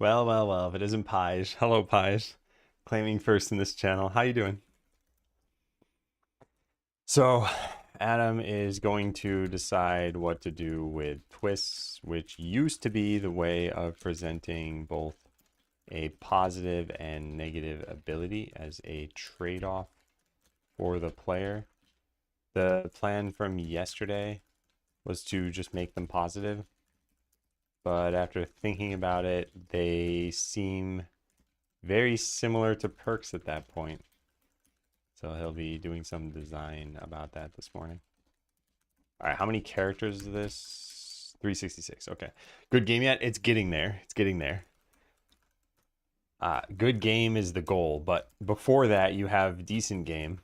Well, well, well, if it isn't Pige. Hello, Pige. Claiming first in this channel. How you doing? So, Adam is going to decide what to do with twists, which used to be the way of presenting both a positive and negative ability as a trade-off for the player. The plan from yesterday was to just make them positive, but after thinking about it, they seem very similar to perks at that point. So he'll be doing some design about that this morning. All right, how many characters is this? 366. Okay. Good game yet? It's getting there. It's getting there. Good game is the goal, but before that you have decent game,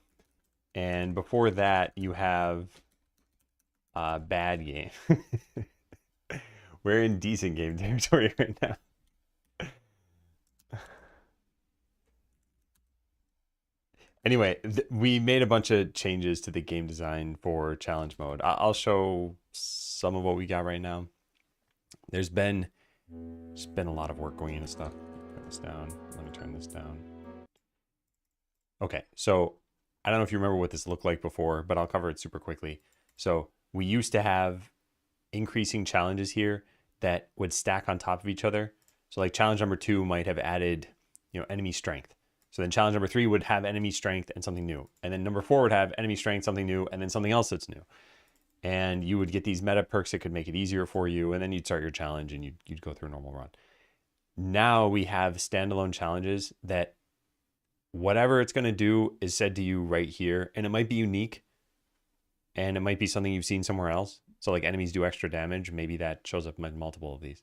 and before that you have bad game. We're in decent game territory right now. Anyway, we made a bunch of changes to the game design for challenge mode. I'll show some of what we got right now. There's been a lot of work going into stuff. Turn this down. Let me turn this down. Okay, so I don't know if you remember what this looked like before, but I'll cover it super quickly. So we used to have increasing challenges here that would stack on top of each other. So like challenge number 2 might have added, enemy strength. So then challenge number 3 would have enemy strength and something new. And then number 4 would have enemy strength, something new, and then something else that's new. And you would get these meta perks that could make it easier for you, and then you'd start your challenge and you'd go through a normal run. Now we have standalone challenges that whatever it's going to do is said to you right here, and it might be unique, and it might be something you've seen somewhere else. So like enemies do extra damage, maybe that shows up in multiple of these.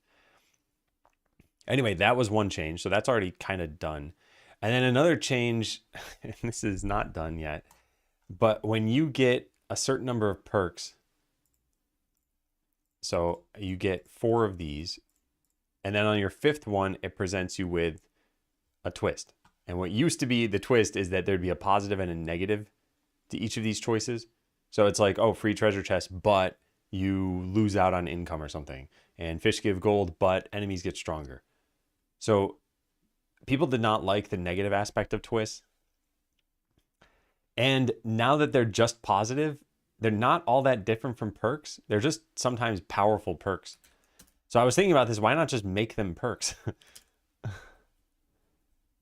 Anyway, that was one change, so that's already kind of done. And then another change, and this is not done yet, but when you get a certain number of perks, so you get 4 of these, and then on your 5th one, it presents you with a twist. And what used to be the twist is that there'd be a positive and a negative to each of these choices. So it's like, oh, free treasure chest, but you lose out on income or something. And fish give gold, but enemies get stronger. So people did not like the negative aspect of twists. And now that they're just positive, they're not all that different from perks. They're just sometimes powerful perks. So I was thinking about this, why not just make them perks? You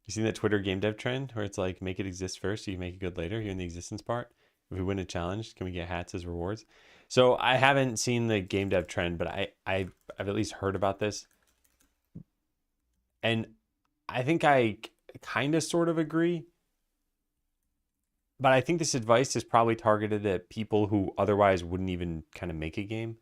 seen that Twitter game dev trend where it's like, make it exist first so you make it good later? You're in the existence part. If we win a challenge, can we get hats as rewards? So I haven't seen the game dev trend, but I've at least heard about this. And I think I kind of sort of agree. But I think this advice is probably targeted at people who otherwise wouldn't even kind of make a game.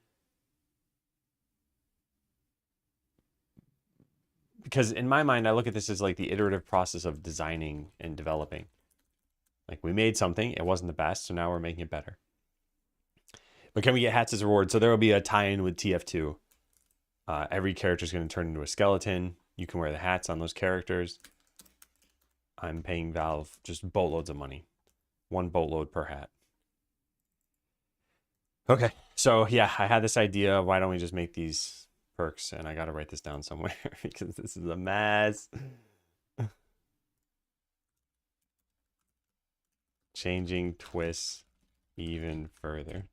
Because in my mind, I look at this as like the iterative process of designing and developing. Like we made something, it wasn't the best, so now we're making it better. But can we get hats as a reward? So there will be a tie-in with TF2. Every character is going to turn into a skeleton. You can wear the hats on those characters. I'm paying Valve just boatloads of money. 1 boatload per hat. Okay, so yeah, I had this idea. Why don't we just make these perks? And I got to write this down somewhere because this is a mess. Changing twists even further.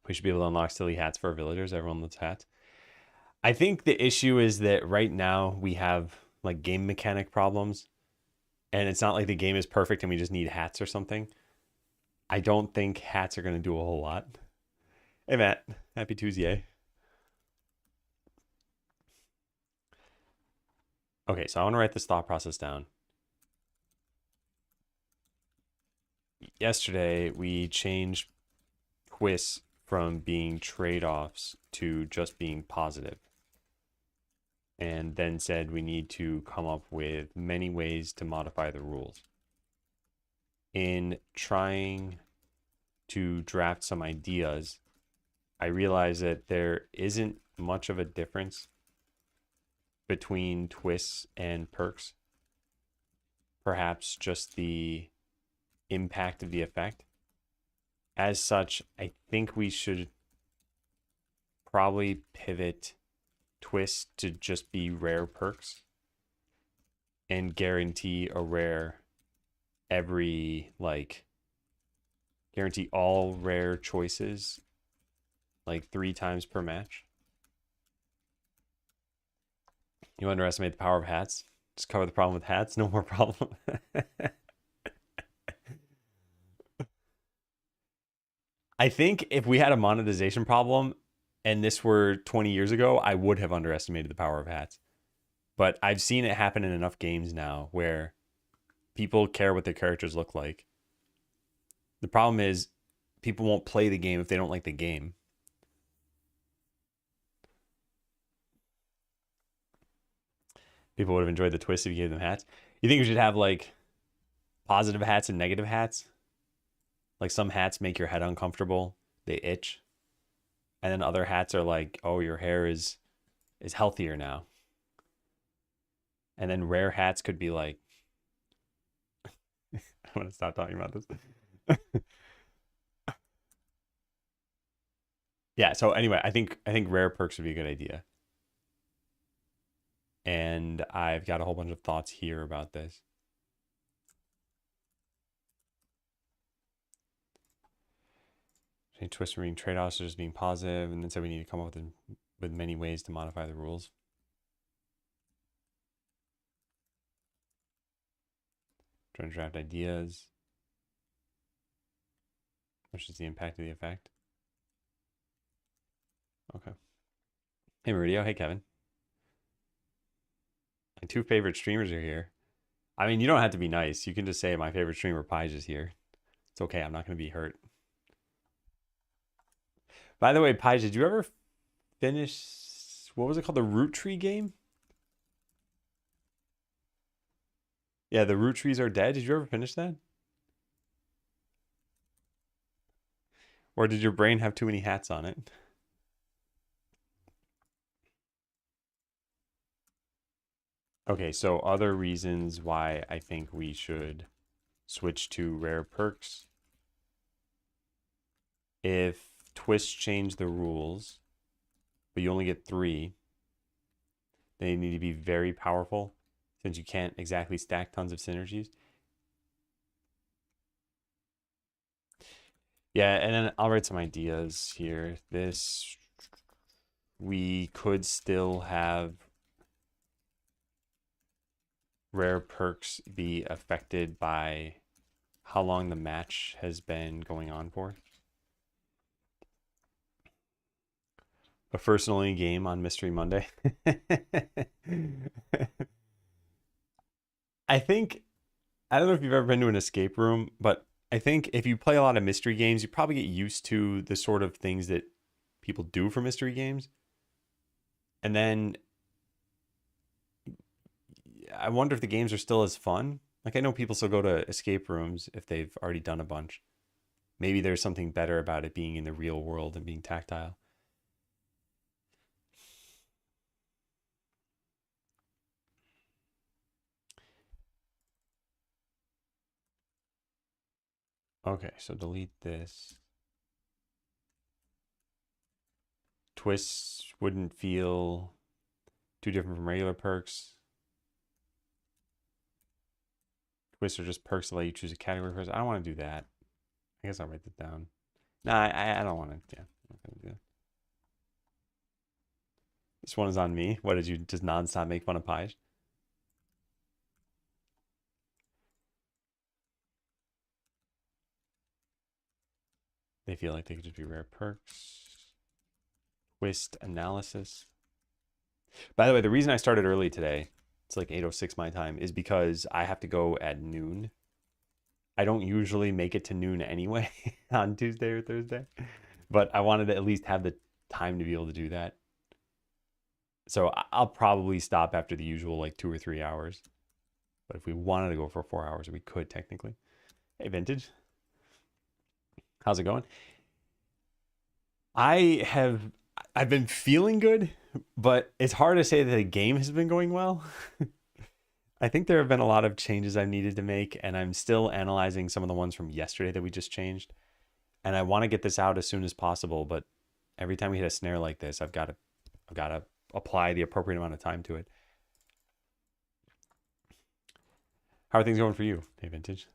We should be able to unlock silly hats for our villagers. Everyone loves hats. I think the issue is that right now we have like game mechanic problems, and it's not like the game is perfect and we just need hats or something. I don't think hats are going to do a whole lot. Hey, Matt. Happy Tuesday. Okay, so I want to write this thought process down. Yesterday, we changed twists from being trade-offs to just being positive. And then said we need to come up with many ways to modify the rules. In trying to draft some ideas, I realized that there isn't much of a difference between twists and perks. Perhaps just the impact of the effect. As such, I think we should probably pivot twist to just be rare perks and guarantee a rare every, like, guarantee all rare choices like 3 times per match. You underestimate the power of hats. Just cover the problem with hats, no more problem. I think if we had a monetization problem and this were 20 years ago, I would have underestimated the power of hats. But I've seen it happen in enough games now where people care what their characters look like. The problem is people won't play the game if they don't like the game. People would have enjoyed the twist if you gave them hats. You think we should have like positive hats and negative hats? Like some hats make your head uncomfortable, they itch. And then other hats are like, oh, your hair is healthier now. And then rare hats could be like I want to stop talking about this. Yeah, so anyway, I think rare perks would be a good idea. And I've got a whole bunch of thoughts here about this. Twist reading trade-offs as being positive, and then said we need to come up with many ways to modify the rules. Trying to draft ideas. Which is the impact of the effect. Okay. Hey, Meridio. Hey, Kevin. My 2 favorite streamers are here. I mean, you don't have to be nice. You can just say my favorite streamer, Pige, is here. It's okay. I'm not going to be hurt. By the way, Pige, did you ever finish, what was it called? The root tree game? Yeah, the root trees are dead. Did you ever finish that? Or did your brain have too many hats on it? Okay, so other reasons why I think we should switch to rare perks. If twists change the rules, but you only get 3, they need to be very powerful since you can't exactly stack tons of synergies. Yeah, and then I'll write some ideas here. We could still have rare perks be affected by how long the match has been going on for. A first and only game on Mystery Monday. I don't know if you've ever been to an escape room, but I think if you play a lot of mystery games, you probably get used to the sort of things that people do for mystery games. And then I wonder if the games are still as fun. Like I know people still go to escape rooms if they've already done a bunch. Maybe there's something better about it being in the real world and being tactile. Okay, so delete this. Twists wouldn't feel too different from regular perks. Twists are just perks that let you choose a category first. I don't want to do that. I guess I'll write that down. No, I don't want to. Yeah, I'm not gonna do that. This one is on me. What did you just nonstop make fun of pies? They feel like they could just be rare perks. Twist analysis. By the way, the reason I started early today, it's like 8:06 my time, is because I have to go at noon. I don't usually make it to noon anyway on Tuesday or Thursday, but I wanted to at least have the time to be able to do that. So I'll probably stop after the usual like 2 or 3 hours. But if we wanted to go for 4 hours, we could technically. Hey, Vintage. How's it going? I've been feeling good, but it's hard to say that the game has been going well. I think there have been a lot of changes I've needed to make, and I'm still analyzing some of the ones from yesterday that we just changed. And I want to get this out as soon as possible, but every time we hit a snare like this, I've got to apply the appropriate amount of time to it. How are things going for you, Hey Vintage?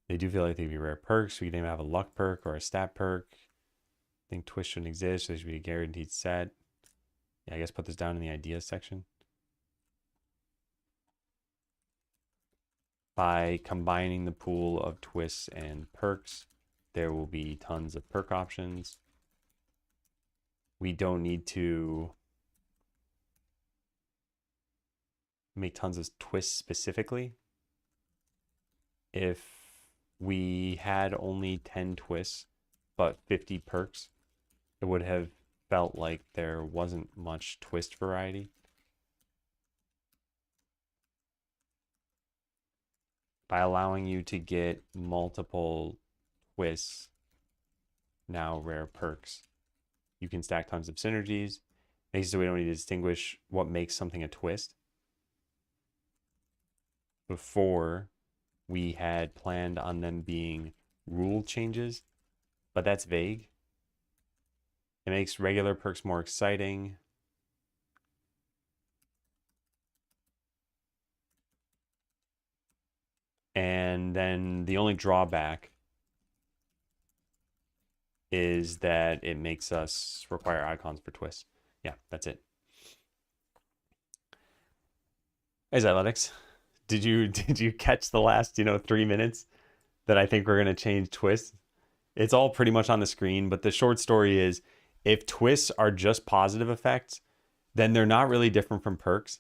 They do feel like they'd be rare perks. We could even have a luck perk or a stat perk. I think twist shouldn't exist. So there should be a guaranteed set. Yeah, I guess put this down in the ideas section. By combining the pool of twists and perks, there will be tons of perk options. We don't need to make tons of twists specifically. If we had only 10 twists but 50 perks, it would have felt like there wasn't much twist variety. By allowing you to get multiple twists, now rare perks, you can stack tons of synergies. Makes it so we don't need to distinguish what makes something a twist. Before, we had planned on them being rule changes, but that's vague. It makes regular perks more exciting. And then the only drawback is that it makes us require icons for twists. Yeah, that's it. Hey, Xyletics, did you catch the last 3 minutes that I think we're gonna change twists? It's all pretty much on the screen, but the short story is, if twists are just positive effects, then they're not really different from perks.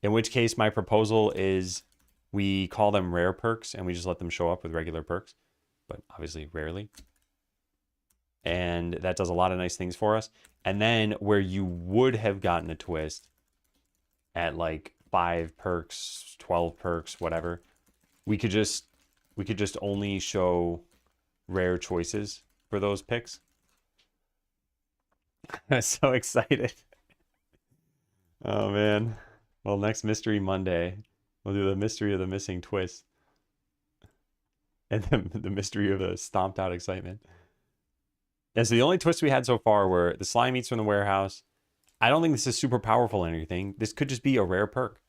In which case, my proposal is we call them rare perks and we just let them show up with regular perks, but obviously rarely. And that does a lot of nice things for us. And then where you would have gotten a twist at like 5 perks, 12 perks, whatever, we could just only show rare choices for those picks. I'm so excited. Oh man. Well, next Mystery Monday, we'll do the mystery of the missing twist. And then the mystery of the stomped out excitement. And so the only twists we had so far were the slime eats from the warehouse. I don't think this is super powerful or anything. This could just be a rare perk.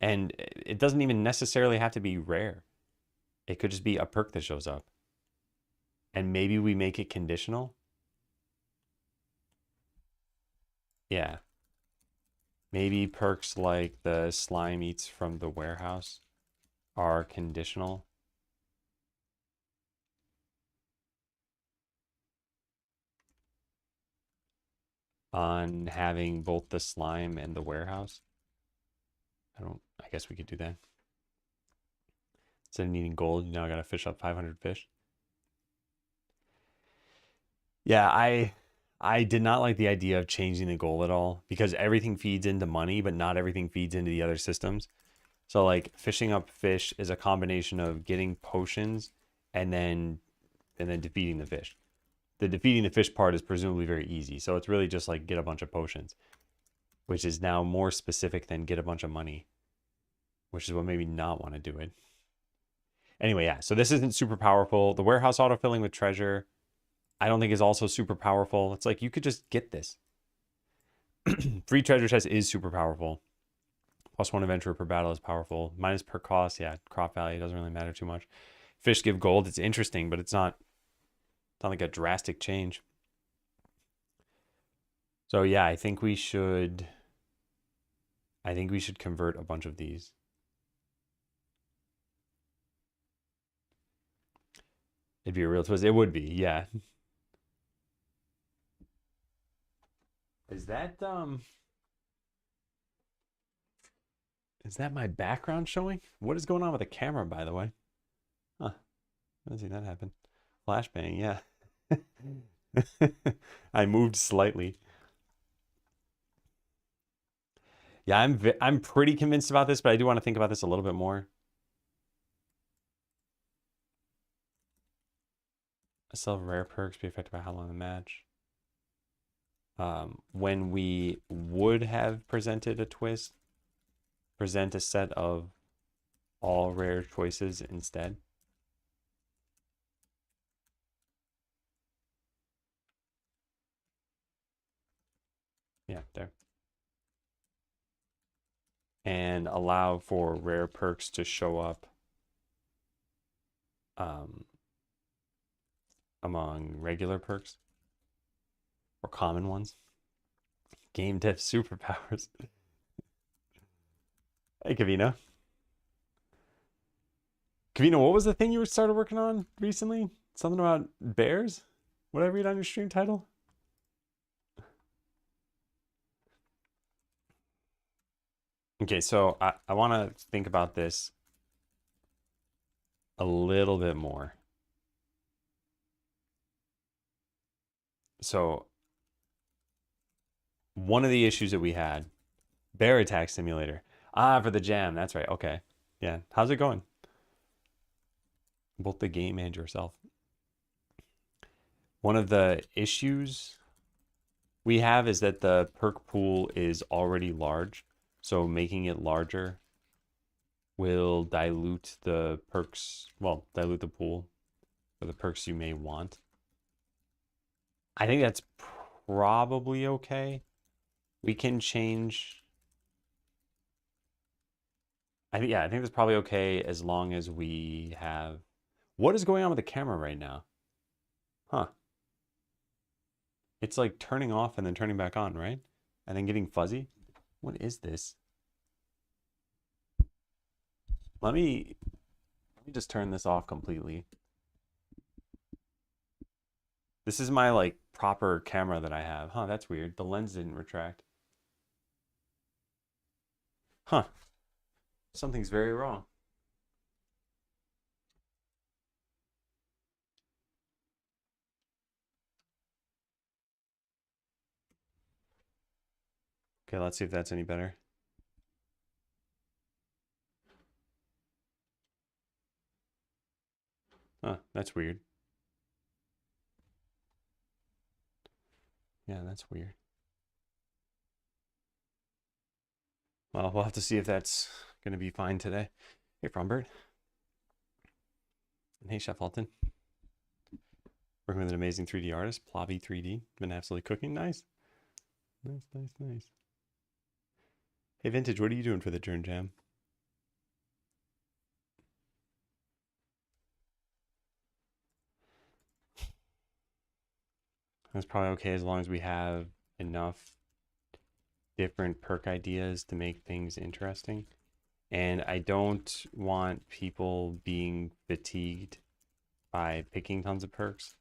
And it doesn't even necessarily have to be rare. It could just be a perk that shows up. And maybe we make it conditional. Yeah. Maybe perks like the slime eats from the warehouse are conditional. On having both the slime and the warehouse. I guess we could do that. Instead of needing gold, you now gotta fish up 500 fish. Yeah, I did not like the idea of changing the goal at all, because everything feeds into money, but not everything feeds into the other systems. So like fishing up fish is a combination of getting potions and then defeating the fish. The defeating the fish part is presumably very easy. So it's really just like get a bunch of potions, which is now more specific than get a bunch of money, which is what made me not want to do it. Anyway, yeah, so this isn't super powerful. The warehouse autofilling with treasure, I don't think is also super powerful. It's like you could just get this. Free treasure chest is super powerful. +1 adventure per battle is powerful. Minus per cost, yeah, crop value doesn't really matter too much. Fish give gold, it's interesting, but it's not like a drastic change. So yeah, I think we should convert a bunch of these. It'd be a real twist. It would be, yeah. Is that my background showing? What is going on with the camera, by the way? Huh. I didn't see that happen. Flashbang, yeah. I moved slightly. Yeah, I'm pretty convinced about this, but I do want to think about this a little bit more. Still rare perks be affected by how long the match. When we would have presented a twist, present a set of all rare choices instead. Yeah, there. And allow for rare perks to show up um, among regular perks or common ones. Game dev superpowers. Hey, Kavina. Kavina, what was the thing you started working on recently? Something about bears? What did I read on your stream title? Okay, so I want to think about this a little bit more. So one of the issues that we had, bear attack simulator. Ah, for the jam. That's right. Okay. Yeah. How's it going? Both the game and yourself. One of the issues we have is that the perk pool is already large. So making it larger will dilute the perks, well, dilute the pool for the perks you may want. I think that's probably okay. We can change. I think that's probably okay as long as we have. What is going on with the camera right now? Huh. It's like turning off and then turning back on, right? And then getting fuzzy. What is this? Let me just turn this off completely. This is my like proper camera that I have. Huh, that's weird. The lens didn't retract. Huh. Something's very wrong. Okay, let's see if that's any better. Huh, that's weird. Yeah, that's weird. Well, we'll have to see if that's going to be fine today. Hey, Frombert. And hey, Chef Alton. Working with an amazing 3D artist, Plobby 3D. Been absolutely cooking. Nice. Nice, nice, nice. Hey, Vintage, what are you doing for the Jern Jam? That's probably okay as long as we have enough different perk ideas to make things interesting. And I don't want people being fatigued by picking tons of perks.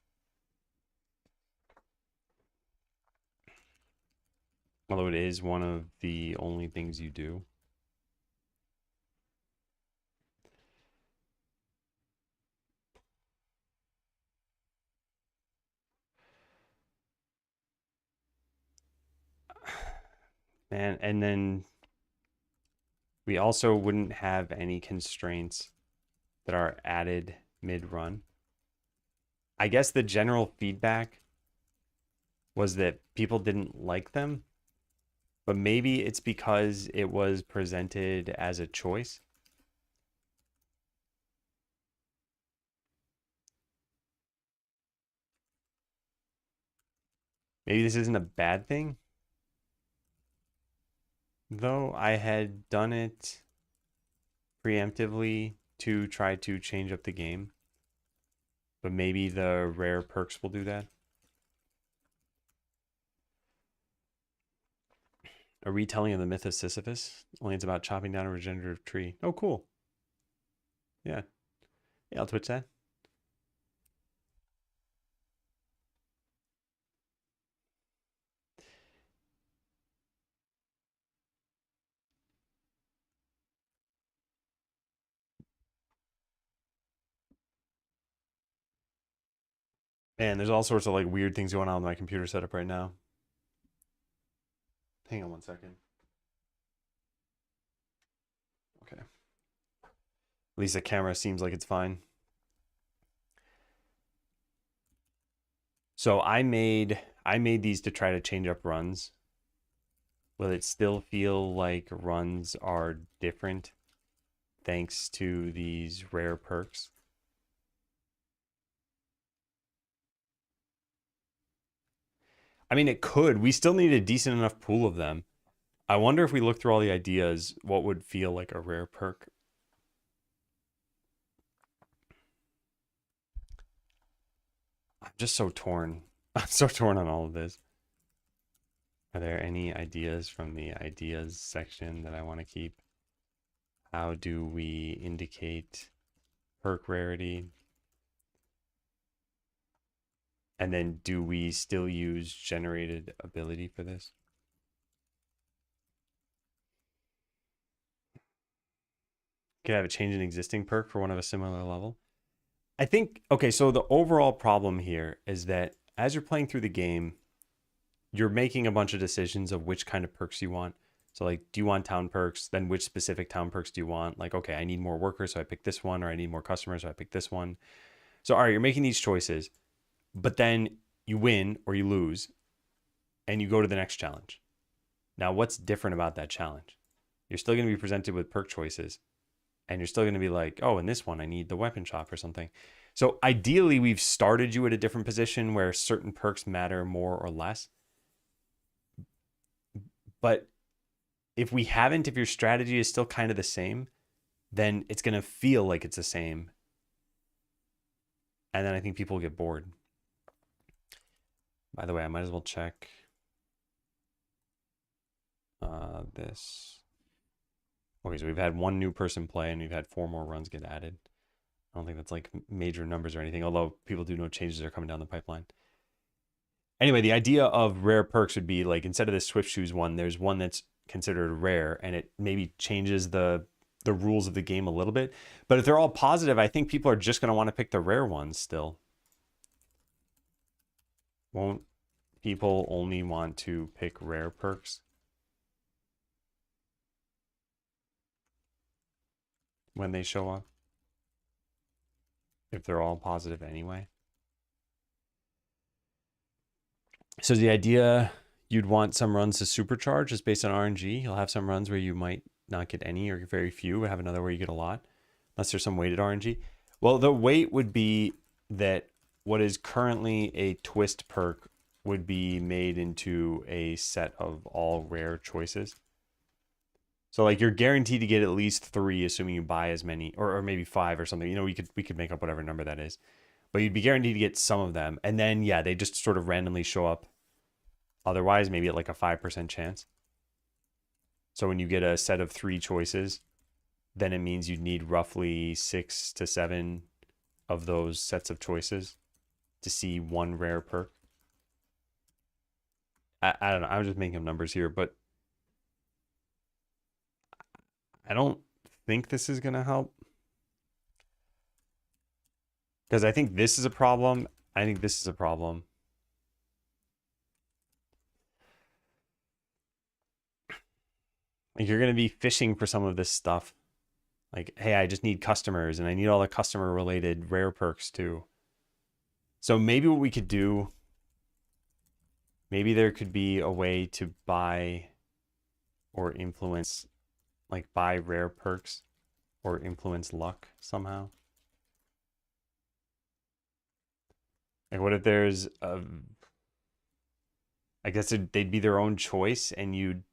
Although it is one of the only things you do. And then we also wouldn't have any constraints that are added mid-run. I guess the general feedback was that people didn't like them, but maybe it's because it was presented as a choice. Maybe this isn't a bad thing, though. I had done it preemptively to try to change up the game, but maybe the rare perks will do that. A retelling of the myth of Sisyphus. Only it's about chopping down a regenerative tree. Oh, cool. Yeah. Yeah, I'll Twitch that. Man, there's all sorts of like weird things going on with my computer setup right now. Hang on one second. Okay. At least the camera seems like it's fine. So I made these to try to change up runs. Will it still feel like runs are different thanks to these rare perks? I mean, it could. We still need a decent enough pool of them. I wonder if we look through all the ideas, what would feel like a rare perk. I'm just so torn. I'm so torn on all of this. Are there any ideas from the ideas section that I want to keep? How do we indicate perk rarity? And then do we still use generated ability for this? Could I have a change in existing perk for one of a similar level? I think, okay, so the overall problem here is that as you're playing through the game, you're making a bunch of decisions of which kind of perks you want. So like, do you want town perks? Then which specific town perks do you want? Like, okay, I need more workers, so I pick this one, or I need more customers, so I pick this one. So, all right, you're making these choices, but then you win or you lose, and you go to the next challenge. Now, what's different about that challenge? You're still going to be presented with perk choices, and you're still going to be like, oh, in this one, I need the weapon shop or something. So ideally, we've started you at a different position where certain perks matter more or less. But if we haven't, if your strategy is still kind of the same, then it's going to feel like it's the same. And then I think people will get bored. By the way, I might as well check this. Okay, so we've had one new person play and we've had 4 more runs get added. I don't think that's like major numbers or anything, although people do know changes are coming down the pipeline. Anyway, the idea of rare perks would be like, instead of this Swift Shoes one, there's one that's considered rare, and it maybe changes the rules of the game a little bit. But if they're all positive, I think people are just going to want to pick the rare ones still. Won't people only want to pick rare perks when they show up? If they're all positive anyway. So the idea, you'd want some runs to supercharge is based on RNG. You'll have some runs where you might not get any or very few, but have another where you get a lot, unless there's some weighted RNG. Well, the weight would be that what is currently a twist perk would be made into a set of all rare choices. So like, you're guaranteed to get at least 3, assuming you buy as many, or maybe 5 or something. You know, we could make up whatever number that is, but you'd be guaranteed to get some of them. And then, yeah, they just sort of randomly show up. Otherwise, maybe at like a 5% chance. So when you get a set of 3 choices, then it means you need roughly 6 to 7 of those sets of choices to see one rare perk. I don't know. I'm just making up numbers here, but I don't think this is going to help. Because I think this is a problem. I think this is a problem. Like, you're going to be fishing for some of this stuff. Like, hey, I just need customers, and I need all the customer-related rare perks too. So maybe what we could do, maybe there could be a way to buy or influence, like buy rare perks or influence luck somehow. Like, what if there's a, I guess they'd be their own choice, and you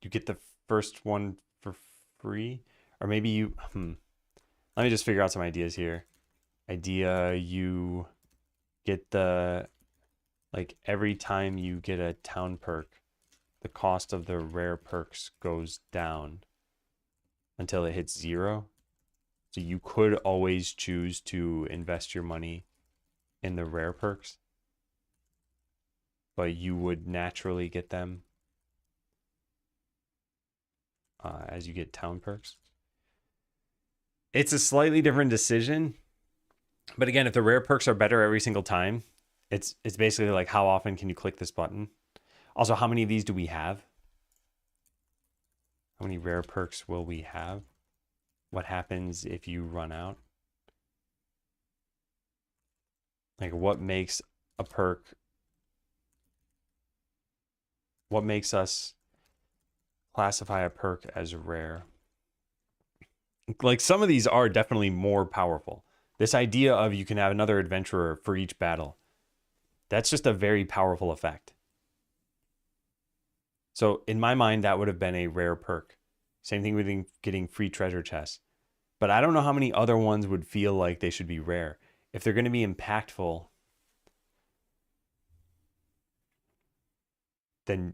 get the first one for free, or maybe you, let me just figure out some ideas here. Idea, you get the, like, every time you get a town perk, the cost of the rare perks goes down until it hits 0. So you could always choose to invest your money in the rare perks, but you would naturally get them as you get town perks. It's a slightly different decision, but again, if the rare perks are better every single time, it's basically like, how often can you click this button? Also, how many of these do we have? How many rare perks will we have? What happens if you run out? Like, what makes a perk? What makes us classify a perk as rare? Like, some of these are definitely more powerful. This idea of you can have another adventurer for each battle. That's just a very powerful effect. So in my mind, that would have been a rare perk. Same thing with getting free treasure chests. But I don't know how many other ones would feel like they should be rare. If they're going to be impactful, then,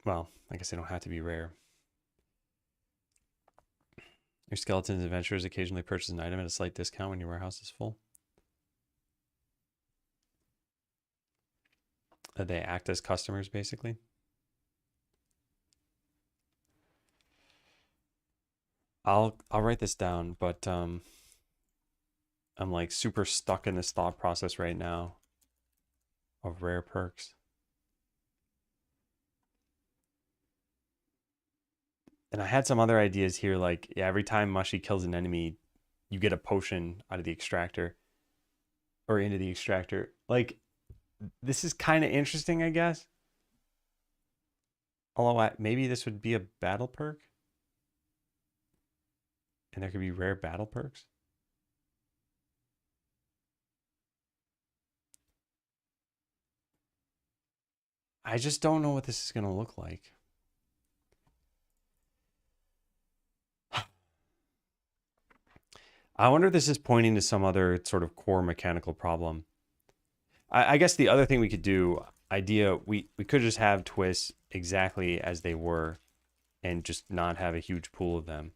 well, I guess they don't have to be rare. Your skeletons adventurers occasionally purchase an item at a slight discount when your warehouse is full. They act as customers, basically. I'll write this down, but I'm like super stuck in this thought process right now of rare perks. And I had some other ideas here, like every time Mushy kills an enemy, you get a potion out of the extractor or into the extractor. Like, this is kind of interesting, I guess. Although maybe this would be a battle perk. And there could be rare battle perks. I just don't know what this is going to look like. I wonder if this is pointing to some other sort of core mechanical problem. I guess the other thing we could do, we could just have twists exactly as they were and just not have a huge pool of them.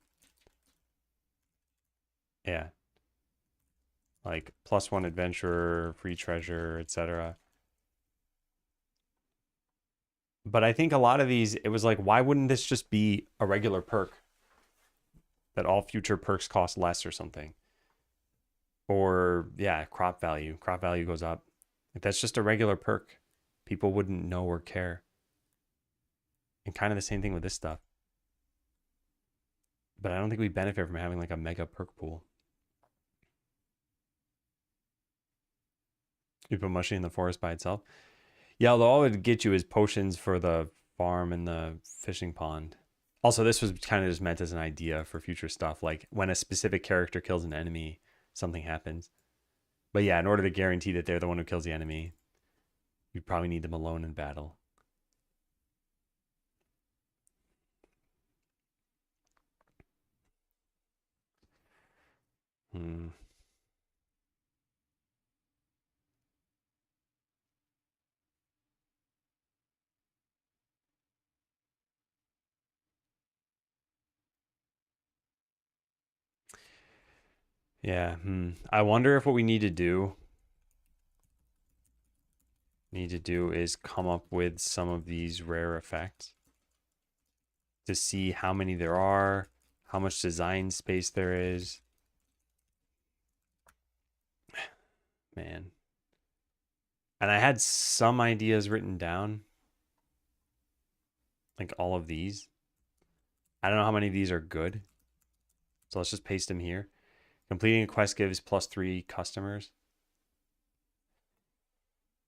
Yeah. Like +1 adventurer, free treasure, etc. But I think a lot of these, it was like, why wouldn't this just be a regular perk? That all future perks cost less or something. Or, yeah, crop value. Crop value goes up. If that's just a regular perk, people wouldn't know or care. And kind of the same thing with this stuff. But I don't think we benefit from having like a mega perk pool. You put Mushy in the forest by itself. Yeah, although all it would get you is potions for the farm and the fishing pond. Also, this was kind of just meant as an idea for future stuff. Like when a specific character kills an enemy, something happens. But yeah, in order to guarantee that they're the one who kills the enemy, you probably need them alone in battle. Hmm. Yeah. I wonder if what we need to do is come up with some of these rare effects to see how many there are, how much design space there is. Man. And I had some ideas written down. Like all of these. I don't know how many of these are good. So let's just paste them here. Completing a quest gives +3 customers.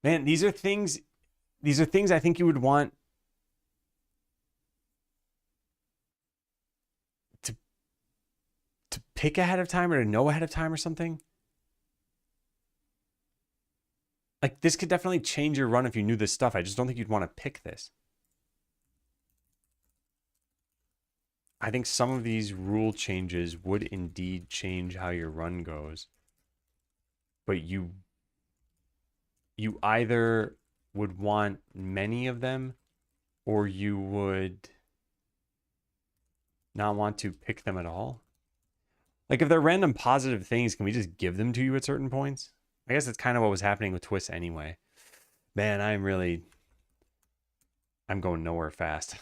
Man, these are things I think you would want to pick ahead of time or to know ahead of time or something. Like this could definitely change your run if you knew this stuff. I just don't think you'd want to pick this. I think some of these rule changes would indeed change how your run goes. But you either would want many of them or you would not want to pick them at all. Like if they're random positive things, can we just give them to you at certain points? I guess that's kind of what was happening with twists anyway. Man, I'm going nowhere fast.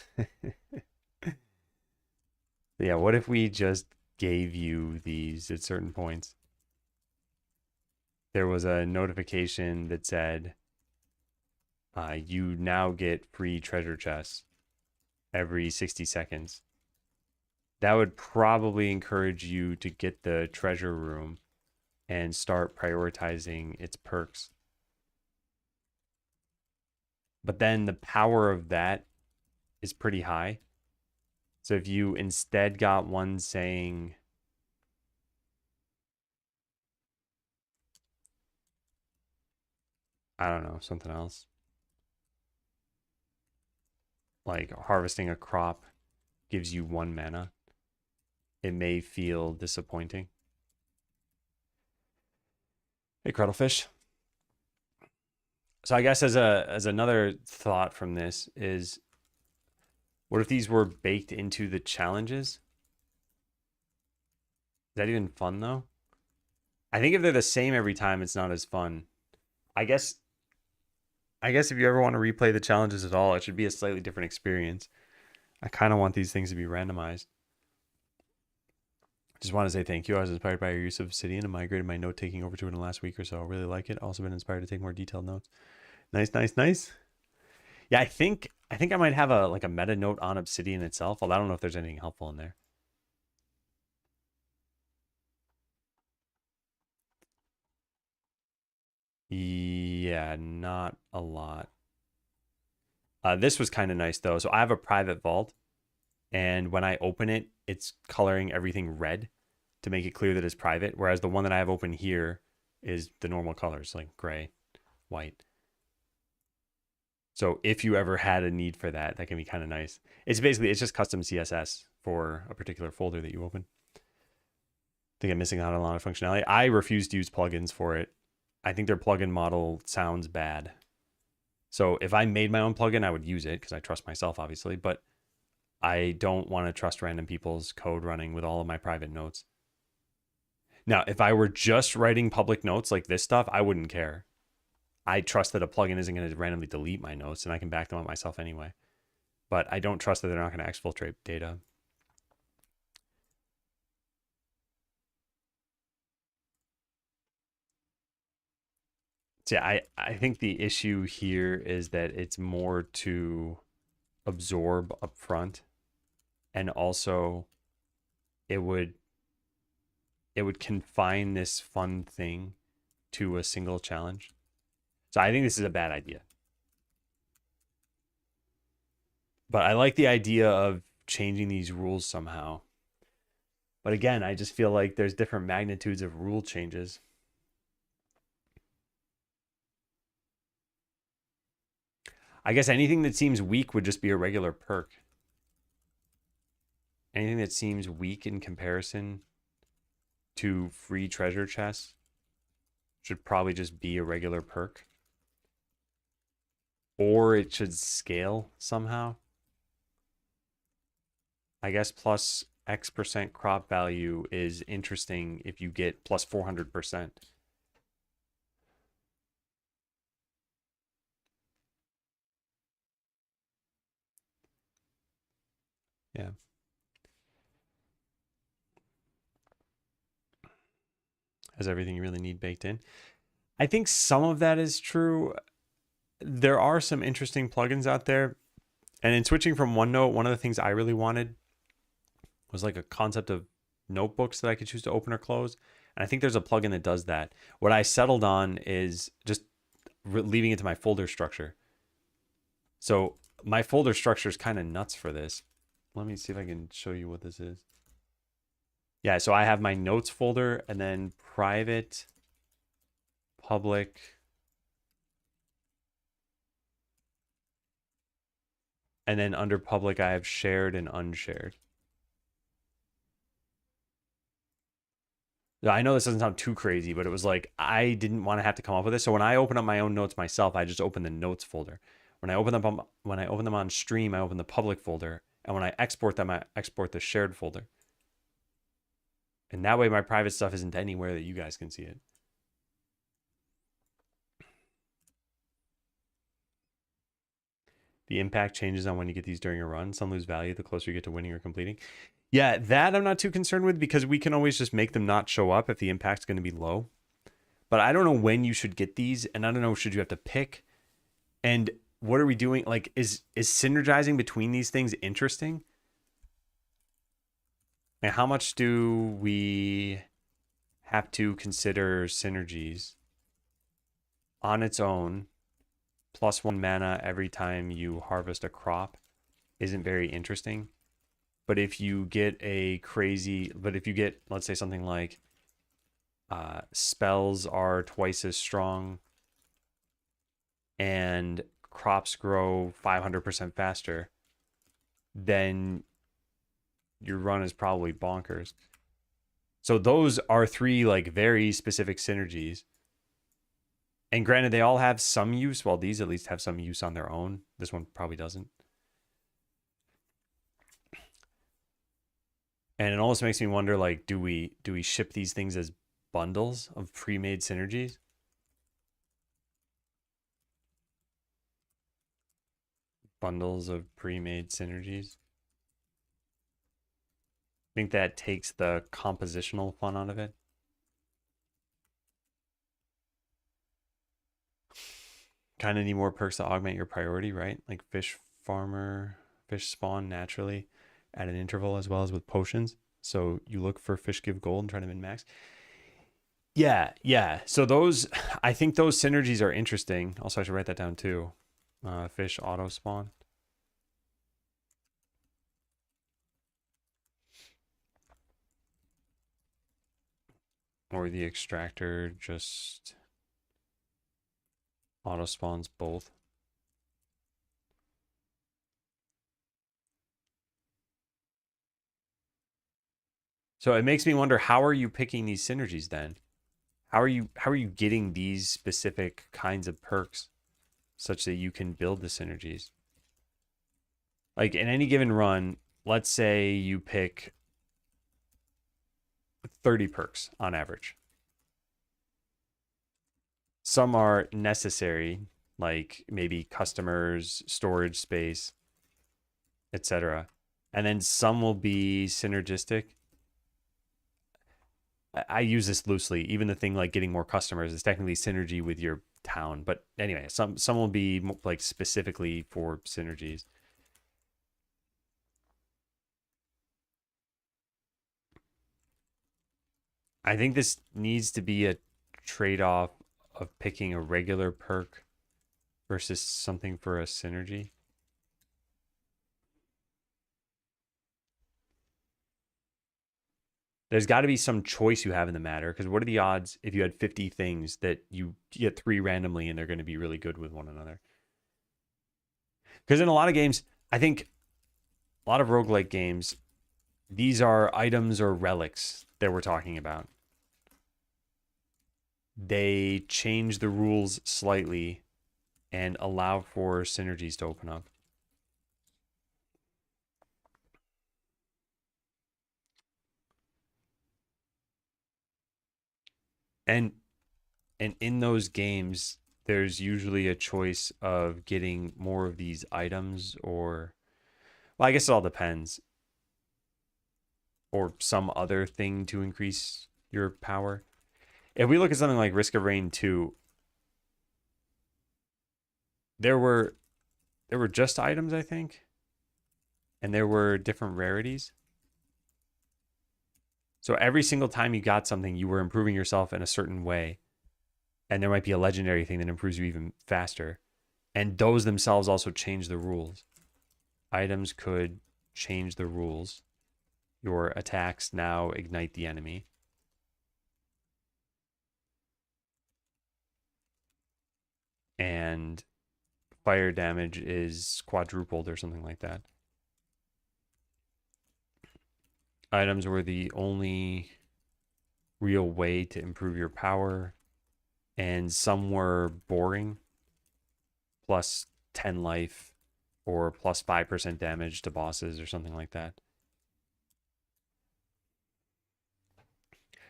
Yeah, what if we just gave you these at certain points? There was a notification that said, you now get free treasure chests every 60 seconds. That would probably encourage you to get the treasure room and start prioritizing its perks. But then the power of that is pretty high. So if you instead got one saying, I don't know, something else. Like harvesting a crop gives you 1 mana. It may feel disappointing. Hey, Cuddlefish. So I guess as another thought from this is, what if these were baked into the challenges? Is that even fun though? I think if they're the same every time, it's not as fun. I guess if you ever want to replay the challenges at all, it should be a slightly different experience. I kind of want these things to be randomized. Just want to say thank you. I was inspired by your use of Obsidian and migrated my note taking over to it in the last week or so. I really like it. Also been inspired to take more detailed notes. Nice, nice, nice. Yeah, I think I might have a meta note on Obsidian itself, although I don't know if there's anything helpful in there. Yeah, not a lot. This was kind of nice though. So I have a private vault, and when I open it, it's coloring everything red to make it clear that it's private. Whereas the one that I have open here is the normal colors, like gray, white. So if you ever had a need for that, that can be kind of nice. It's just custom CSS for a particular folder that you open. I think I'm missing out on a lot of functionality. I refuse to use plugins for it. I think their plugin model sounds bad. So if I made my own plugin, I would use it because I trust myself, obviously. But I don't want to trust random people's code running with all of my private notes. Now, if I were just writing public notes like this stuff, I wouldn't care. I trust that a plugin isn't going to randomly delete my notes, and I can back them up myself anyway. But I don't trust that they're not going to exfiltrate data. So yeah, I think the issue here is that it's more to absorb up front, and also it would confine this fun thing to a single challenge. So I think this is a bad idea. But I like the idea of changing these rules somehow. But again, I just feel like there's different magnitudes of rule changes. I guess anything that seems weak would just be a regular perk. Anything that seems weak in comparison to free treasure chests should probably just be a regular perk. Or it should scale somehow. I guess plus X% crop value is interesting if you get plus 400%. Yeah. Has everything you really need baked in. I think some of that is true. There are some interesting plugins out there. And in switching from OneNote, one of the things I really wanted was like a concept of notebooks that I could choose to open or close. And I think there's a plugin that does that. What I settled on is just leaving it to my folder structure. So my folder structure is kind of nuts for this. Let me see if I can show you what this is. Yeah, so I have my notes folder and then private, public, and then under public, I have shared and unshared. I know this doesn't sound too crazy, but it was like, I didn't want to have to come up with this. So when I open up my own notes myself, I just open the notes folder. When I open them on stream, I open the public folder. And when I export them, I export the shared folder. And that way my private stuff isn't anywhere that you guys can see it. The impact changes on when you get these during a run. Some lose value the closer you get to winning or completing. Yeah, that I'm not too concerned with because we can always just make them not show up if the impact's going to be low. But I don't know when you should get these, and I don't know, should you have to pick? And what are we doing? Like, is synergizing between these things interesting? And how much do we have to consider synergies on its own? Plus 1 mana every time you harvest a crop isn't very interesting. But if you get let's say something like spells are twice as strong and crops grow 500% faster, then your run is probably bonkers. So those are three like very specific synergies. And granted, they all have some use. Well, these at least have some use on their own. This one probably doesn't. And it almost makes me wonder, like, do we ship these things as bundles of pre-made synergies? Bundles of pre-made synergies. I think that takes the compositional fun out of it. Kind of need more perks to augment your priority, right? Like fish farmer, fish spawn naturally at an interval as well as with potions. So you look for fish give gold and try to min max. Yeah, yeah. So those, I think those synergies are interesting. Also, I should write that down too. Fish auto spawn. Or the extractor just auto spawns both. So it makes me wonder, how are you picking these synergies then? How are you getting these specific kinds of perks such that you can build the synergies? Like in any given run, let's say you pick 30 perks on average. Some are necessary, like maybe customers, storage space, etc. And then some will be synergistic. I use this loosely. Even the thing like getting more customers is technically synergy with your town. But anyway, some will be like specifically for synergies. I think this needs to be a trade-off of picking a regular perk versus something for a synergy. There's got to be some choice you have in the matter, because what are the odds if you had 50 things that you get 3 randomly and they're going to be really good with one another? Because in a lot of games, I think a lot of roguelike games, these are items or relics that we're talking about. They change the rules slightly and allow for synergies to open up. And in those games, there's usually a choice of getting more of these items, or well, I guess it all depends, or some other thing to increase your power. If we look at something like Risk of Rain 2, there were just items, I think, and there were different rarities. So every single time you got something, you were improving yourself in a certain way. And there might be a legendary thing that improves you even faster. And those themselves also change the rules. Items could change the rules. Your attacks now ignite the enemy. And fire damage is quadrupled or something like that. Items were the only real way to improve your power, and some were boring, plus 10 life or plus 5% damage to bosses or something like that.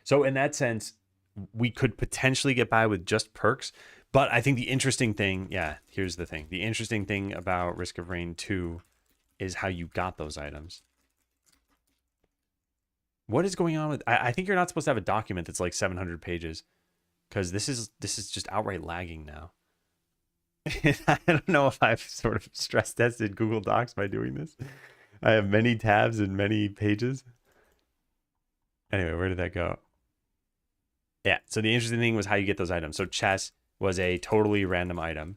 So in that sense, we could potentially get by with just perks, but I think the interesting thing, yeah, here's the thing. The interesting thing about Risk of Rain 2 is how you got those items. What is going on with... I think you're not supposed to have a document that's like 700 pages, because this is just outright lagging now. I don't know if I've sort of stress tested Google Docs by doing this. I have many tabs and many pages. Anyway, where did that go? Yeah, so the interesting thing was how you get those items. So chess was a totally random item.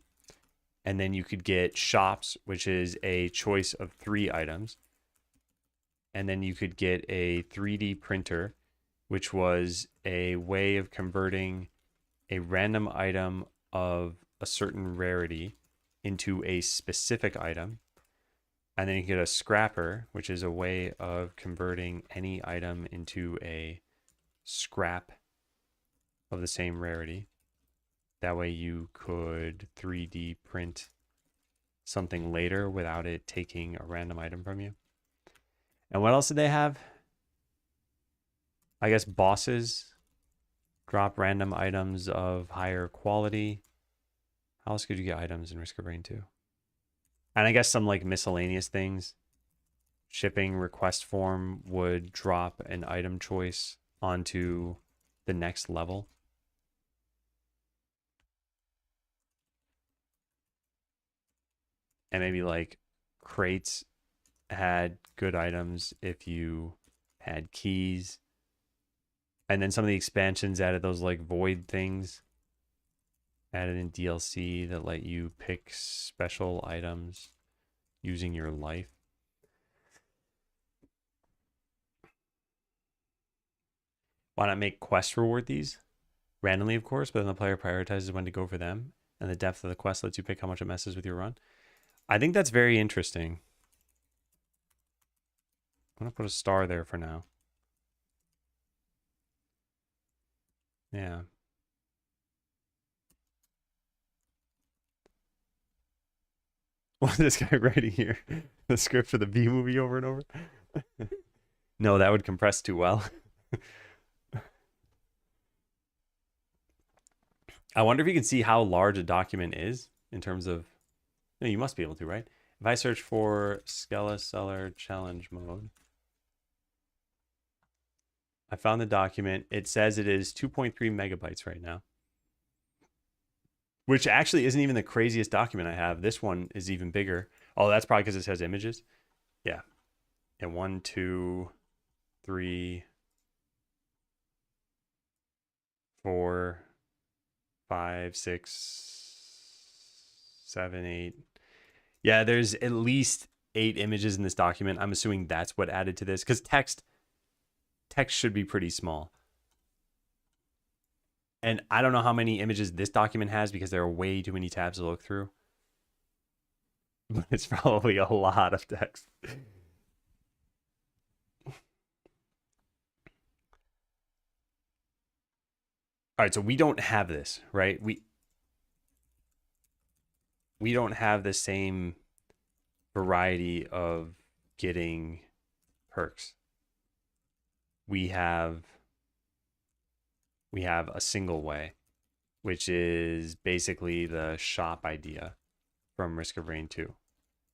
And then you could get shops, which is a choice of 3 items. And then you could get a 3D printer, which was a way of converting a random item of a certain rarity into a specific item. And then you get a scrapper, which is a way of converting any item into a scrap of the same rarity. That way you could 3D print something later without it taking a random item from you. And what else did they have? I guess bosses drop random items of higher quality. How else could you get items in Risk of Rain 2? And I guess some like miscellaneous things. Shipping request form would drop an item choice onto the next level. And maybe like crates had good items if you had keys. And then some of the expansions added those like void things. Added in DLC that let you pick special items using your life. Why not make quests reward these? Randomly, of course, but then the player prioritizes when to go for them. And the depth of the quest lets you pick how much it messes with your run. I think that's very interesting. I'm going to put a star there for now. Yeah. What is this guy writing here? The script for the B movie over and over? No, that would compress too well. I wonder if you can see how large a document is in terms of... No, you must be able to, right? If I search for Skeleseller challenge mode, I found the document. It says it is 2.3 megabytes right now, which actually isn't even the craziest document I have. This one is even bigger. Oh, that's probably because it says images. Yeah. And 1, 2, 3, 4, 5, 6, 7, 8. Yeah, there's at least 8 images in this document. I'm assuming that's what added to this, because text should be pretty small. And I don't know how many images this document has because there are way too many tabs to look through. But it's probably a lot of text. All right, so we don't have this, right? We don't have the same variety of getting perks. We have a single way, which is basically the shop idea from Risk of Rain 2.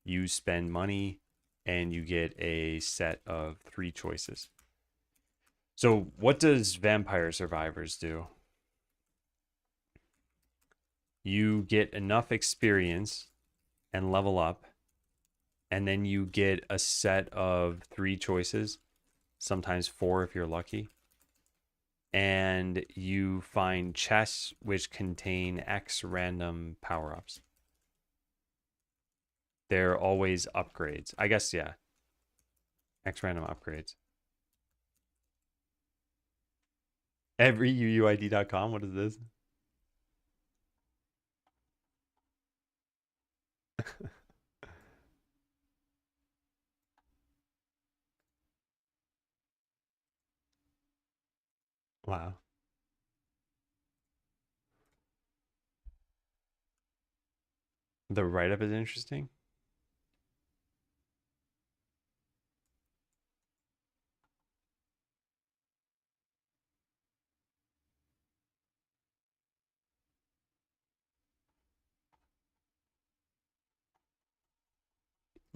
You spend money and you get a set of 3 choices. So what does Vampire Survivors do? You get enough experience and level up, and then you get a set of 3 choices, sometimes 4 if you're lucky. And you find chests which contain X random power-ups. They're always upgrades. I guess, yeah. X random upgrades. Every UUID.com, what is this? Wow. The write-up is interesting.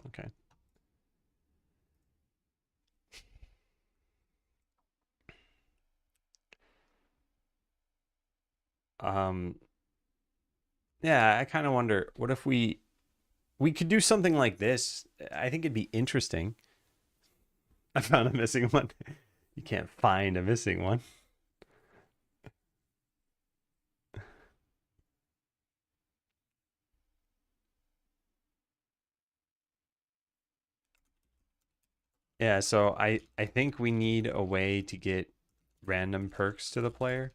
Okay. Yeah, I kind of wonder, what if we could do something like this? I think it'd be interesting. I found a missing one. You can't find a missing one. Yeah, so I think we need a way to get random perks to the player.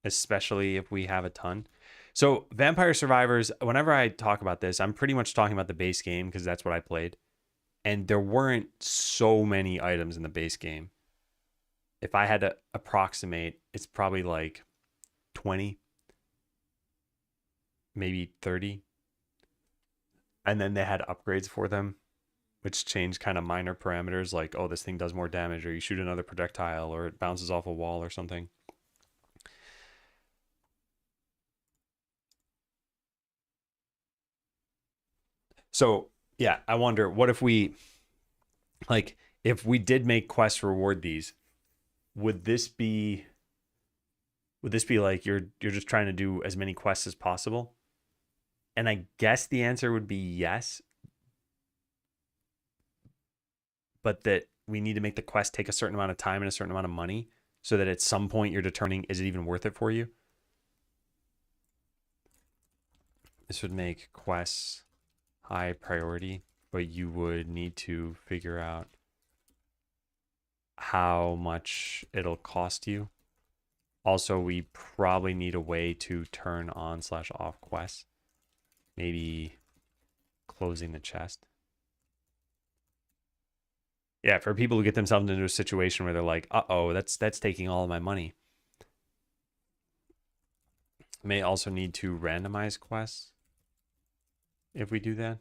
especially if we have a ton. So Vampire Survivors, whenever I talk about this, I'm pretty much talking about the base game because that's what I played. And there weren't so many items in the base game. If I had to approximate, it's probably like 20, maybe 30. And then they had upgrades for them, which changed kind of minor parameters like, oh, this thing does more damage, or you shoot another projectile, or it bounces off a wall or something. So, yeah, I wonder what if we, like, if we did make quests reward these, would this be like you're just trying to do as many quests as possible? And I guess the answer would be yes, but that we need to make the quest take a certain amount of time and a certain amount of money so that at some point you're determining, is it even worth it for you? This would make quests high priority, but you would need to figure out how much it'll cost you. Also, we probably need a way to turn on / off quests. Maybe closing the chest. Yeah, for people who get themselves into a situation where they're like, uh-oh, that's taking all of my money. May also need to randomize quests if we do that.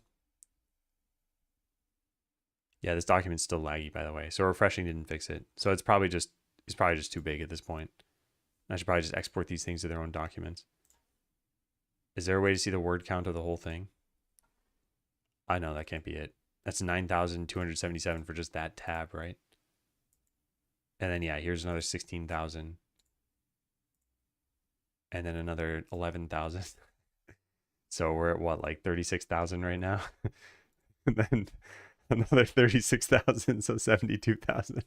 Yeah, this document's still laggy, by the way. So refreshing didn't fix it. So it's probably just too big at this point. I should probably just export these things to their own documents. Is there a way to see the word count of the whole thing? I know that can't be it. That's 9,277 for just that tab, right? And then, yeah, here's another 16,000. And then another 11,000. So we're at what, like 36,000 right now? And then another 36,000, so 72,000.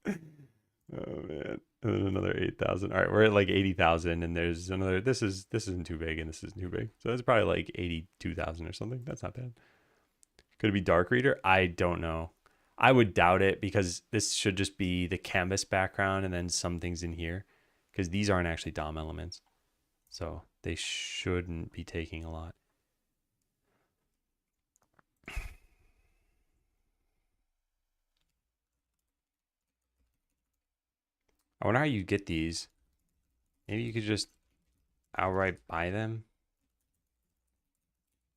Oh man. And then another 8,000. All right, we're at like 80,000 and there's another this isn't too big and this isn't too big. So it's probably like 82,000 or something. That's not bad. Could it be Dark Reader? I don't know. I would doubt it because this should just be the canvas background and then some things in here because these aren't actually DOM elements. So they shouldn't be taking a lot. I wonder how you get these. Maybe you could just outright buy them.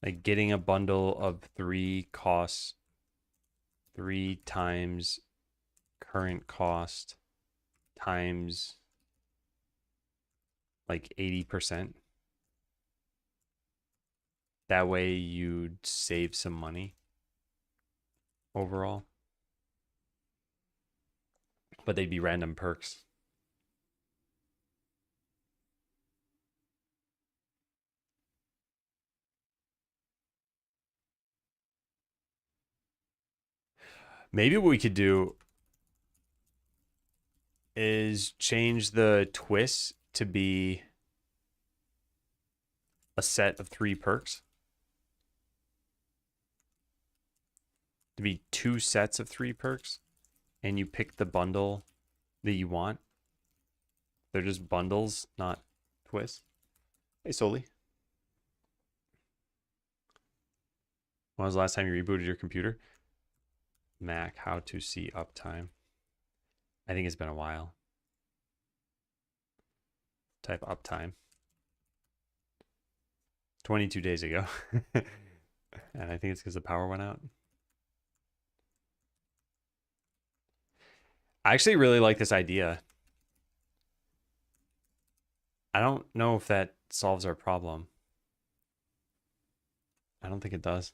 Like getting a bundle of 3 costs 3 times current cost times like 80%. That way you'd save some money overall. But they'd be random perks. Maybe what we could do is change the twists to be a set of 3 perks. To be 2 sets of 3 perks. And you pick the bundle that you want. They're just bundles, not twists. Hey, Soli. When was the last time you rebooted your computer? Mac, how to see uptime. I think it's been a while. Type uptime. 22 days ago. And I think it's because the power went out. I actually really like this idea. I don't know if that solves our problem. I don't think it does.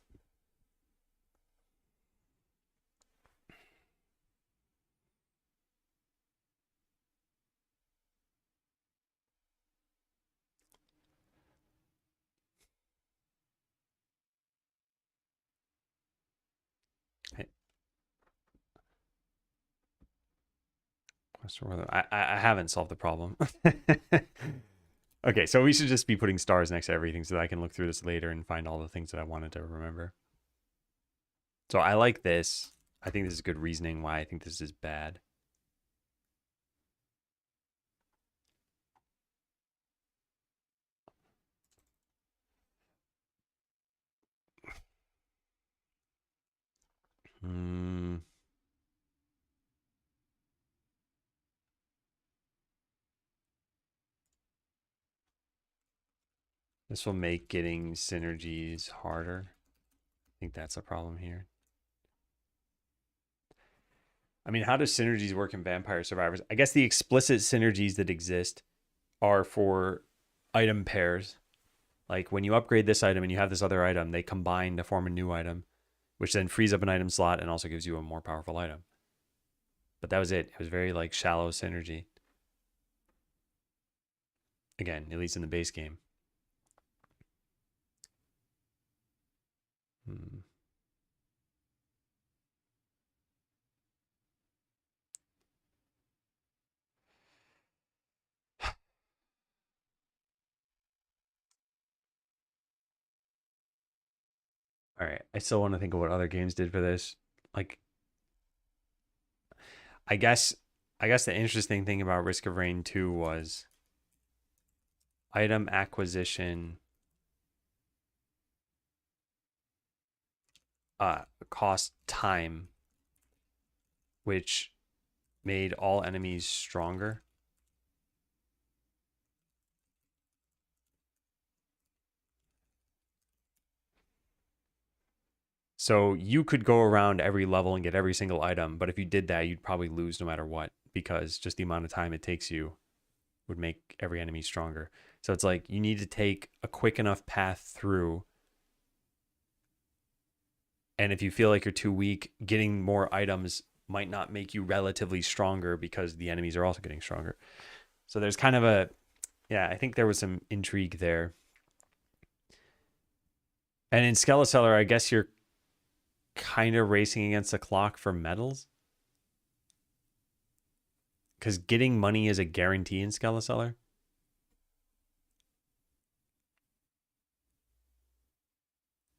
I haven't solved the problem. Okay, so we should just be putting stars next to everything so that I can look through this later and find all the things that I wanted to remember. So I like this. I think this is good reasoning why I think this is bad. This will make getting synergies harder. I think that's a problem here. I mean, how does synergies work in Vampire Survivors? I guess the explicit synergies that exist are for item pairs. Like when you upgrade this item and you have this other item, they combine to form a new item, which then frees up an item slot and also gives you a more powerful item. But that was it. It was very like shallow synergy. Again, at least in the base game. All right. I still want to think of what other games did for this. Like, I guess the interesting thing about Risk of Rain 2 was item acquisition cost time, which made all enemies stronger. So you could go around every level and get every single item, but if you did that, you'd probably lose no matter what, because just the amount of time it takes you would make every enemy stronger. So it's like you need to take a quick enough path through. And if you feel like you're too weak, getting more items might not make you relatively stronger because the enemies are also getting stronger. So there's kind of a, yeah, I think there was some intrigue there. And in Skeleseller, I guess you're kind of racing against the clock for medals. Because getting money is a guarantee in Skeleseller.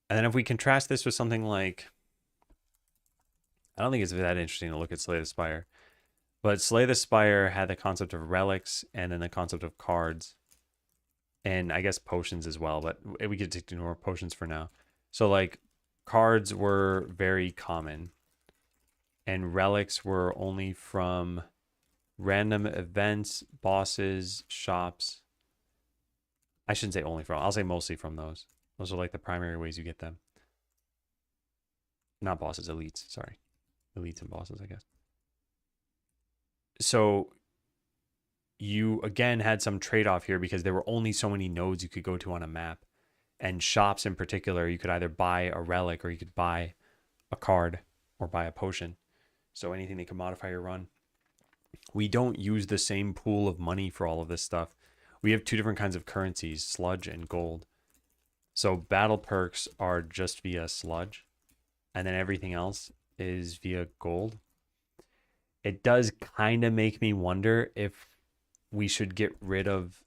And then if we contrast this with something like, I don't think it's that interesting to look at Slay the Spire, but Slay the Spire had the concept of relics and then the concept of cards, and I guess potions as well, but we could ignore potions for now. So like cards were very common, and relics were only from random events, bosses, shops. I shouldn't say only from, I'll say mostly from those. Those are like the primary ways you get them. Not bosses, elites, sorry. Elites and bosses, I guess. So you again had some trade-off here because there were only so many nodes you could go to on a map. And shops in particular, you could either buy a relic or you could buy a card or buy a potion. So anything that could modify your run. We don't use the same pool of money for all of this stuff. We have two different kinds of currencies, sludge and gold. So battle perks are just via sludge, and then everything else is via gold. It does kind of make me wonder if we should get rid of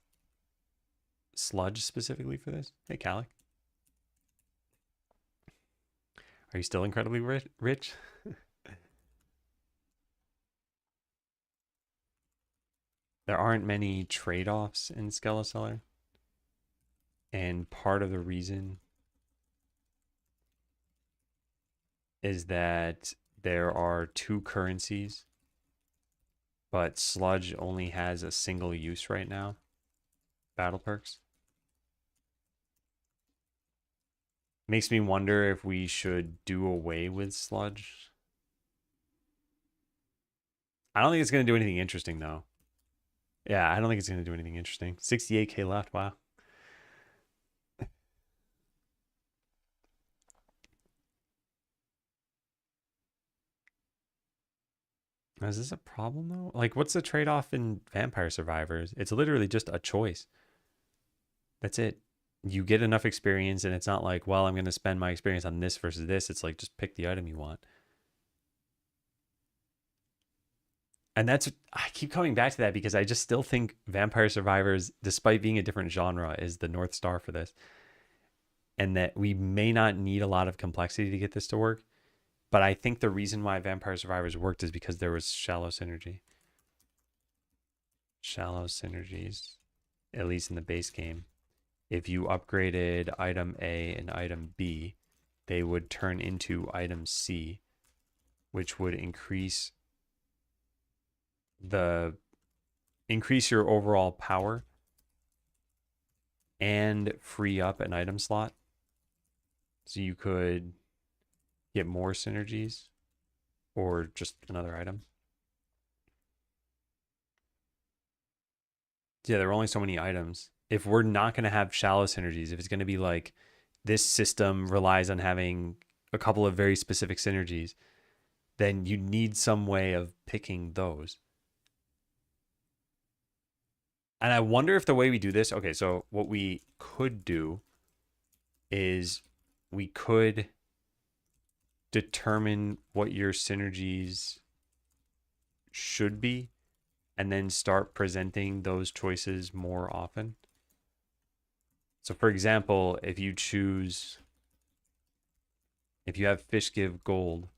sludge specifically for this. Hey, Calic. Are you still incredibly rich? There aren't many trade-offs in Skeleseller. And part of the reason is that there are two currencies, but sludge only has a single use right now. Battle perks. Makes me wonder if we should do away with sludge. I don't think it's going to do anything interesting, though. Yeah, I don't think it's going to do anything interesting. 68k left. Wow. Is this a problem, though? Like, what's the trade-off in Vampire Survivors? It's literally just a choice. That's it. You get enough experience, and it's not like, well, I'm going to spend my experience on this versus this. It's like, just pick the item you want. And that's, I keep coming back to that because I just still think Vampire Survivors, despite being a different genre, is the North Star for this. And that we may not need a lot of complexity to get this to work. But I think the reason why Vampire Survivors worked is because there was shallow synergy. Shallow synergies, at least in the base game. If you upgraded item A and item B, they would turn into item C, which would increase your overall power and free up an item slot. So you could get more synergies or just another item. Yeah, there are only so many items. If we're not going to have shallow synergies, if it's going to be like this system relies on having a couple of very specific synergies, then you need some way of picking those. And I wonder if the way we do this, okay, so what we could do is we could determine what your synergies should be and then start presenting those choices more often. So for example, if you have fish give gold,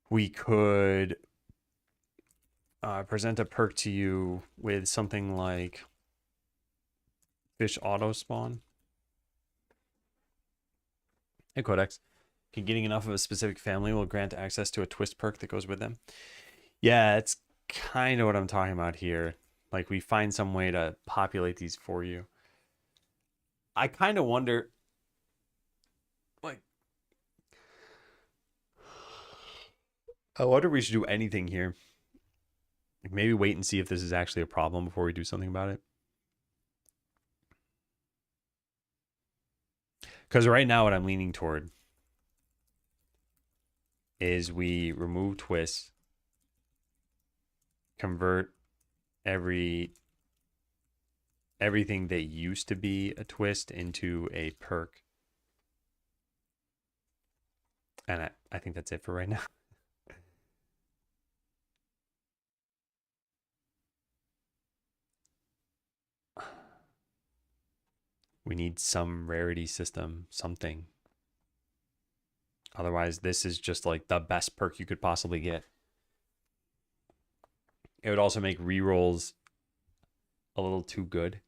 we could present a perk to you with something like fish auto spawn. Hey Codex, can getting enough of a specific family will grant access to a twist perk that goes with them? Yeah, it's kind of what I'm talking about here. Like we find some way to populate these for you. I kind of wonder, like, I wonder if we should do anything here. Like maybe wait and see if this is actually a problem before we do something about it. Because right now what I'm leaning toward is we remove twists, convert everything that used to be a twist into a perk. And I think that's it for right now. We need some rarity system, something. Otherwise, this is just like the best perk you could possibly get. It would also make rerolls a little too good.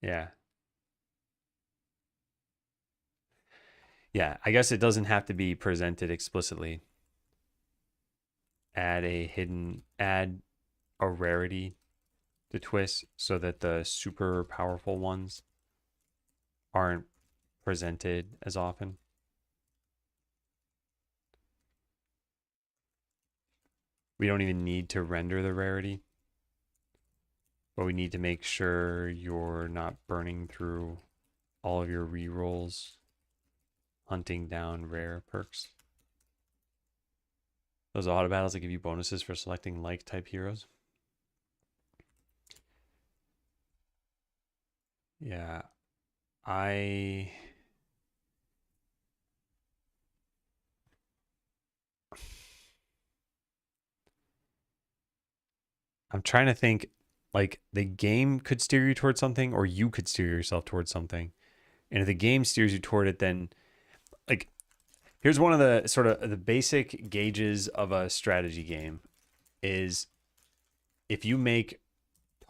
Yeah. Yeah, I guess it doesn't have to be presented explicitly. Add a rarity to twist so that the super powerful ones aren't presented as often. We don't even need to render the rarity, but we need to make sure you're not burning through all of your rerolls hunting down rare perks. Those auto battles that give you bonuses for selecting like type heroes. Yeah, I'm trying to think, like the game could steer you towards something or you could steer yourself towards something. And if the game steers you toward it, then like here's one of the sort of the basic gauges of a strategy game is if you make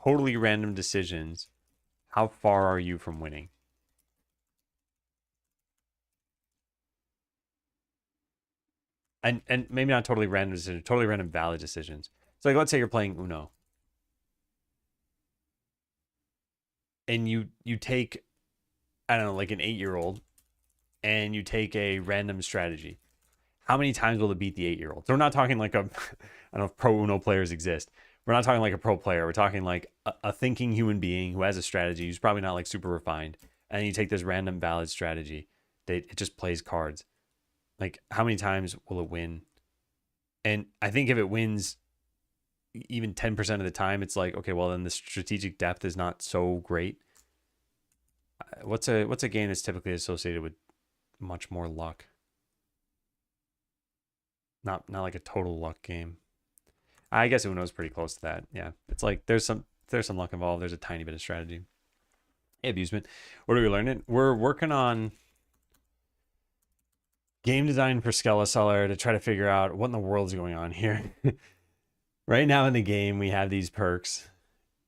totally random decisions, how far are you from winning? And maybe not totally random decisions, totally random valid decisions. So like let's say you're playing Uno and you take, I don't know, like an 8-year-old and you take a random strategy. How many times will it beat the 8-year-old? So we're not talking like I don't know if pro Uno players exist. We're not talking like a pro player. We're talking like a thinking human being who has a strategy who's probably not like super refined. And you take this random valid strategy that it just plays cards. Like how many times will it win? And I think if it wins even 10% of the time, it's like, okay, well then the strategic depth is not so great. What's a game that's typically associated with much more luck? Not like a total luck game. I guess Uno's pretty close to that. Yeah, it's like there's some luck involved. There's a tiny bit of strategy. Hey, Abusement. What are we learning? We're working on game design for Skeleseller to try to figure out what in the world is going on here. Right now in the game, we have these perks,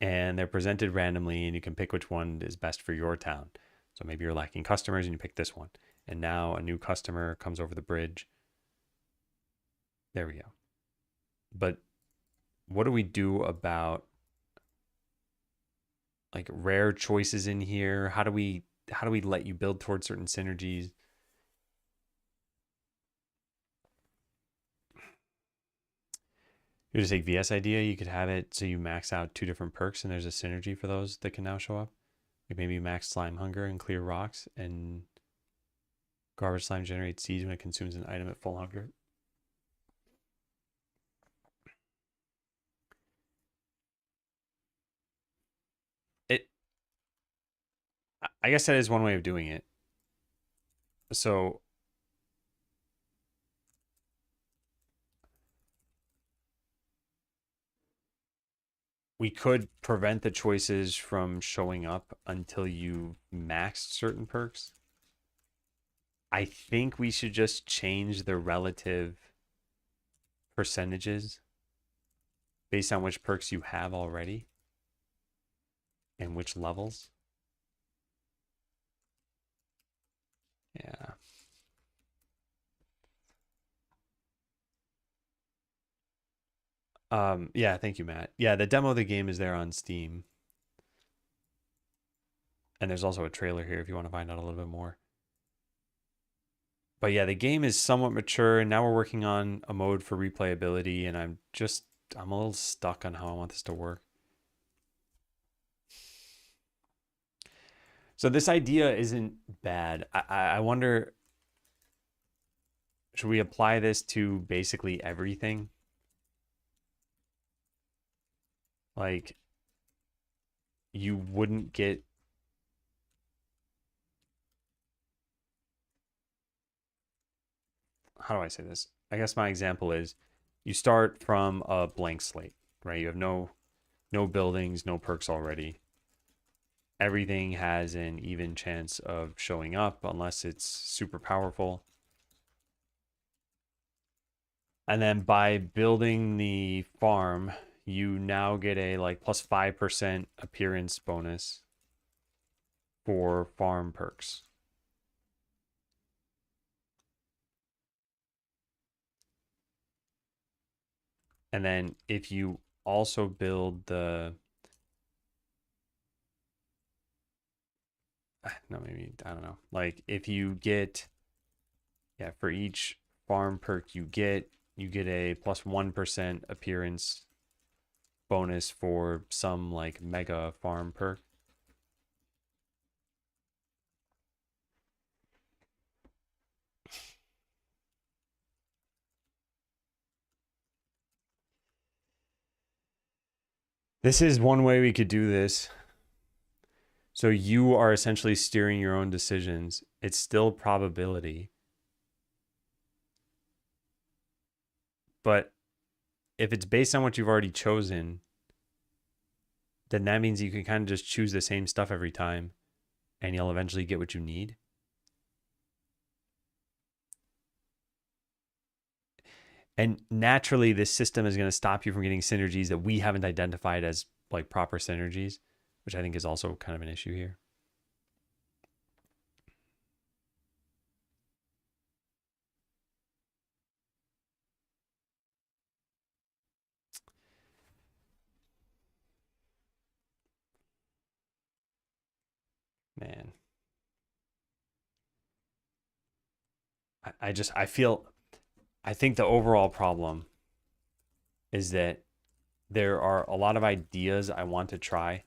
and they're presented randomly, and you can pick which one is best for your town. So maybe you're lacking customers, and you pick this one. And now a new customer comes over the bridge. There we go. But what do we do about like rare choices in here? How do we let you build towards certain synergies? You just take VS idea, you could have it so you max out 2 different perks and there's a synergy for those that can now show up. Like maybe max slime hunger and clear rocks, and garbage slime generates seeds when it consumes an item at full hunger. It I guess that is one way of doing it. So we could prevent the choices from showing up until you maxed certain perks. I think we should just change the relative percentages based on which perks you have already and which levels. Yeah. Yeah, thank you, Matt. Yeah, the demo of the game is there on Steam. And there's also a trailer here if you want to find out a little bit more. But yeah, the game is somewhat mature, and now we're working on a mode for replayability, and I'm a little stuck on how I want this to work. So this idea isn't bad. I wonder, should we apply this to basically everything? Like, you wouldn't get, how do I say this? I guess my example is you start from a blank slate, right? You have no buildings, no perks already. Everything has an even chance of showing up unless it's super powerful. And then by building the farm, you now get a like plus 5% appearance bonus for farm perks. And then if you also build the, no, maybe, I don't know. Like if you get, yeah, for each farm perk you get a plus 1% appearance bonus for some like mega farm perk. This is one way we could do this. So you are essentially steering your own decisions. It's still probability. But if it's based on what you've already chosen, then that means you can kind of just choose the same stuff every time and you'll eventually get what you need. And naturally, this system is going to stop you from getting synergies that we haven't identified as like proper synergies, which I think is also kind of an issue here. Man, I think the overall problem is that there are a lot of ideas I want to try,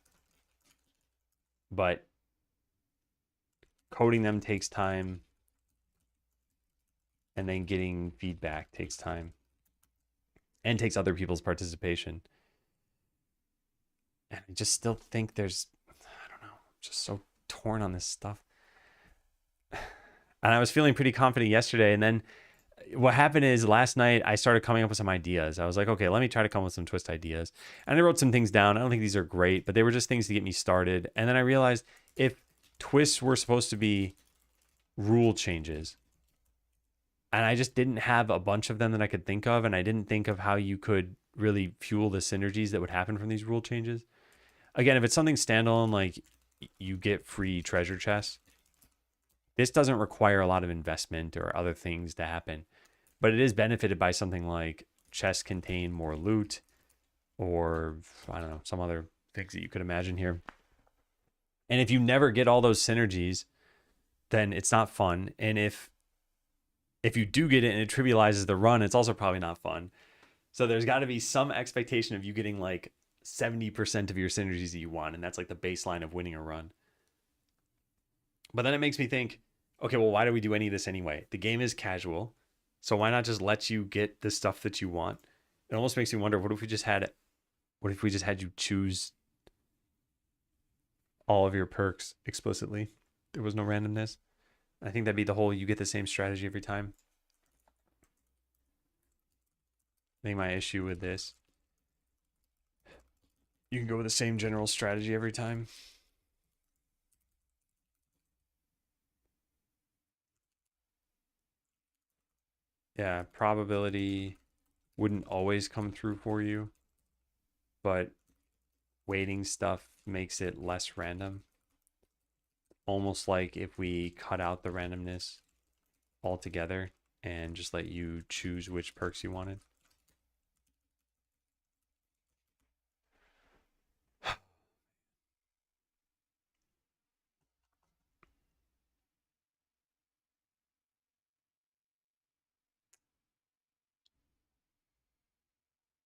but coding them takes time, and then getting feedback takes time and takes other people's participation. And I just still think there's, I don't know, I'm just so torn on this stuff. And I was feeling pretty confident yesterday, and then what happened is last night I started coming up with some ideas. I was like, okay, let me try to come up with some twist ideas. And I wrote some things down. I don't think these are great, but they were just things to get me started. And then I realized if twists were supposed to be rule changes, and I just didn't have a bunch of them that I could think of, and I didn't think of how you could really fuel the synergies that would happen from these rule changes. Again, if it's something standalone, like you get free treasure chests, this doesn't require a lot of investment or other things to happen, but it is benefited by something like chests contain more loot, or I don't know, some other things that you could imagine here. And if you never get all those synergies, then it's not fun. And if you do get it and it trivializes the run, it's also probably not fun. So there's got to be some expectation of you getting like 70% of your synergies that you want, and that's like the baseline of winning a run. But then it makes me think, okay, well, why do we do any of this anyway? The game is casual, so why not just let you get the stuff that you want? It almost makes me wonder, what if we just had you choose all of your perks explicitly? There was no randomness. I think that'd be the whole, you get the same strategy every time. I think my issue with this, you can go with the same general strategy every time. Yeah, probability wouldn't always come through for you, but weighting stuff makes it less random. Almost like if we cut out the randomness altogether and just let you choose which perks you wanted.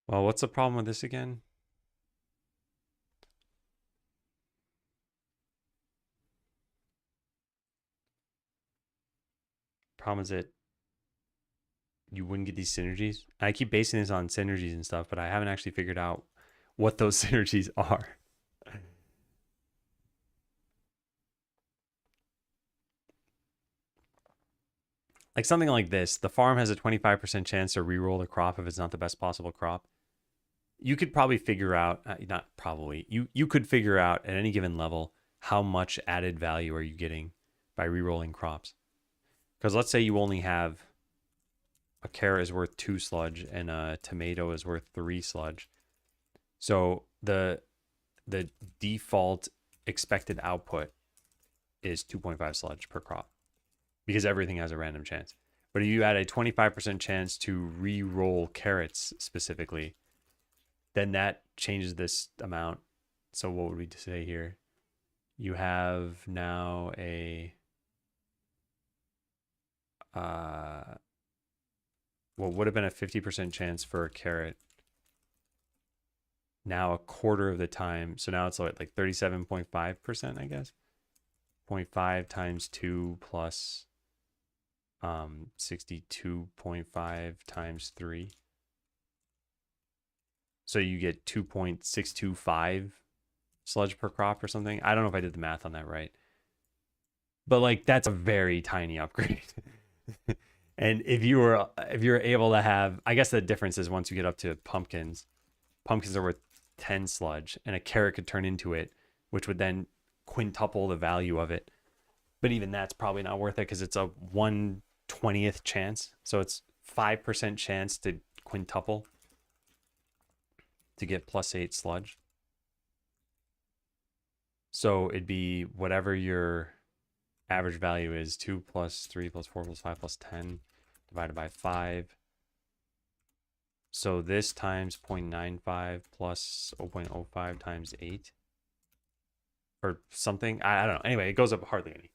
Well, what's the problem with this again? Problem is that you wouldn't get these synergies. I keep basing this on synergies and stuff, but I haven't actually figured out what those synergies are. Like something like this, the farm has a 25% chance to reroll the crop if it's not the best possible crop. You could probably figure out, not probably, you could figure out at any given level how much added value are you getting by rerolling crops. Because let's say you only have a carrot is worth 2 sludge and a tomato is worth 3 sludge. So the default expected output is 2.5 sludge per crop because everything has a random chance. But if you add a 25% chance to re-roll carrots specifically, then that changes this amount. So what would we say here? You have now a what would have been a 50% chance for a carrot. Now a quarter of the time. So now it's like 37.5%, I guess. 0.5 times 2 plus 62.5 times 3. So you get 2.625 sludge per crop or something. I don't know if I did the math on that right. But like that's a very tiny upgrade. And if you're able to have, I guess the difference is once you get up to pumpkins are worth 10 sludge and a carrot could turn into it, which would then quintuple the value of it. But even that's probably not worth it because it's a 1/20th chance. So it's 5% chance to quintuple to get +8 sludge. So it'd be whatever your average value is, 2 plus 3 plus 4 plus 5 plus 10 divided by 5. So this times 0.95 plus 0.05 times 8 or something. I don't know. Anyway, it goes up hardly any.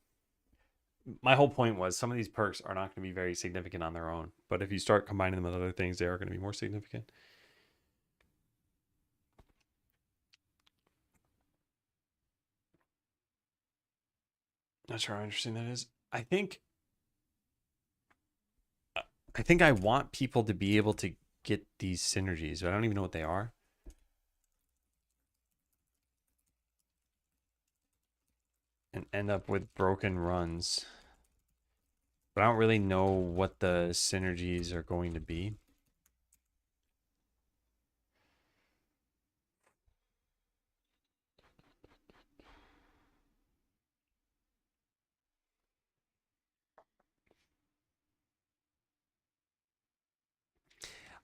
My whole point was some of these perks are not going to be very significant on their own. But if you start combining them with other things, they are going to be more significant. Not sure how interesting that is. I think I want people to be able to get these synergies, but I don't even know what they are. And end up with broken runs. But I don't really know what the synergies are going to be.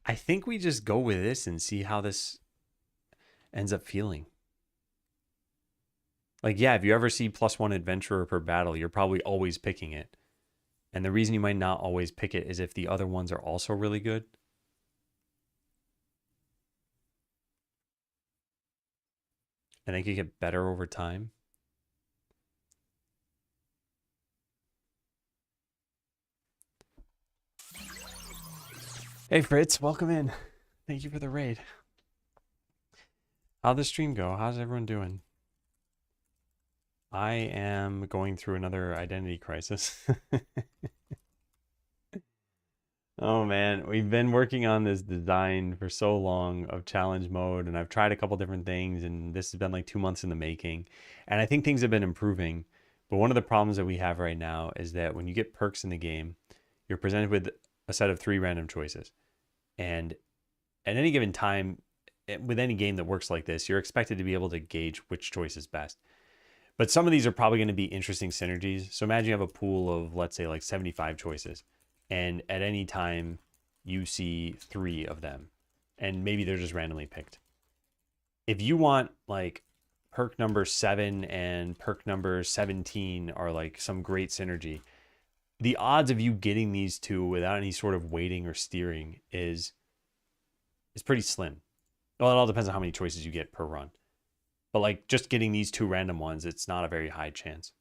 I think we just go with this and see how this ends up feeling. Like, yeah, if you ever see +1 adventurer per battle, you're probably always picking it. And the reason you might not always pick it is if the other ones are also really good. And they could get better over time. Hey Fritz, welcome in. Thank you for the raid. How'd the stream go? How's everyone doing? I am going through another identity crisis. Oh man, we've been working on this design for so long of challenge mode, and I've tried a couple different things, and this has been like 2 months in the making. And I think things have been improving. But one of the problems that we have right now is that when you get perks in the game, you're presented with a set of 3 random choices. And at any given time, with any game that works like this, you're expected to be able to gauge which choice is best. But some of these are probably going to be interesting synergies. So imagine you have a pool of, let's say, like 75 choices, and at any time you see 3 of them, and maybe they're just randomly picked. If you want like perk number 7 and perk number 17 are like some great synergy, the odds of you getting these 2 without any sort of weighting or steering is pretty slim. Well, it all depends on how many choices you get per run. But like just getting these 2 random ones, it's not a very high chance.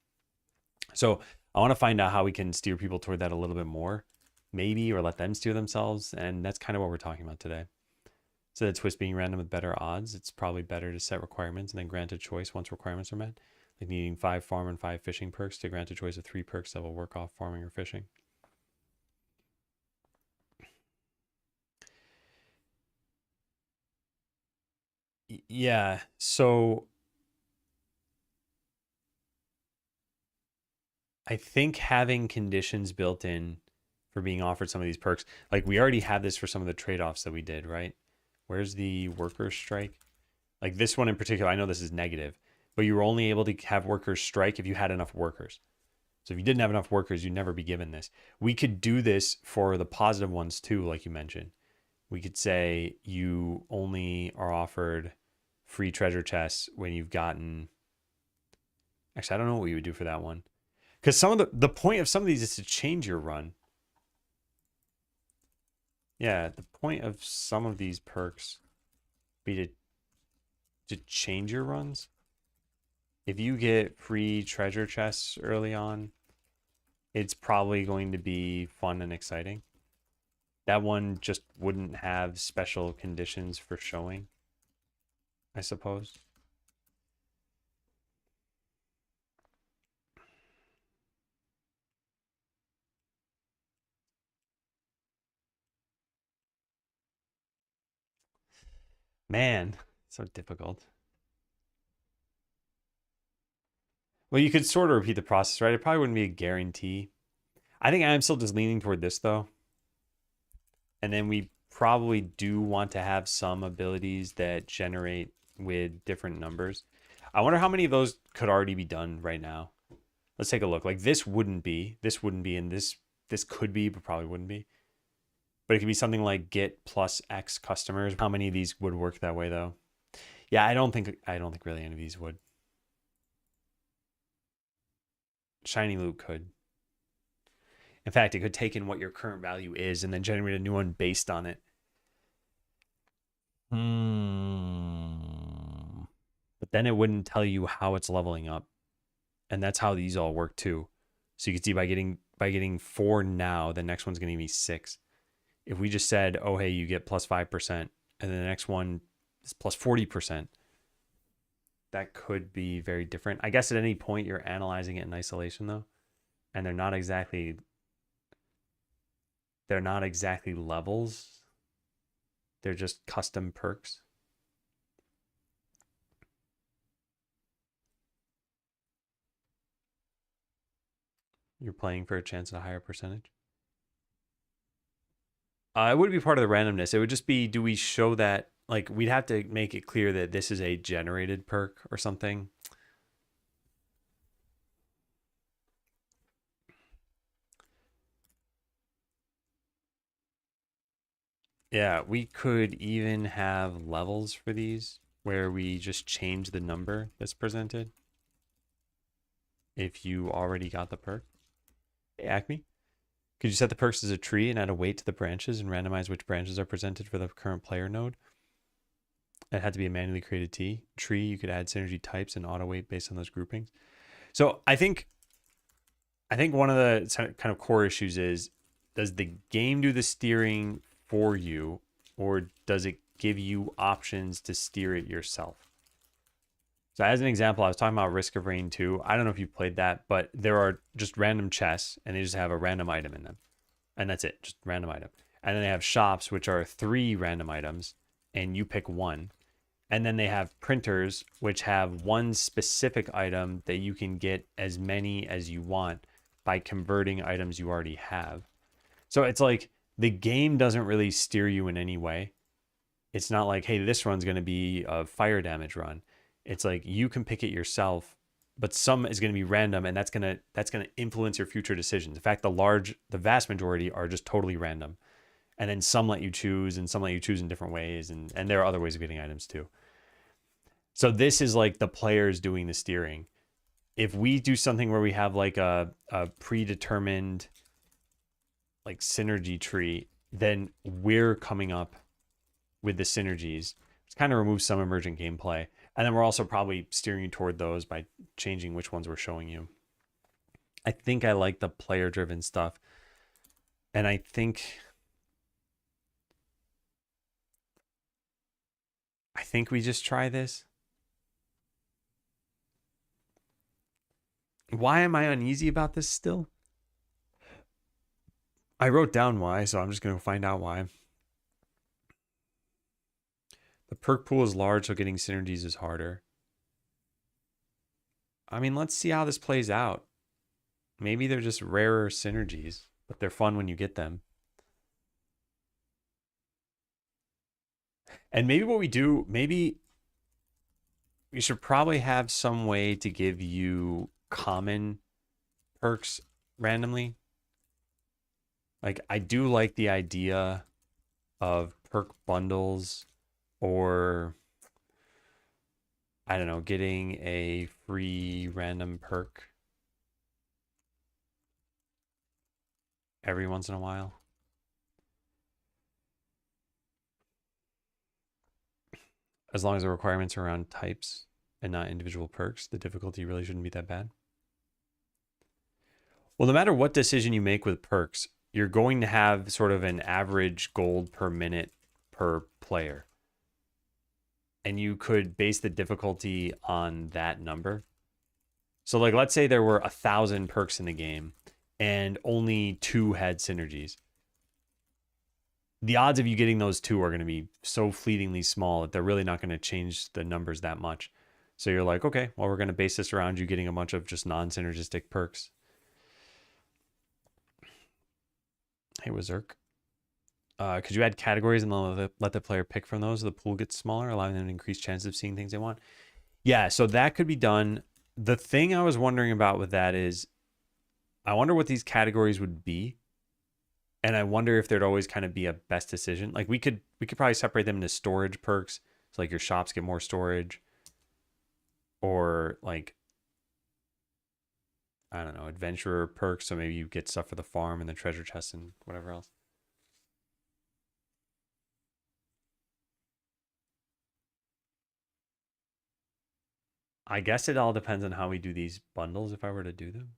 So I want to find out how we can steer people toward that a little bit more, maybe, or let them steer themselves. And that's kind of what we're talking about today. So the twist being random with better odds, it's probably better to set requirements and then grant a choice once requirements are met. Like needing 5 farm and 5 fishing perks to grant a choice of 3 perks that will work off farming or fishing. Yeah, so I think having conditions built in for being offered some of these perks, like we already have this for some of the trade-offs that we did, right? Where's the workers strike? Like this one in particular, I know this is negative, but you were only able to have workers strike if you had enough workers. So if you didn't have enough workers, you'd never be given this. We could do this for the positive ones too, like you mentioned. We could say you only are offered free treasure chests when you've gotten. Actually, I don't know what we would do for that one. Because some of the point of some of these is to change your run. Yeah, the point of some of these perks be to change your runs. If you get free treasure chests early on, it's probably going to be fun and exciting. That one just wouldn't have special conditions for showing, I suppose. Man, so difficult. Well, you could sort of repeat the process, right? It probably wouldn't be a guarantee. I think I'm still just leaning toward this though. And then we probably do want to have some abilities that generate with different numbers. I wonder how many of those could already be done right now. Let's take a look. Like this wouldn't be, and this could be, but probably wouldn't be. But it could be something like get plus X customers. How many of these would work that way though? Yeah, I don't think really any of these would. Shiny loot could. In fact, it could take in what your current value is and then generate a new one based on it. But then it wouldn't tell you how it's leveling up. And that's how these all work too. So you can see by getting 4 now, the next one's going to give me 6. If we just said, oh, hey, you get plus 5%, and then the next one is plus 40%, that could be very different. I guess at any point you're analyzing it in isolation though, and they're not exactly levels. They're just custom perks. You're playing for a chance at a higher percentage. It would be part of the randomness. It would just be, do we show that, like, we'd have to make it clear that this is a generated perk or something. Yeah, we could even have levels for these where we just change the number that's presented if you already got the perk. Hey, Acme, could you set the perks as a tree and add a weight to the branches and randomize which branches are presented for the current player node? It had to be a manually created tree. You could add synergy types and auto weight based on those groupings. So I think one of the kind of core issues is, does the game do the steering for you, or does it give you options to steer it yourself? So as an example, I was talking about Risk of Rain 2. I don't know if you've played that, but there are just random chests, and they just have a random item in them. And that's it, just random item. And then they have shops, which are 3 random items, and you pick one. And then they have printers, which have one specific item that you can get as many as you want by converting items you already have. So it's like the game doesn't really steer you in any way. It's not like, hey, this run's going to be a fire damage run. It's like you can pick it yourself, but some is going to be random, and that's going to influence your future decisions. In fact, the vast majority are just totally random. And then some let you choose, and some let you choose in different ways, and there are other ways of getting items too. So this is like the players doing the steering. If we do something where we have like a predetermined like synergy tree, then we're coming up with the synergies, which kind of removes some emergent gameplay. And then we're also probably steering you toward those by changing which ones we're showing you. I think I like the player-driven stuff. And I think we just try this. Why am I uneasy about this still? I wrote down why, so I'm just going to find out why. The perk pool is large, so getting synergies is harder. I mean, let's see how this plays out. Maybe they're just rarer synergies, but they're fun when you get them. And maybe what we do, maybe we should probably have some way to give you common perks randomly. Like, I do like the idea of perk bundles, or I don't know, getting a free random perk every once in a while. As long as the requirements are around types and not individual perks, the difficulty really shouldn't be that bad. Well, no matter what decision you make with perks, you're going to have sort of an average gold per minute per player. And you could base the difficulty on that number. So like, let's say there were 1,000 perks in the game and only 2 had synergies. The odds of you getting those 2 are going to be so fleetingly small that they're really not going to change the numbers that much. So you're like, okay, well, we're going to base this around you getting a bunch of just non-synergistic perks. Hey, Wazirk. Could you add categories and let the player pick from those so the pool gets smaller, allowing them to increase chances of seeing things they want? Yeah, so that could be done. The thing I was wondering about with that is, I wonder what these categories would be. And I wonder if there'd always kind of be a best decision. Like we could probably separate them into storage perks. So like your shops get more storage. Or like, I don't know, adventurer perks. So maybe you get stuff for the farm and the treasure chest and whatever else. I guess it all depends on how we do these bundles if I were to do them.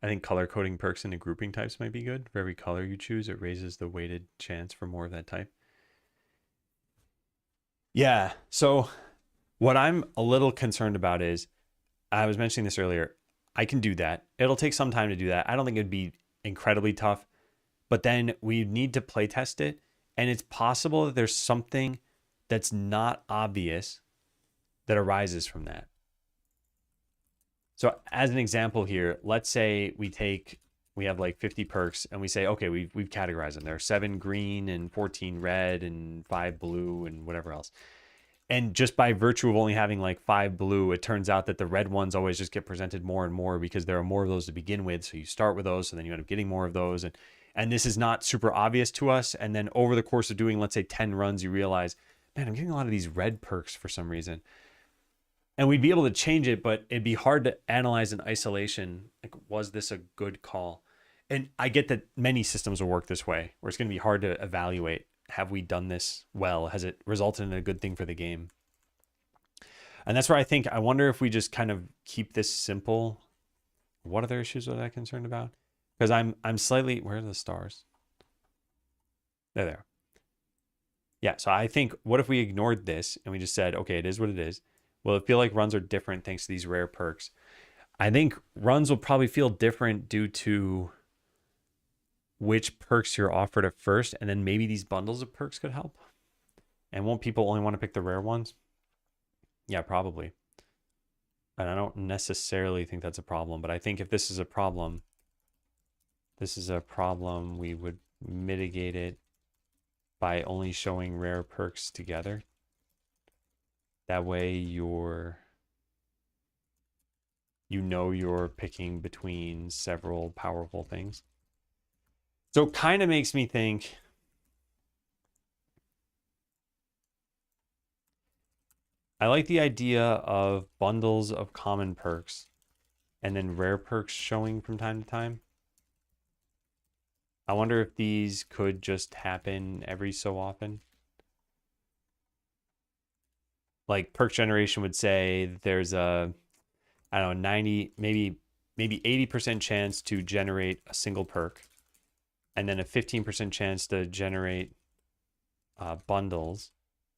I think color coding perks into grouping types might be good. For every color you choose, it raises the weighted chance for more of that type. Yeah, so what I'm a little concerned about is, I was mentioning this earlier, I can do that. It'll take some time to do that. I don't think it'd be incredibly tough, but then we need to play test it. And it's possible that there's something that's not obvious that arises from that. So as an example here, let's say we have like 50 perks and we say, okay, we've categorized them. There are 7 green and 14 red and 5 blue and whatever else. And just by virtue of only having like 5 blue, it turns out that the red ones always just get presented more and more because there are more of those to begin with. So you start with those, so then you end up getting more of those. And this is not super obvious to us. And then over the course of doing, let's say 10 runs, you realize, man, I'm getting a lot of these red perks for some reason. And we'd be able to change it, but it'd be hard to analyze in isolation. Like, was this a good call? And I get that many systems will work this way, where it's going to be hard to evaluate. Have we done this well? Has it resulted in a good thing for the game? And that's where I wonder if we just kind of keep this simple. What other issues was I concerned about? Because I'm slightly, where are the stars? There they are. Yeah, so I think what if we ignored this and we just said, okay, it is what it is. Will it feel like runs are different thanks to these rare perks? I think runs will probably feel different due to which perks you're offered at first, and then maybe these bundles of perks could help. And won't people only want to pick the rare ones? Yeah, probably. And I don't necessarily think that's a problem, but I think if this is a problem, we would mitigate it by only showing rare perks together. That way you're picking between several powerful things. So it kind of makes me think I like the idea of bundles of common perks and then rare perks showing from time to time. I wonder if these could just happen every so often. Like perk generation would say there's a, I don't know, 90, maybe 80% chance to generate a single perk, and then a 15% chance to generate bundles,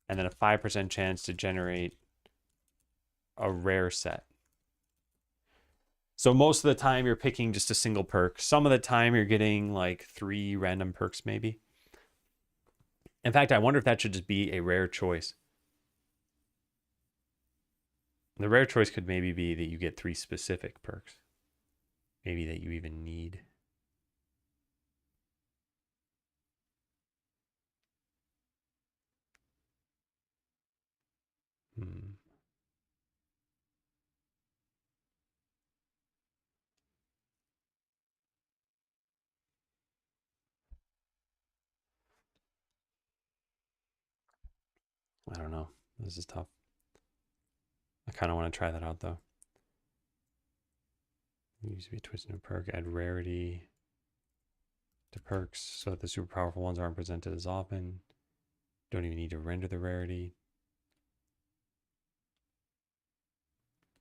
and then a 5% chance to generate a rare set. So most of the time you're picking just a single perk. Some of the time you're getting like 3 random perks maybe. In fact, I wonder if that should just be a rare choice. The rare choice could maybe be that you get 3 specific perks. Maybe that you even need. I don't know. This is tough. I kind of want to try that out though. It used to be a twist into perk, add rarity to perks so that the super powerful ones aren't presented as often. Don't even need to render the rarity.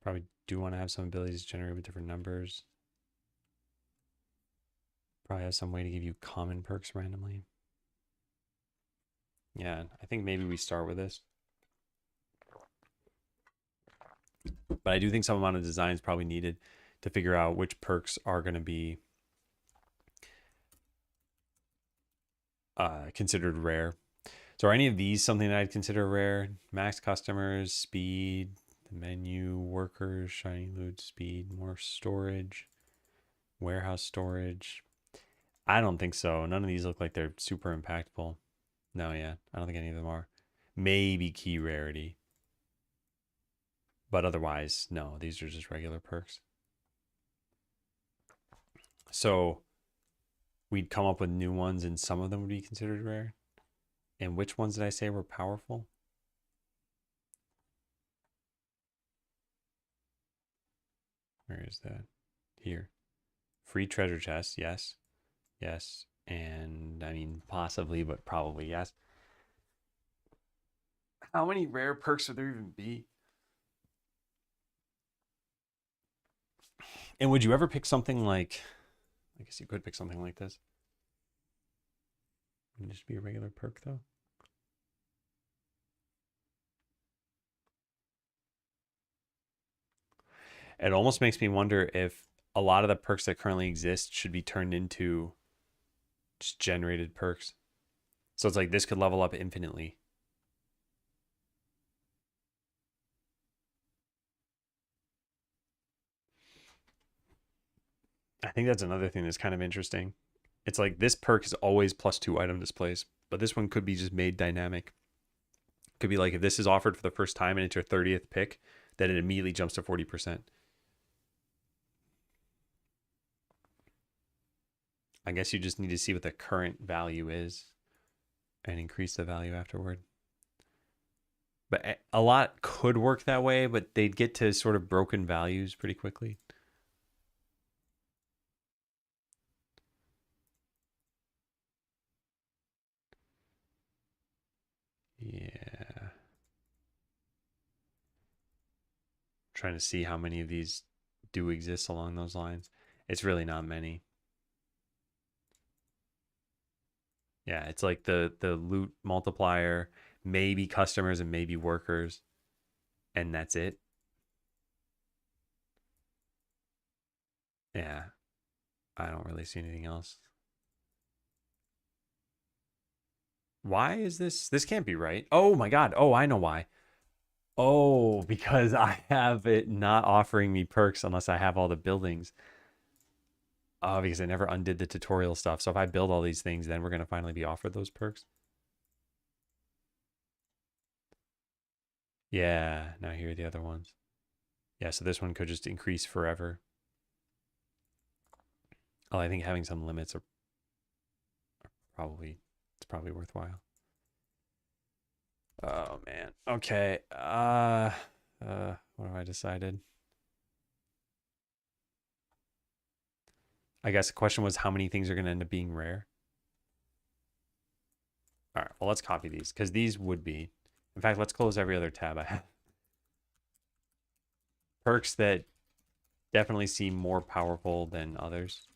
Probably do want to have some abilities generated with different numbers. Probably have some way to give you common perks randomly. Yeah, I think maybe we start with this. But I do think some amount of design is probably needed to figure out which perks are going to be considered rare. So are any of these something that I'd consider rare? Max customers, speed, the menu, workers, shiny loot, speed, more storage, warehouse storage. I don't think so. None of these look like they're super impactful. No, yeah. I don't think any of them are. Maybe key rarity. But otherwise, no. These are just regular perks. So we'd come up with new ones and some of them would be considered rare. And which ones did I say were powerful? Where is that? Here. Free treasure chest, yes. Yes. And I mean, possibly, but probably yes. How many rare perks would there even be? And would you ever pick something like, I guess you could pick something like this. Wouldn't it just be a regular perk though? It almost makes me wonder if a lot of the perks that currently exist should be turned into just generated perks. So it's like this could level up infinitely. I think that's another thing that's kind of interesting. It's like this perk is always +2 item displays, but this one could be just made dynamic. Could be like if this is offered for the first time and it's your 30th pick, then it immediately jumps to 40%. I guess you just need to see what the current value is and increase the value afterward. But a lot could work that way, but they'd get to sort of broken values pretty quickly. Yeah. Trying to see how many of these do exist along those lines. It's really not many. Yeah, it's like the loot multiplier, maybe customers and maybe workers, and that's it. Yeah, I don't really see anything else. Why is this? This can't be right. Oh my God. Oh, I know why. Oh, because I have it not offering me perks unless I have all the buildings. Oh, because I never undid the tutorial stuff. So if I build all these things, then we're going to finally be offered those perks. Yeah, now here are the other ones. Yeah, so this one could just increase forever. Oh, I think having some limits are probably, it's probably worthwhile. Oh man. Okay. What have I decided? I guess the question was how many things are going to end up being rare. All right. Well, let's copy these because these would be. In fact, let's close every other tab I have. Perks that definitely seem more powerful than others.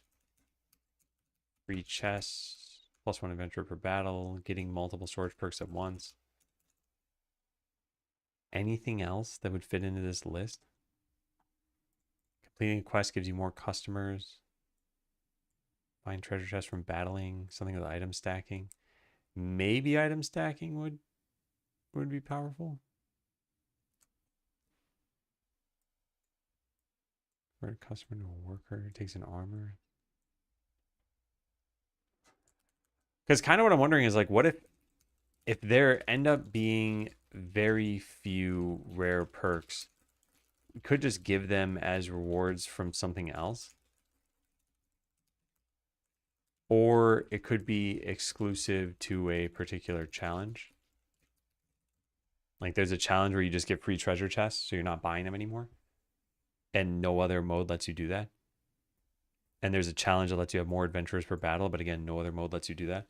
Free chests, +1 adventure per battle, getting multiple storage perks at once. Anything else that would fit into this list? Completing a quest gives you more customers. Find treasure chests from battling. Something with item stacking. Maybe item stacking would be powerful. For a customer to a worker, it takes an armor. Because kind of what I'm wondering is like, what if there end up being very few rare perks, you could just give them as rewards from something else. Or it could be exclusive to a particular challenge. Like there's a challenge where you just get free treasure chests, so you're not buying them anymore. And no other mode lets you do that. And there's a challenge that lets you have more adventurers per battle, but again, no other mode lets you do that.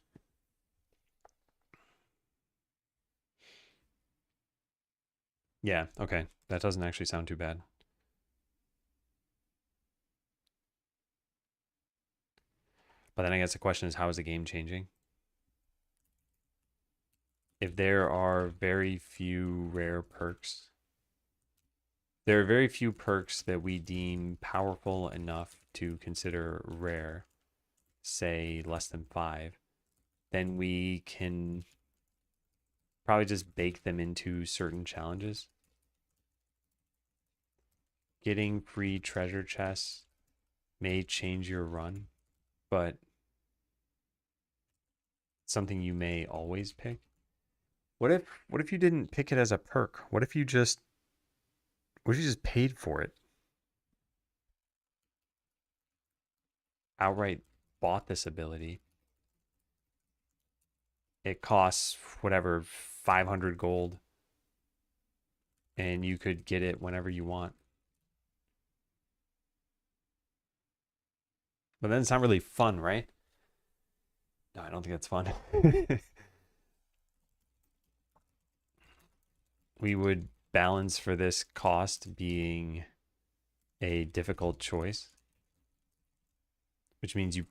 Yeah, okay. That doesn't actually sound too bad. But then I guess the question is, how is the game changing? If there are very few rare perks, there are very few perks that we deem powerful enough to consider rare, say less than 5, then we can probably just bake them into certain challenges. Getting free treasure chests may change your run, but something you may always pick. What if you didn't pick it as a perk? What if you just paid for it? Outright bought this ability. It costs whatever 500 gold and you could get it whenever you want. But then it's not really fun, right? No, I don't think that's fun. We would balance for this cost being a difficult choice, which means you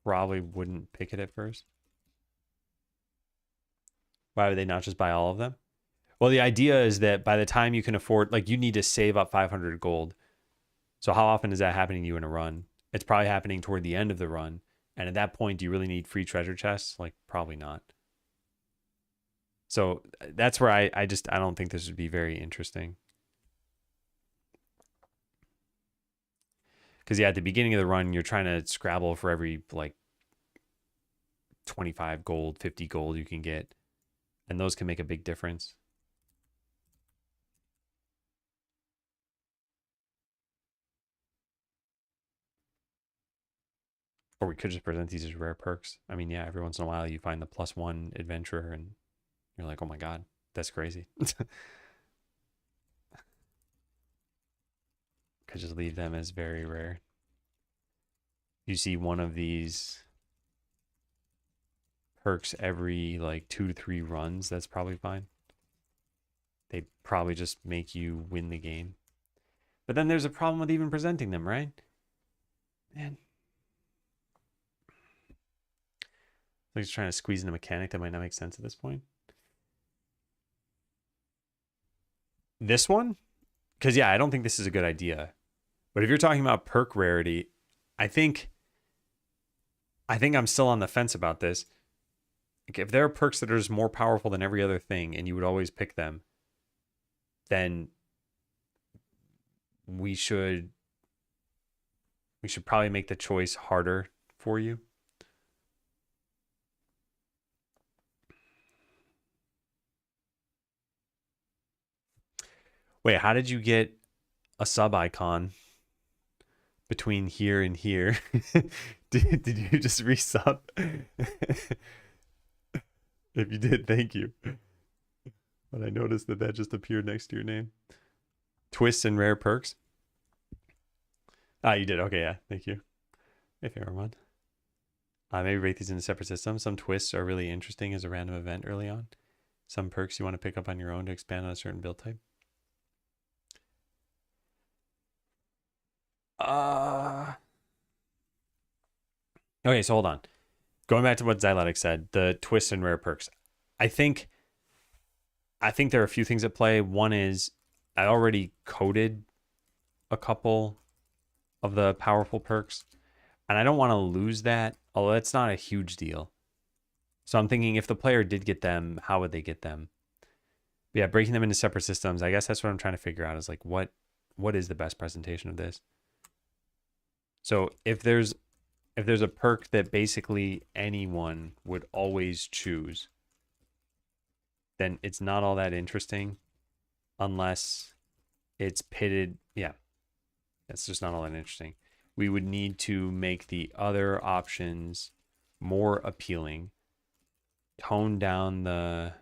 probably wouldn't pick it at first. Why would they not just buy all of them? Well, the idea is that by the time you can afford, like, you need to save up 500 gold. So how often is that happening to you in a run? It's probably happening toward the end of the run. And at that point, do you really need free treasure chests? Like, probably not. So that's where I don't think this would be very interesting. Because, yeah, at the beginning of the run, you're trying to scrabble for every, like, 25 gold, 50 gold you can get. And those can make a big difference. Or we could just present these as rare perks. I mean, yeah, every once in a while you find the +1 adventurer and you're like, oh my God, that's crazy. Could just leave them as very rare. You see one of these perks every like 2 to 3 runs, that's probably fine. They probably just make you win the game. But then there's a problem with even presenting them, right? Man. Like he's trying to squeeze in a mechanic that might not make sense at this point. This one? Because yeah, I don't think this is a good idea. But if you're talking about perk rarity, I think I'm still on the fence about this. Like if there are perks that are just more powerful than every other thing and you would always pick them, then we should probably make the choice harder for you. Wait, how did you get a sub icon between here and here? did you just resub? If you did, thank you. But I noticed that just appeared next to your name. Twists and rare perks. Ah, you did. Okay, yeah. Thank you. If everyone. Maybe rate these into separate systems. Some twists are really interesting as a random event early on. Some perks you want to pick up on your own to expand on a certain build type. Okay, so hold on. Going back to what Xylotic said, the twists and rare perks. I think there are a few things at play. One is I already coded a couple of the powerful perks, and I don't want to lose that, although that's not a huge deal. So I'm thinking if the player did get them, how would they get them? But yeah, breaking them into separate systems, I guess that's what I'm trying to figure out is like what is the best presentation of this? So if there's a perk that basically anyone would always choose, then it's not all that interesting unless it's pitted. Yeah, that's just not all that interesting. We would need to make the other options more appealing, tone down the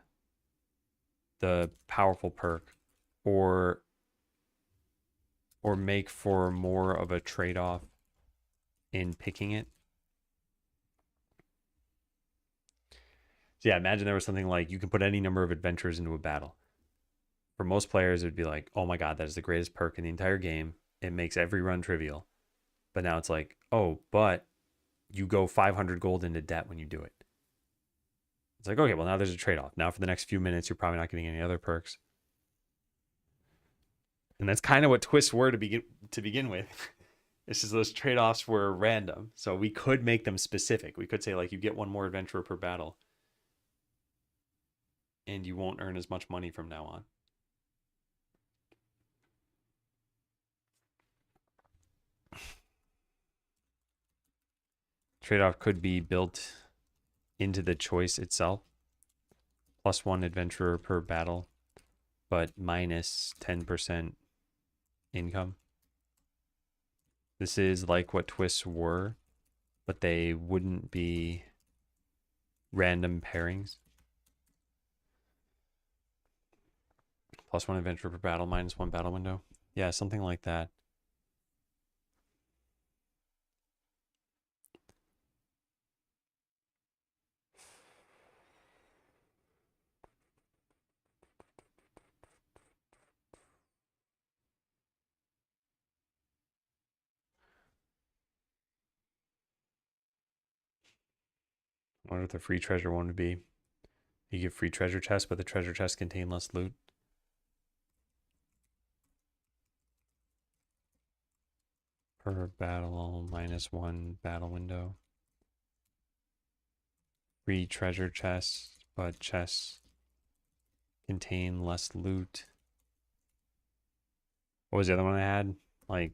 powerful perk, or make for more of a trade-off in picking it. So yeah, imagine there was something like you can put any number of adventurers into a battle. For most players, it would be like, oh my god, that is the greatest perk in the entire game. It makes every run trivial. But now it's like, oh, but you go 500 gold into debt when you do it. It's like, okay, well, now there's a trade-off. Now for the next few minutes, you're probably not getting any other perks. And that's kind of what twists were to begin with. It's just those trade-offs were random. So we could make them specific. We could say, like, you get one more adventurer per battle. And you won't earn as much money from now on. Trade-off could be built into the choice itself. +1 adventurer per battle, but minus 10% income. This is like what twists were, but they wouldn't be random pairings. +1 adventurer per battle, -1 battle window. Yeah, something like that. I wonder what the free treasure one would be. You give free treasure chests, but the treasure chests contain less loot. Per battle, -1 battle window. Free treasure chests, but chests contain less loot. What was the other one I had? Like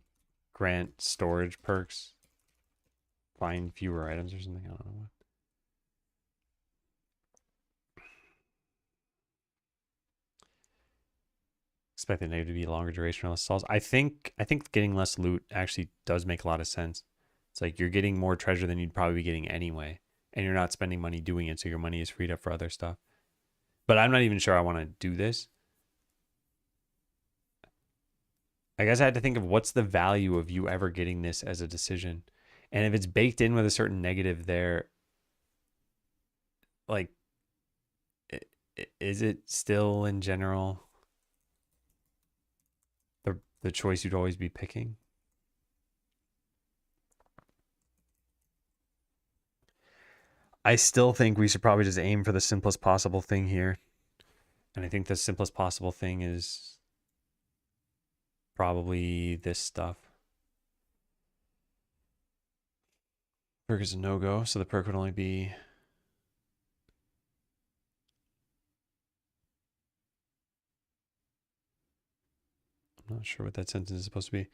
grant storage perks. Find fewer items or something. I don't know what. Expect the negative to be longer duration or less stalls. I think getting less loot actually does make a lot of sense. It's like you're getting more treasure than you'd probably be getting anyway, and you're not spending money doing it, so your money is freed up for other stuff. But I'm not even sure I want to do this. I guess I had to think of what's the value of you ever getting this as a decision. And if it's baked in with a certain negative there, like, is it still in general the choice you'd always be picking? I still think we should probably just aim for the simplest possible thing here. And I think the simplest possible thing is probably this stuff. Perk is a no-go, so the perk would only be... I'm not sure what that sentence is supposed to be.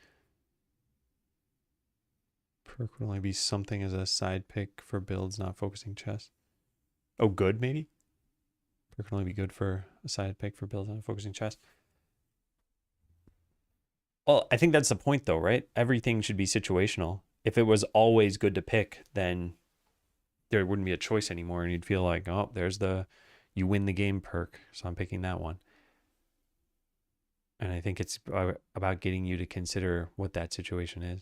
Perk would only be something as a side pick for builds, not focusing chess. Oh, good, maybe? Perk can only be good for a side pick for builds, not focusing chess. Well, I think that's the point, though, right? Everything should be situational. If it was always good to pick, then there wouldn't be a choice anymore, and you'd feel like, oh, there's the you win the game perk, so I'm picking that one. And I think it's about getting you to consider what that situation is.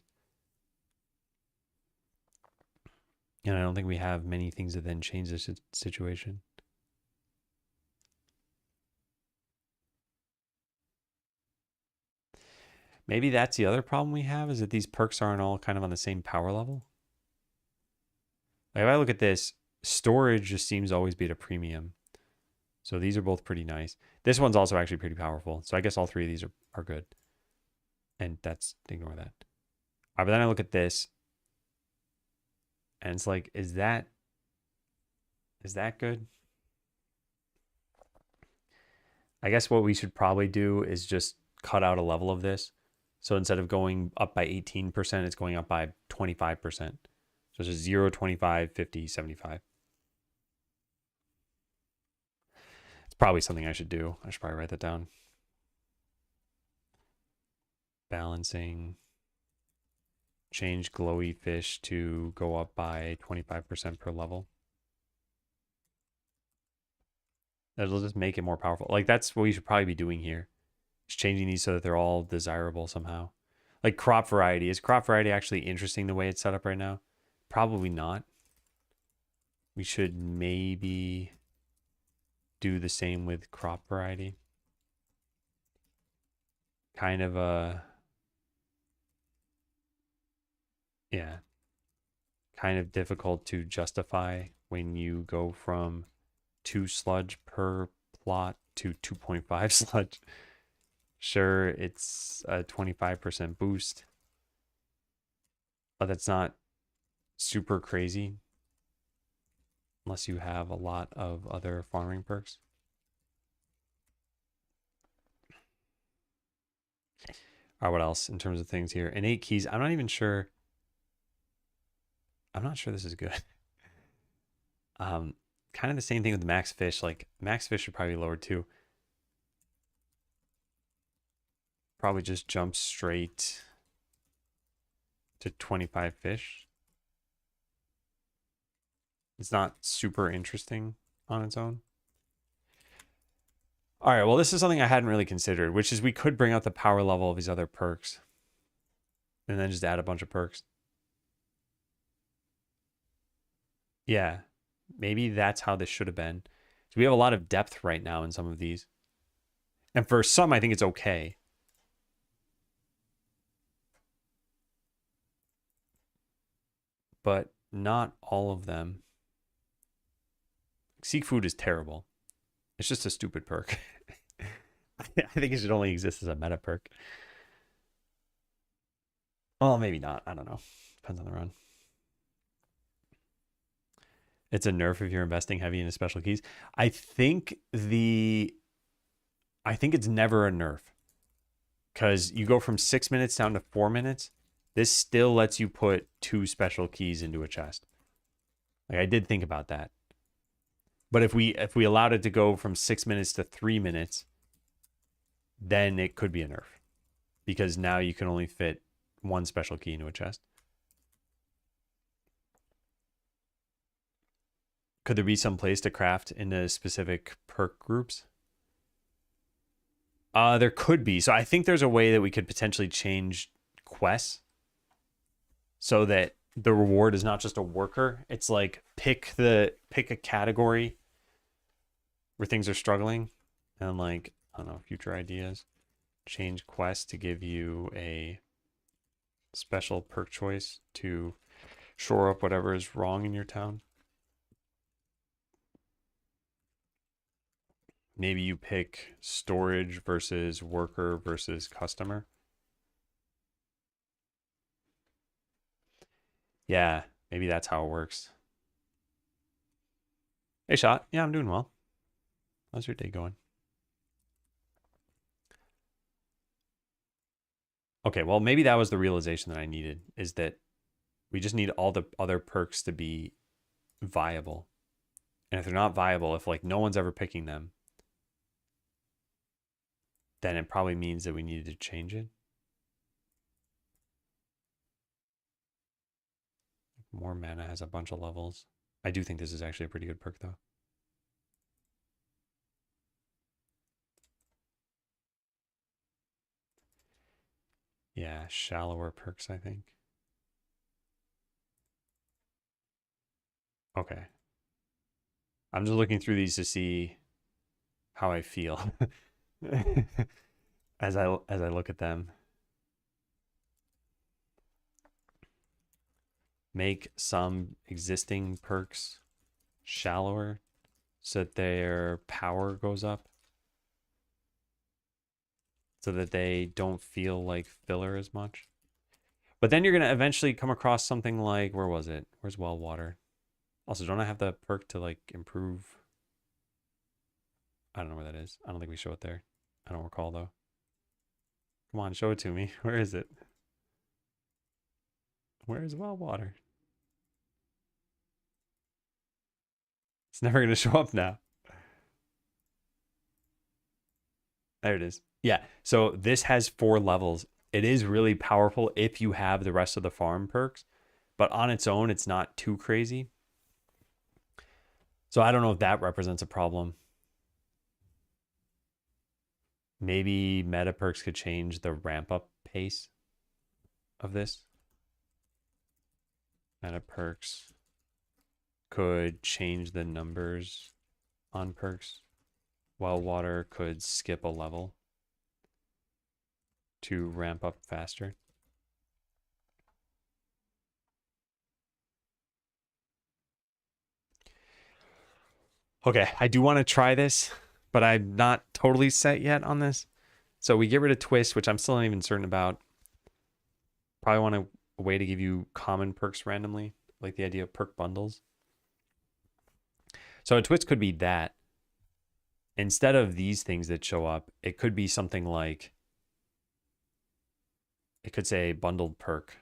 And I don't think we have many things that then change this situation. Maybe that's the other problem we have, is that these perks aren't all kind of on the same power level. Like if I look at this, storage just seems to always be at a premium. So these are both pretty nice. This one's also actually pretty powerful. So I guess all three of these are good. And that's, ignore that. All right, but then I look at this, and it's like, is that good? I guess what we should probably do is just cut out a level of this. So instead of going up by 18%, it's going up by 25%. So it's just 0, 25, 50, 75. It's probably something I should do. I should probably write that down. Balancing. Change glowy fish to go up by 25% per level. That'll just make it more powerful. Like that's what we should probably be doing here. Just changing these so that they're all desirable somehow. Like crop variety. Is crop variety actually interesting the way it's set up right now? Probably not. We should maybe do the same with crop variety. Kind of a... Yeah. Kind of difficult to justify when you go from 2 sludge per plot to 2.5 sludge. Sure, it's a 25% boost, but that's not super crazy unless you have a lot of other farming perks. All right, what else in terms of things here? Innate keys, I'm not even sure. I'm not sure this is good. Kind of the same thing with max fish. Like max fish should probably be lowered too. Probably just jump straight to 25 fish. It's not super interesting on its own. All right, well, this is something I hadn't really considered, which is we could bring out the power level of these other perks and then just add a bunch of perks. Yeah, maybe that's how this should have been. So we have a lot of depth right now in some of these. And for some, I think it's okay. But not all of them. Seek food is terrible. It's just a stupid perk. I think it should only exist as a meta perk. Well, maybe not. I don't know. Depends on the run. It's a nerf if you're investing heavy into special keys. I think it's never a nerf. Because you go from 6 minutes down to 4 minutes. This still lets you put 2 special keys into a chest. Like I did think about that. But if we allowed it to go from 6 minutes to 3 minutes, then it could be a nerf. Because now you can only fit 1 special key into a chest. Could there be some place to craft into specific perk groups? There could be. So I think there's a way that we could potentially change quests so that the reward is not just a worker. It's like pick a category where things are struggling, and like, I don't know, future ideas. Change quests to give you a special perk choice to shore up whatever is wrong in your town. maybe you pick storage versus worker versus customer. Yeah, maybe that's how it works. Hey, Shot. Yeah, I'm doing well. How's your day going? Okay, well, maybe that was the realization that I needed, is that we just need all the other perks to be viable. And if they're not viable, if like no one's ever picking them, then it probably means that we needed to change it. More mana has a bunch of levels. I do think this is actually a pretty good perk, though. Yeah, shallower perks, I think. Okay. I'm just looking through these to see how I feel as I look at them. Make some existing perks shallower so that their power goes up, so that they don't feel like filler as much. But then you're going to eventually come across something like, where was it? Where's well water? Also, don't I have the perk to like improve? I don't know where that is. I don't think we show it there. I don't recall though. Come on, show it to me. Where is it? Where is well water? It's never going to show up now. There it is. Yeah. So this has 4 levels. It is really powerful if you have the rest of the farm perks, but on its own, it's not too crazy. So I don't know if that represents a problem. Maybe meta perks could change the ramp up pace of this. Meta perks could change the numbers on perks. Well water could skip a level to ramp up faster. Okay, I do want to try this, but I'm not totally set yet on this. So we get rid of twist, which I'm still not even certain about. Probably want a way to give you common perks randomly, like the idea of perk bundles. So a twist could be that. Instead of these things that show up, it could be something like, it could say bundled perk.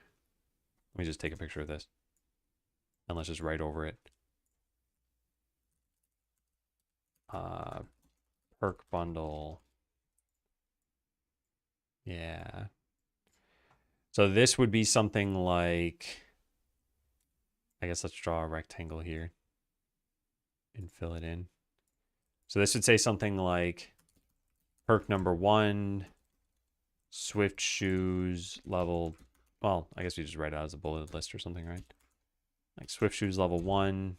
Let me just take a picture of this. And let's just write over it. Perk bundle. Yeah. So this would be something like, I guess let's draw a rectangle here and fill it in. So this would say something like perk number 1, Swift shoes level, well, I guess we just write it out as a bullet list or something, right? Like Swift shoes level 1,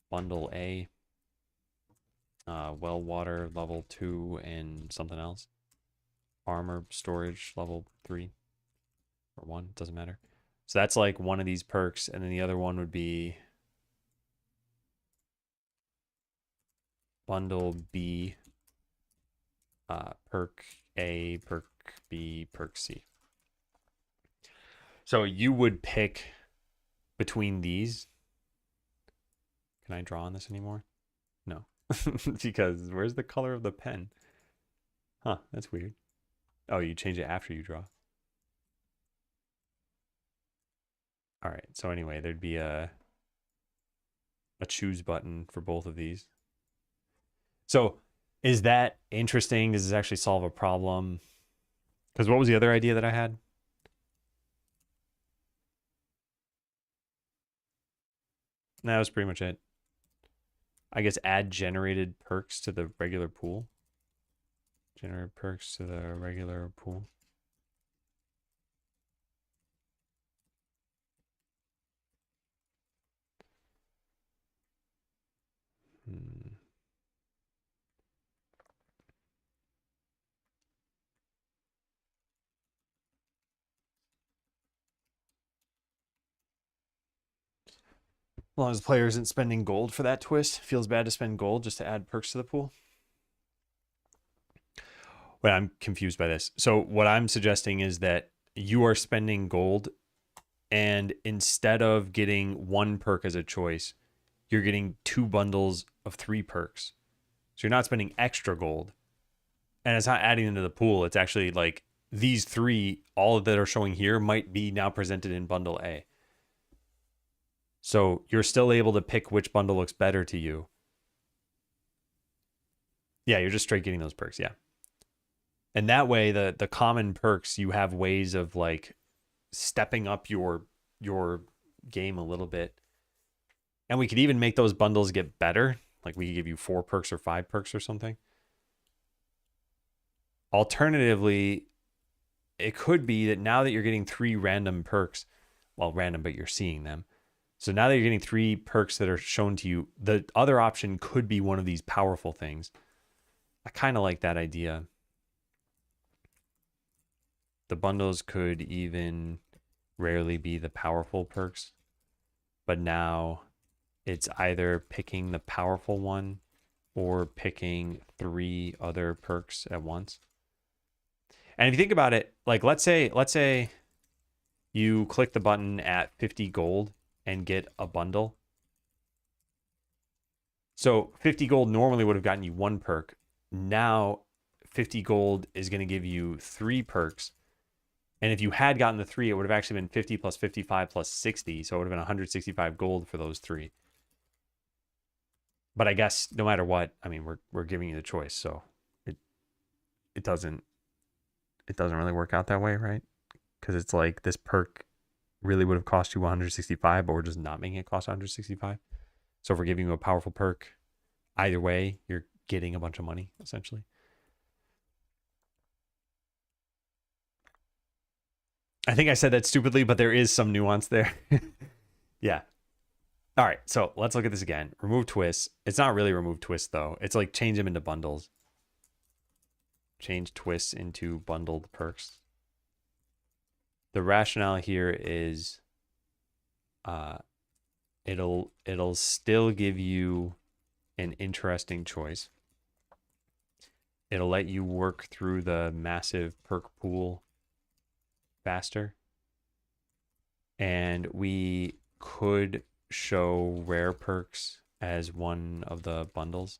bundle A, well water level 2, and something else. Armor storage level 3 or 1, doesn't matter. So that's like one of these perks, and then the other one would be bundle B, perk A, perk B, perk C. So you would pick between these. Can I draw on this anymore? No. Because where's the color of the pen? Huh, that's weird. Oh, you change it after you draw. All right, so anyway, there'd be a choose button for both of these. So is that interesting? Does this actually solve a problem? Because what was the other idea that I had? That was pretty much it. I guess add generated perks to the regular pool. Generate perks to the regular pool. Hmm. long as the player isn't spending gold for that twist. Feels bad to spend gold just to add perks to the pool. Wait, I'm confused by this. So what I'm suggesting is that you are spending gold, and instead of getting one perk as a choice, you're getting 2 bundles of 3 perks. So you're not spending extra gold. And it's not adding into the pool. It's actually like these 3, all that are showing here, might be now presented in bundle A. So you're still able to pick which bundle looks better to you. Yeah, you're just straight getting those perks. Yeah. And that way, the common perks, you have ways of like stepping up your game a little bit. And we could even make those bundles get better. Like we could give you 4 perks or 5 perks or something. Alternatively, it could be that now that you're getting 3 random perks, well, random, but you're seeing them. So now that you're getting 3 perks that are shown to you, the other option could be one of these powerful things. I kind of like that idea. The bundles could even rarely be the powerful perks, but now it's either picking the powerful one or picking 3 other perks at once. And if you think about it, like let's say you click the button at 50 gold and get a bundle. So 50 gold normally would have gotten you 1 perk. Now 50 gold is going to give you 3 perks. And if you had gotten the 3, it would have actually been 50 plus 55 plus 60. So it would have been 165 gold for those 3. But I guess no matter what, I mean, we're giving you the choice. So it doesn't really work out that way, right? Because it's like this perk really would have cost you 165, but we're just not making it cost 165. So if we're giving you a powerful perk, either way, you're getting a bunch of money, essentially. I think I said that stupidly, but there is some nuance there. Yeah. All right, so let's look at this again. Remove twists. It's not really remove twists, though. It's like change them into bundles. Change twists into bundled perks. The rationale here is it'll still give you an interesting choice. It'll let you work through the massive perk pool faster. And we could show rare perks as one of the bundles.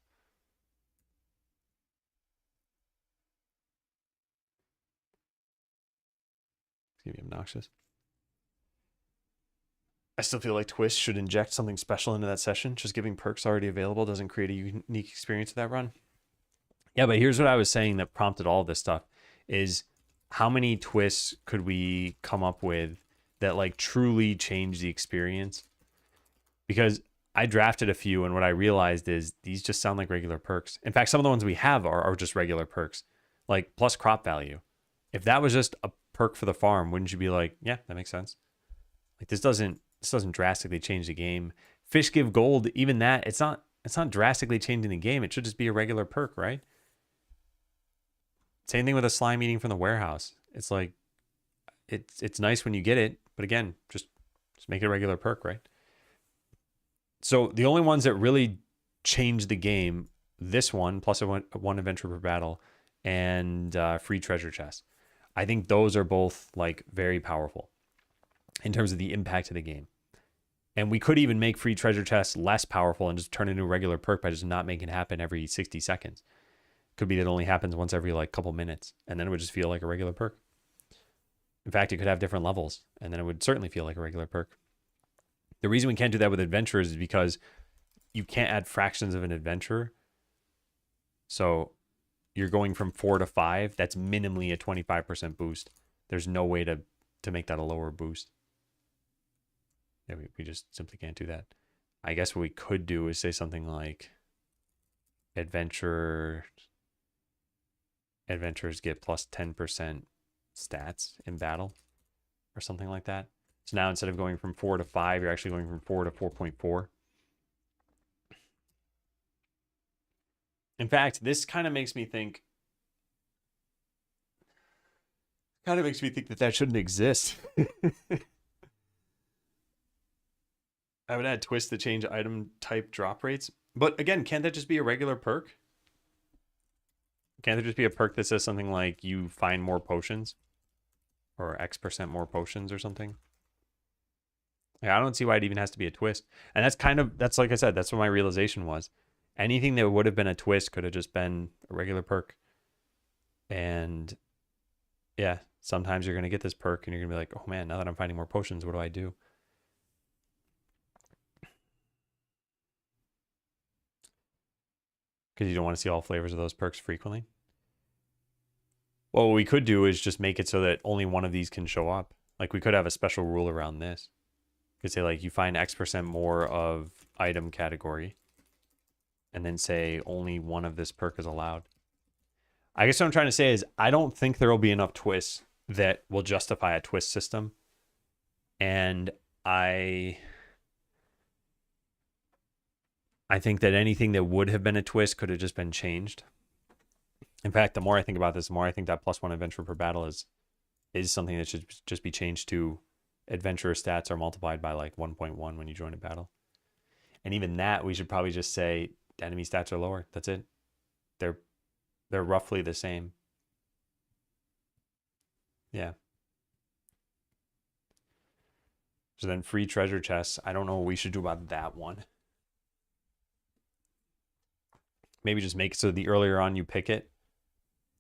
It's gonna be obnoxious. I still feel like Twist should inject something special into that session. Just giving perks already available doesn't create a unique experience of that run. Yeah, but here's what I was saying that prompted all of this stuff is how many twists could we come up with that like truly change the experience? Because I drafted a few, and what I realized is these just sound like regular perks. In fact, some of the ones we have are just regular perks, like plus crop value. If that was just a perk for the farm, wouldn't you be like, yeah, that makes sense? Like this doesn't drastically change the game. Fish give gold, even that, it's not drastically changing the game. It should just be a regular perk, right? Same thing with a slime eating from the warehouse. It's like it's nice when you get it, but again, just make it a regular perk, right? So the only ones that really change the game, this one plus one adventure per battle, and free treasure chest. I think those are both like very powerful in terms of the impact of the game. And we could even make free treasure chests less powerful and just turn it into a regular perk by just not making it happen every 60 seconds. Could be that it only happens once every like couple minutes, and then it would just feel like a regular perk. In fact, it could have different levels, and then it would certainly feel like a regular perk. The reason we can't do that with adventurers is because you can't add fractions of an adventurer. So you're going from 4 to 5. That's minimally a 25% boost. There's no way to make that a lower boost. Yeah, we just simply can't do that. I guess what we could do is say something like adventurers get plus 10% stats in battle or something like that. So now instead of going from 4 to 5, you're actually going from 4 to 4.4. In fact, this kind of makes me think that shouldn't exist. I would add twists to change item type drop rates. But again, can't that just be a regular perk? Can't there just be a perk that says something like you find more potions? Or X% more potions or something? Yeah, I don't see why it even has to be a twist. And that's like I said, that's what my realization was. Anything that would have been a twist could have just been a regular perk. And yeah, sometimes you're going to get this perk and you're going to be like, oh man, now that I'm finding more potions, what do I do? Because you don't want to see all flavors of those perks frequently. Well, what we could do is just make it so that only one of these can show up. Like we could have a special rule around this. You could say like you find X% more of item category. And then say only one of this perk is allowed. I guess what I'm trying to say is I don't think there will be enough twists that will justify a twist system. And I think that anything that would have been a twist could have just been changed. In fact, the more I think about this, the more I think that +1 adventure per battle is something that should just be changed to adventurer stats are multiplied by like 1.1 when you join a battle. And even that, we should probably just say enemy stats are lower. That's it. They're roughly the same. Yeah. So then free treasure chests. I don't know what we should do about that one. Maybe just make it so the earlier on you pick it,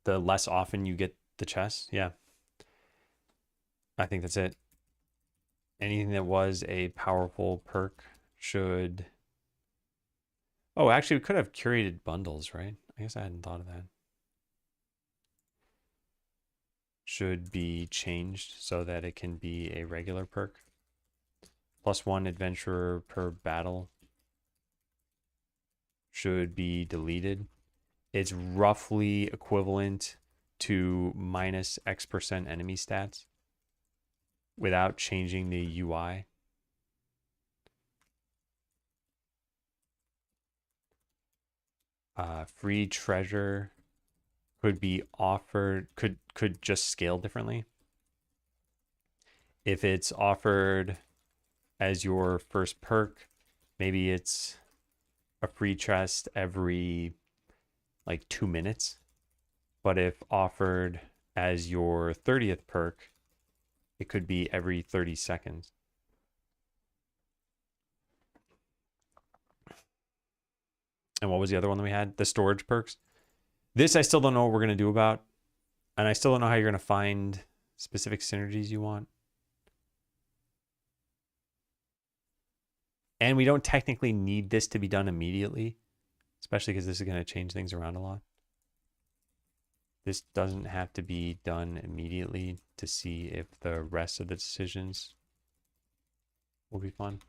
the less often you get the chest. Yeah. I think that's it. Anything that was a powerful perk should... Oh, actually, we could have curated bundles, right? I guess I hadn't thought of that. Should be changed so that it can be a regular perk. +1 adventurer per battle should be deleted. It's roughly equivalent to minus X% enemy stats without changing the UI. Free treasure could be offered, could just scale differently. If it's offered as your first perk, maybe it's a free chest every like 2 minutes. But if offered as your 30th perk, it could be every 30 seconds. And what was the other one that we had? The storage perks. This I still don't know what we're going to do about. And I still don't know how you're going to find specific synergies you want. And we don't technically need this to be done immediately, especially because this is going to change things around a lot. This doesn't have to be done immediately to see if the rest of the decisions will be fun.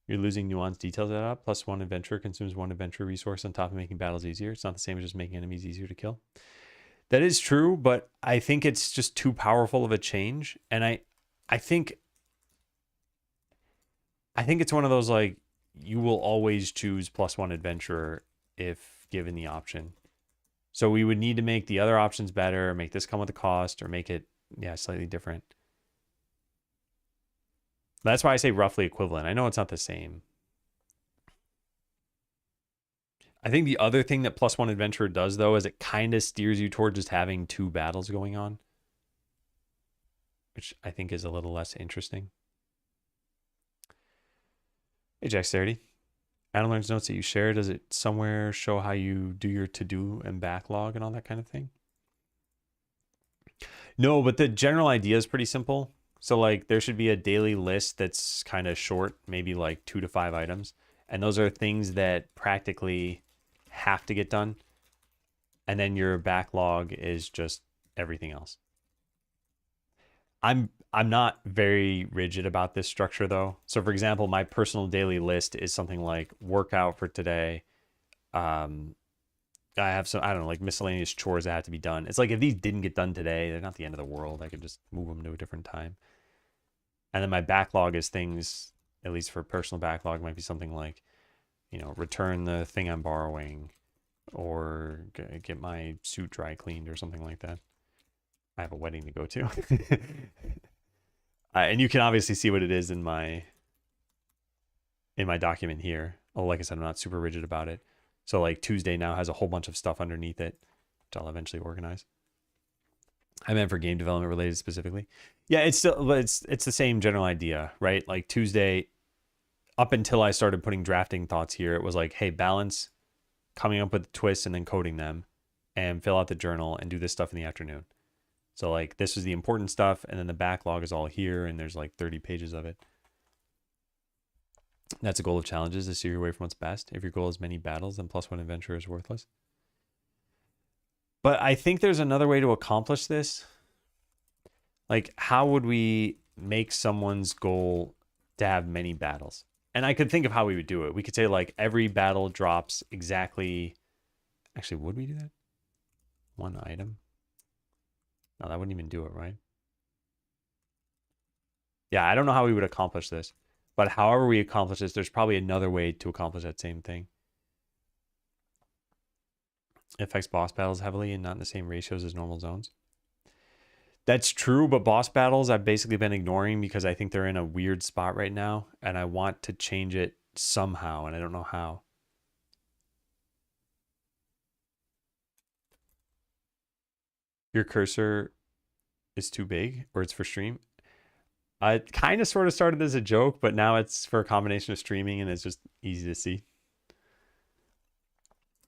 You're losing nuanced details of that. +1 adventure consumes 1 adventure resource on top of making battles easier. It's not the same as just making enemies easier to kill. That is true, but I think it's just too powerful of a change. And I think it's one of those like you will always choose +1 adventurer if given the option. So we would need to make the other options better, make this come with a cost, or make it, yeah, slightly different. That's why I say roughly equivalent. I know it's not the same. I think the other thing that +1 adventurer does, though, is it kind of steers you toward just having 2 battles going on, which I think is a little less interesting. Hey, Jack30. Adam Learns notes that you share. Does it somewhere show how you do your to-do and backlog and all that kind of thing? No, but the general idea is pretty simple. So like there should be a daily list that's kind of short, maybe like 2 to 5 items. And those are things that practically have to get done. And then your backlog is just everything else. I'm not very rigid about this structure though. So for example, my personal daily list is something like workout for today. I have some, I don't know, like miscellaneous chores that have to be done. It's like if these didn't get done today, they're not the end of the world. I could just move them to a different time. And then my backlog is things, at least for personal backlog, might be something like, you know, return the thing I'm borrowing or get my suit dry cleaned or something like that. I have a wedding to go to. And you can obviously see what it is in my in my document here. Oh, like I said, I'm not super rigid about it. So like Tuesday now has a whole bunch of stuff underneath it, which I'll eventually organize. I meant for game development related specifically. Yeah, it's still it's the same general idea, right? Like Tuesday, up until I started putting drafting thoughts here, it was like, hey, balance, coming up with twists and then coding them, and fill out the journal and do this stuff in the afternoon. So like this is the important stuff, and then the backlog is all here, and there's like 30 pages of it. That's a goal of challenges, to steer you away from what's best. If your goal is many battles, then +1 adventure is worthless. But I think there's another way to accomplish this. Like, how would we make someone's goal to have many battles? And I could think of how we would do it. We could say, like, every battle drops exactly... Actually, would we do that? 1 item? No, that wouldn't even do it, right? Yeah, I don't know how we would accomplish this. But however we accomplish this, there's probably another way to accomplish that same thing. It affects boss battles heavily and not in the same ratios as normal zones. That's true, but boss battles I've basically been ignoring because I think they're in a weird spot right now, and I want to change it somehow, and I don't know how. Your cursor is too big, or it's for stream? I kind of sort of started as a joke, but now it's for a combination of streaming, and it's just easy to see.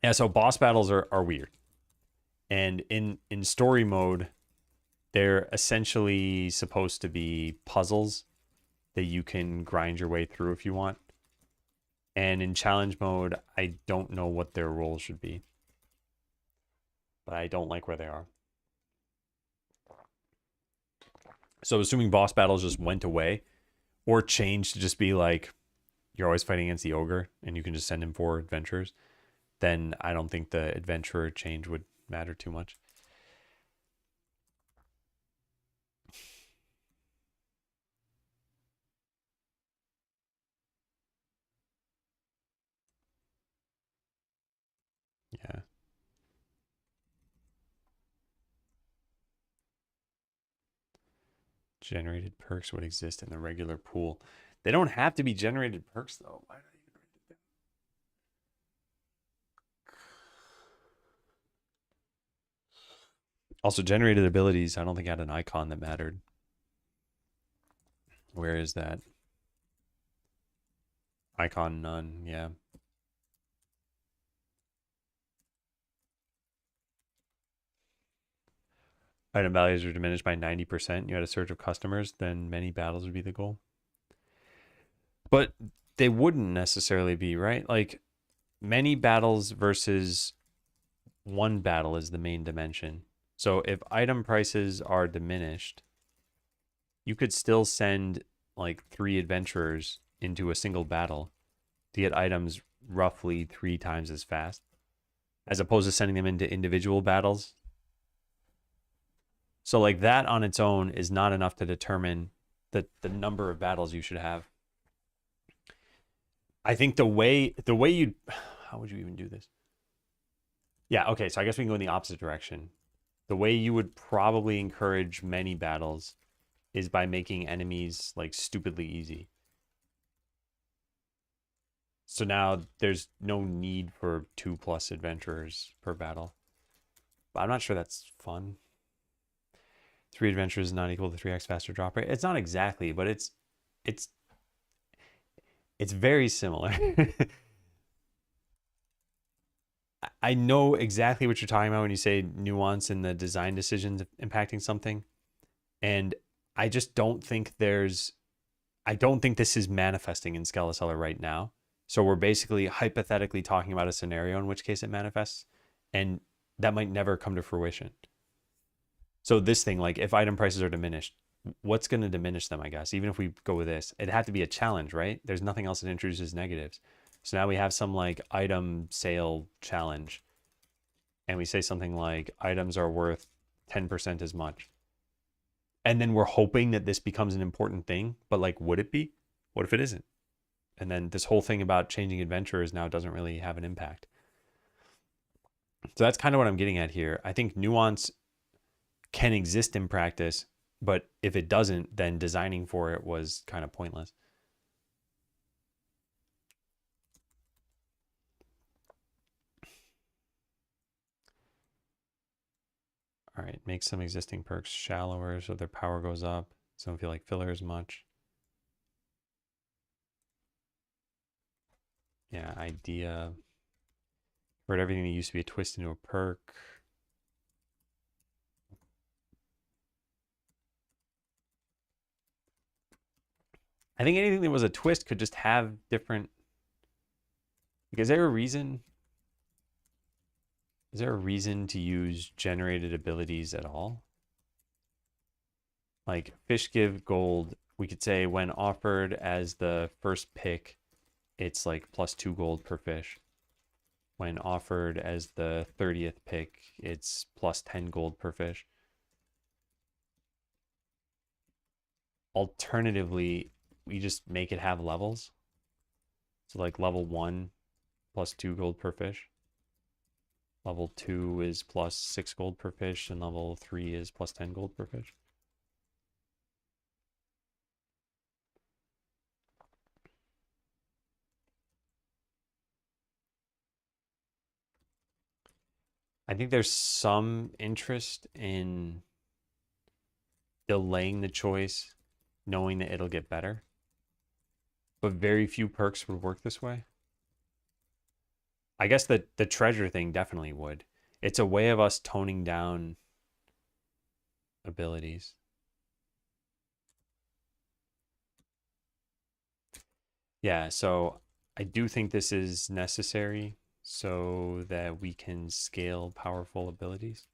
Yeah, so boss battles are weird. And in story mode, they're essentially supposed to be puzzles that you can grind your way through if you want. And in challenge mode, I don't know what their roles should be. But I don't like where they are. So assuming boss battles just went away or changed to just be like, you're always fighting against the ogre and you can just send him 4 adventurers, then I don't think the adventurer change would matter too much. Yeah. Generated perks would exist in the regular pool. They don't have to be generated perks, though. Why did I even write it down? Also, generated abilities, I don't think I had an icon that mattered. Where is that? Icon none, yeah. Item values are diminished by 90%. You had a surge of customers, then many battles would be the goal. But they wouldn't necessarily be, right? Like, many battles versus 1 battle is the main dimension. So if item prices are diminished, you could still send like 3 adventurers into a single battle to get items roughly 3 times as fast, as opposed to sending them into individual battles. So like that on its own is not enough to determine the number of battles you should have. I think the way you, how would you even do this? Yeah, okay, so I guess we can go in the opposite direction. The way you would probably encourage many battles is by making enemies like stupidly easy. So now there's no need for 2+ adventurers per battle. But I'm not sure that's fun. 3 adventurers is not equal to 3x faster drop rate. It's not exactly, but it's very similar. I know exactly what you're talking about when you say nuance in the design decisions impacting something. And I just don't think I don't think this is manifesting in Skeleseller right now. So we're basically hypothetically talking about a scenario in which case it manifests, and that might never come to fruition. So this thing, like if item prices are diminished, what's going to diminish them, I guess? Even if we go with this, it'd have to be a challenge, right? There's nothing else that introduces negatives. So now we have some like item sale challenge, and we say something like items are worth 10% as much. And then we're hoping that this becomes an important thing, but like, would it be? What if it isn't? And then this whole thing about changing adventurers now doesn't really have an impact. So that's kind of what I'm getting at here. I think nuance can exist in practice, but if it doesn't, then designing for it was kind of pointless. All right, make some existing perks shallower so their power goes up. So don't feel like filler as much. Yeah, idea. Convert everything that used to be a twist into a perk. I think anything that was a twist could just have different. Like, is there a reason? Is there a reason to use generated abilities at all? Like fish give gold, we could say when offered as the first pick, it's like +2 gold per fish. When offered as the 30th pick, it's +10 gold per fish. Alternatively, we just make it have levels. So like level 1 +2 gold per fish. Level 2 is +6 gold per fish, and level 3 is +10 gold per fish. I think there's some interest in delaying the choice, knowing that it'll get better. But very few perks would work this way. I guess the treasure thing definitely would. It's a way of us toning down abilities. Yeah, so I do think this is necessary so that we can scale powerful abilities.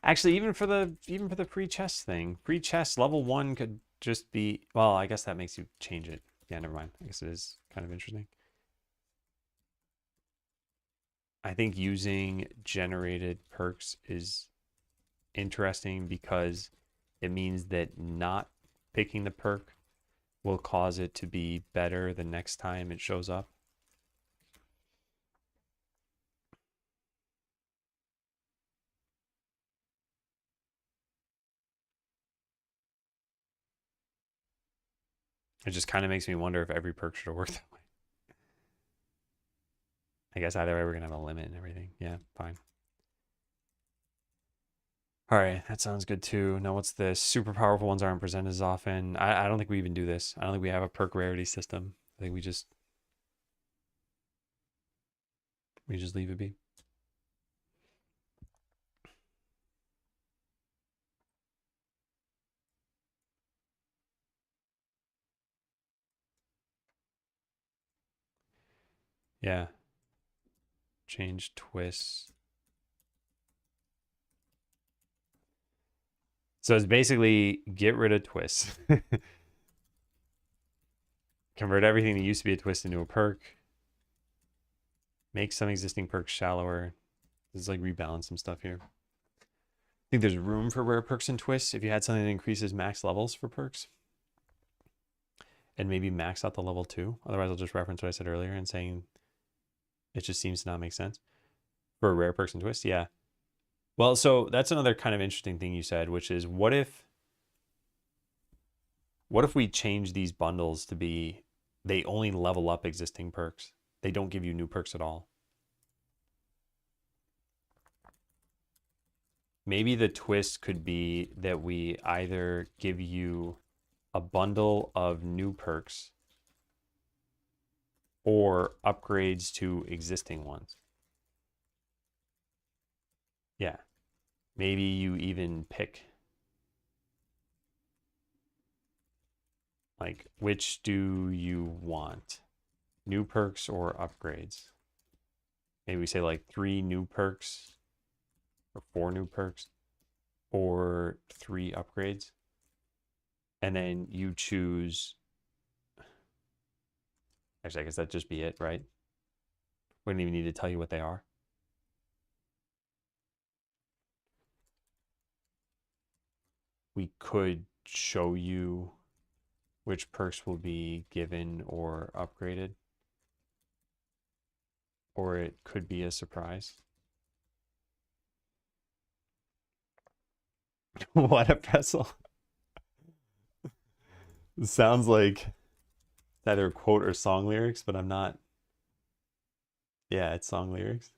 Actually, even for the free chest thing, free chest level 1 could just be, well, I guess that makes you change it. Yeah, never mind. I guess it is kind of interesting. I think using generated perks is interesting because it means that not picking the perk will cause it to be better the next time it shows up. It just kind of makes me wonder if every perk should have worked that way. I guess either way we're gonna have a limit and everything. Yeah, fine. All right, that sounds good too. Now what's this? Super powerful ones aren't presented as often. I don't think we even do this. I don't think we have a perk rarity system. I think we just leave it be. Yeah. Change twists. So it's basically get rid of twists. Convert everything that used to be a twist into a perk. Make some existing perks shallower. This is like rebalance some stuff here. I think there's room for rare perks and twists if you had something that increases max levels for perks. And maybe max out the level 2. Otherwise, I'll just reference what I said earlier and saying it just seems to not make sense. For a rare perks and twists, yeah. Well, so that's another kind of interesting thing you said, which is what if we change these bundles to be they only level up existing perks? They don't give you new perks at all. Maybe the twist could be that we either give you a bundle of new perks or upgrades to existing ones. Yeah. Maybe you even pick like which do you want? New perks or upgrades? Maybe we say like 3 new perks or 4 new perks or 3 upgrades. And then you choose. Actually, I guess that'd just be it, right? Wouldn't even need to tell you what they are. We could show you which perks will be given or upgraded. Or it could be a surprise. What a pretzel. It sounds like either quote or song lyrics, but I'm not. Yeah, it's song lyrics.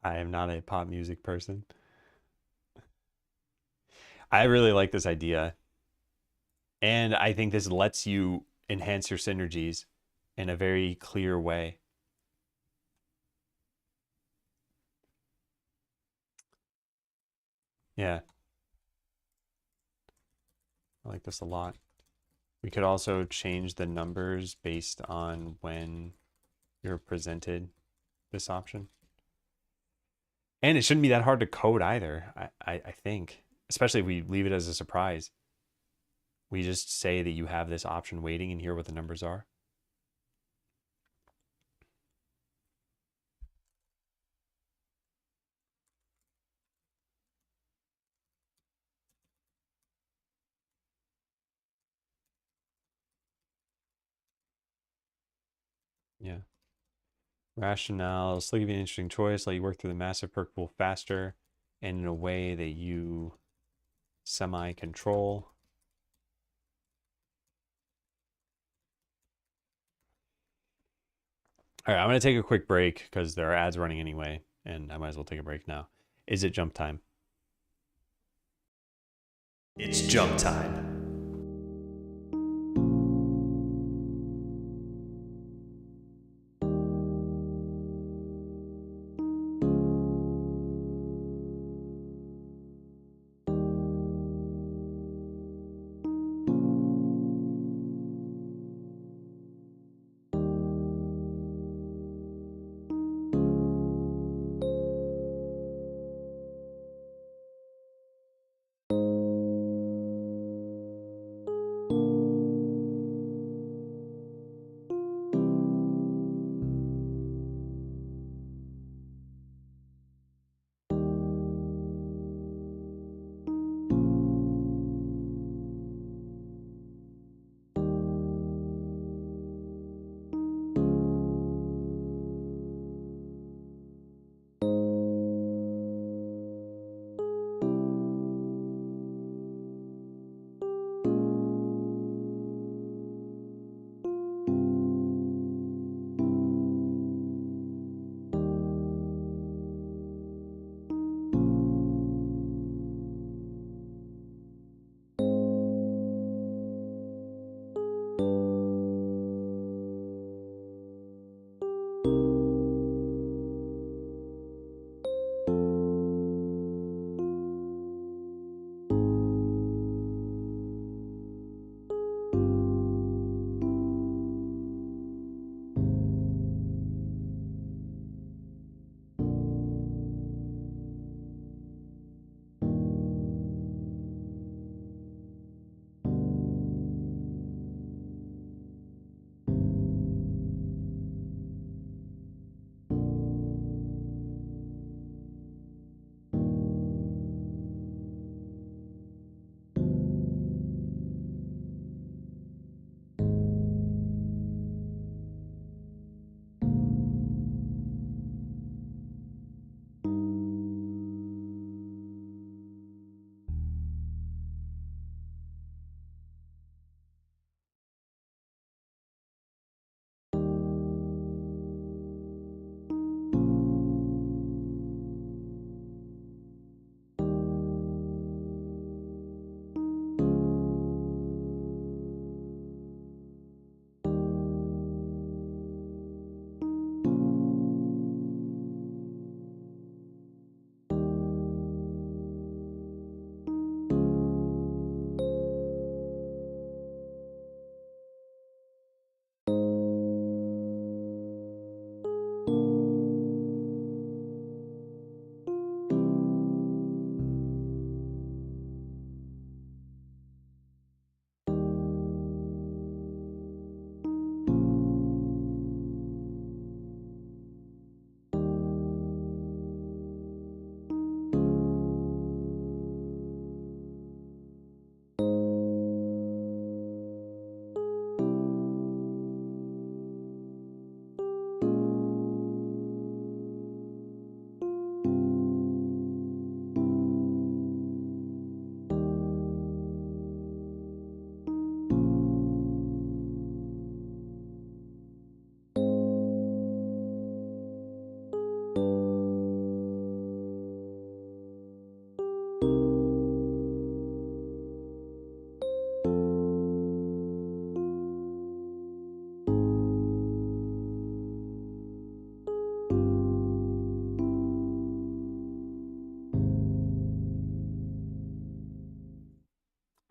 I am not a pop music person. I really like this idea. And I think this lets you enhance your synergies in a very clear way. Yeah, I like this a lot. We could also change the numbers based on when you're presented this option. And it shouldn't be that hard to code either, I think, especially if we leave it as a surprise. We just say that you have this option waiting and hear what the numbers are. Yeah. Rationale, still give you an interesting choice, let you work through the massive perk pool faster and in a way that you semi control. All right, I'm going to take a quick break because there are ads running anyway, and I might as well take a break now. Is it jump time? It's jump time.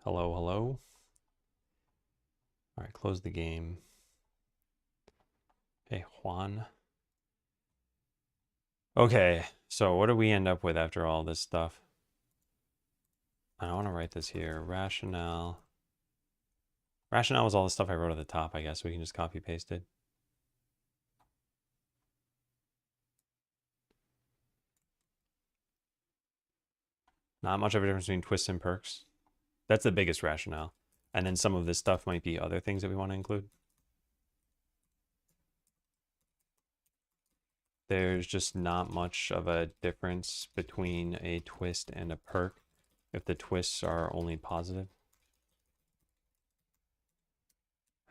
Hello, hello. All right, close the game. Hey, Juan. Okay, so what do we end up with after all this stuff? I want to write this here. Rationale. Rationale was all the stuff I wrote at the top, I guess. We can just copy paste it. Not much of a difference between twists and perks. That's the biggest rationale. And then some of this stuff might be other things that we want to include. There's just not much of a difference between a twist and a perk if the twists are only positive.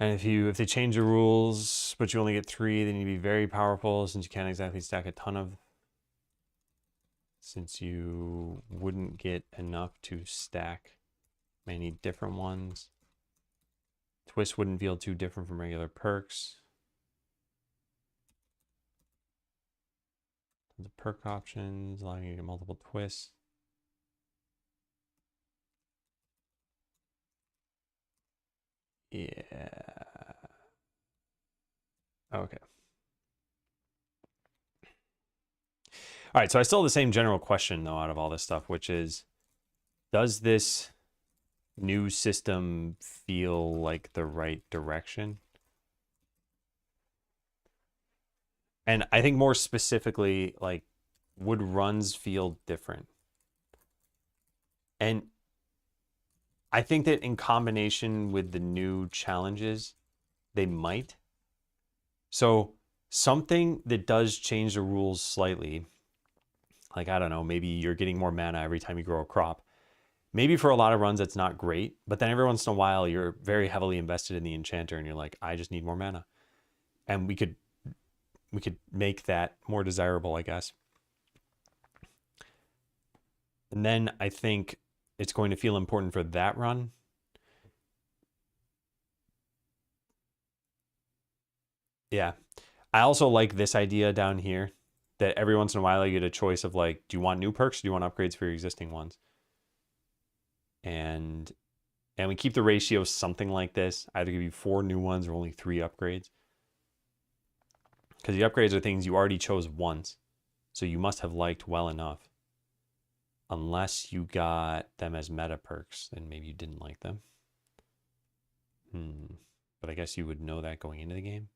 And if they change the rules, but you only get 3, they need to be very powerful since you can't exactly stack a ton of. Since you wouldn't get enough to stack many different ones. Twist wouldn't feel too different from regular perks. The perk options, allowing you to get multiple twists. Yeah. Okay. All right, so I still have the same general question, though, out of all this stuff, which is, does this new system feel like the right direction? And I think more specifically, like, would runs feel different? And I think that in combination with the new challenges, they might. So something that does change the rules slightly, like, I don't know, maybe you're getting more mana every time you grow a crop. Maybe for a lot of runs, that's not great, but then every once in a while, you're very heavily invested in the enchanter and you're like, I just need more mana. And we could make that more desirable, I guess. And then I think it's going to feel important for that run. Yeah. I also like this idea down here that every once in a while you get a choice of like, do you want new perks or do you want upgrades for your existing ones? And we keep the ratio something like this. Either give you 4 new ones or only 3 upgrades. Because the upgrades are things you already chose once. So you must have liked well enough. Unless you got them as meta perks, then maybe you didn't like them. But I guess you would know that going into the game.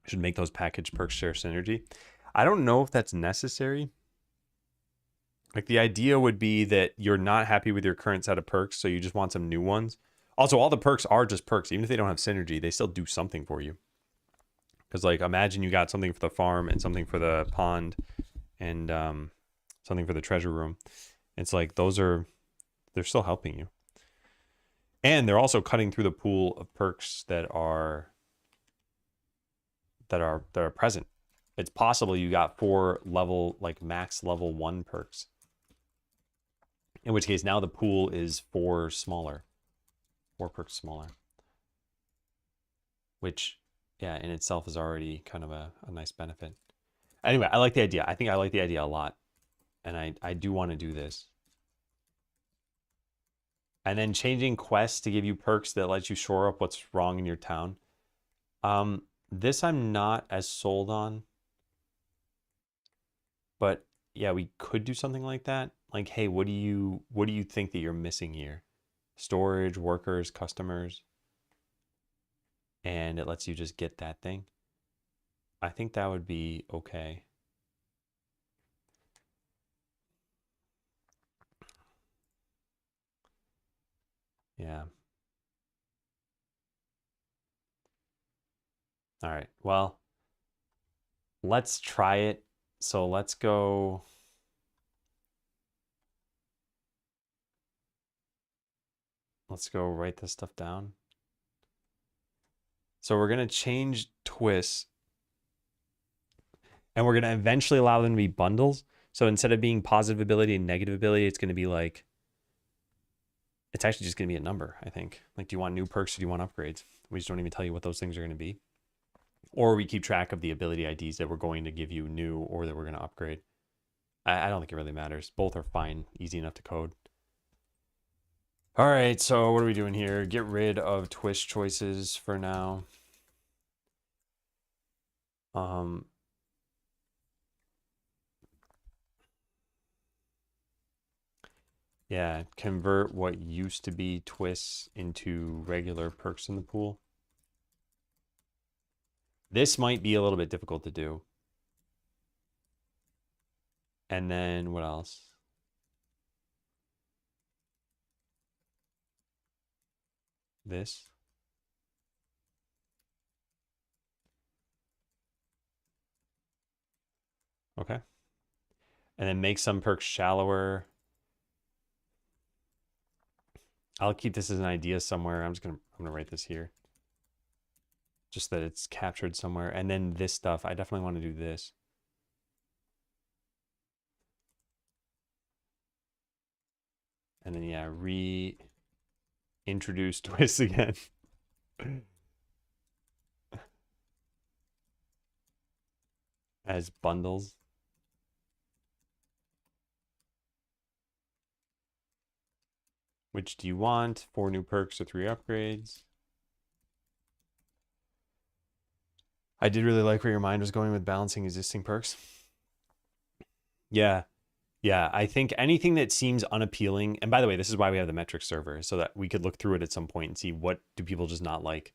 Should make those package perks share synergy. I don't know if that's necessary. Like, the idea would be that you're not happy with your current set of perks, so you just want some new ones. Also, all the perks are just perks. Even if they don't have synergy, they still do something for you. Because, like, imagine you got something for the farm and something for the pond and something for the treasure room. It's like they're still helping you. And they're also cutting through the pool of perks that are present. It's possible you got 4 level, like max level 1 perks. In which case now the pool is 4 smaller. 4 perks smaller. Which, yeah, in itself is already kind of a nice benefit. Anyway, I like the idea. I think I like the idea a lot. And I do want to do this. And then changing quests to give you perks that let you shore up what's wrong in your town. This I'm not as sold on. But yeah, we could do something like that. Like, hey, what do you think that you're missing here? Storage, workers, customers. And it lets you just get that thing. I think that would be okay. Yeah. All right. Well, let's try it. So let's go. Let's go write this stuff down. So we're going to change twists. And we're going to eventually allow them to be bundles. So instead of being positive ability and negative ability, it's going to be like, it's actually just going to be a number, I think. Like, do you want new perks or do you want upgrades? We just don't even tell you what those things are going to be. Or we keep track of the ability IDs that we're going to give you new or that we're going to upgrade. I don't think it really matters. Both are fine, easy enough to code. All right, so what are we doing here? Get rid of twist choices for now. Yeah, convert what used to be twists into regular perks in the pool. This might be a little bit difficult to do. And then what else? This. Okay. And then make some perks shallower. I'll keep this as an idea somewhere. I'm gonna write this here. Just that it's captured somewhere. And then this stuff, I definitely want to do this. And then yeah, reintroduce twists again. As bundles. Which do you want? 4 new perks or 3 upgrades? I did really like where your mind was going with balancing existing perks. Yeah. Yeah, I think anything that seems unappealing, and by the way, this is why we have the metric server, so that we could look through it at some point and see what do people just not like.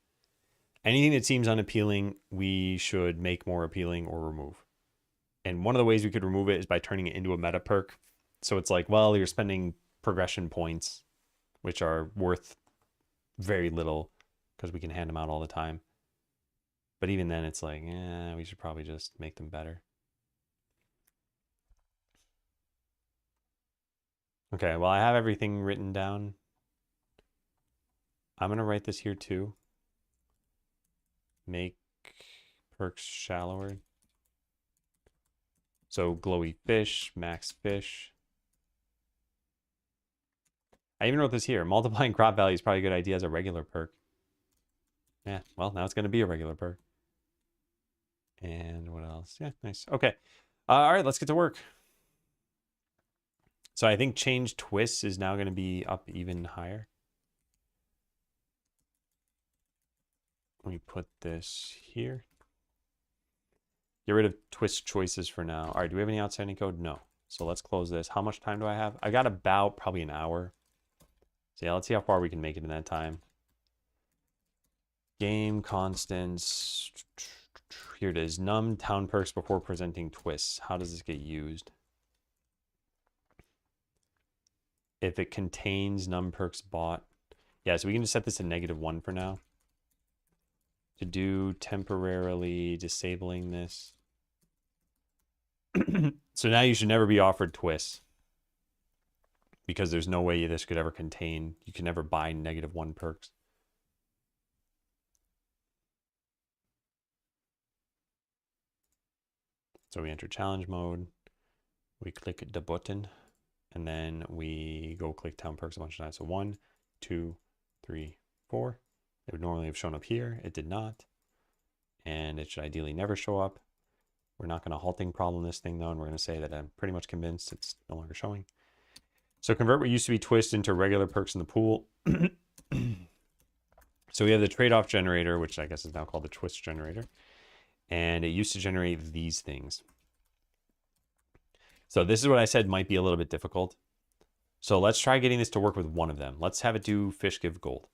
Anything that seems unappealing, we should make more appealing or remove. And one of the ways we could remove it is by turning it into a meta perk. So it's like, well, you're spending progression points, which are worth very little because we can hand them out all the time. But even then, it's like, we should probably just make them better. Okay, well, I have everything written down. I'm going to write this here too. Make perks shallower. So glowy fish, max fish. I even wrote this here. Multiplying crop value is probably a good idea as a regular perk. Yeah, well, now it's going to be a regular perk. And what else? Yeah, nice. Okay. All right, let's get to work. So I think change twists is now going to be up even higher. Let me put this here. Get rid of twist choices for now. All right, do we have any outstanding code? No. So let's close this. How much time do I have? I got about probably an hour. So yeah, let's see how far we can make it in that time. Game constants. Here it is. Num town perks before presenting twists. How does this get used? If it contains num perks bought. Yeah, so we can just set this to -1 for now. To do temporarily disabling this. So now you should never be offered twists. Because there's no way this could ever contain, you can never buy -1 perks. So we enter challenge mode, we click the button, and then we go click town perks a bunch of times. So 1, 2, 3, 4. It would normally have shown up here. It did not. And it should ideally never show up. We're not going to halting problem this thing though, and we're going to say that I'm pretty much convinced it's no longer showing. So convert what used to be twist into regular perks in the pool. So we have the trade-off generator, which I guess is now called the twist generator. And it used to generate these things. So this is what I said might be a little bit difficult. So let's try getting this to work with one of them. Let's have it do fish give gold.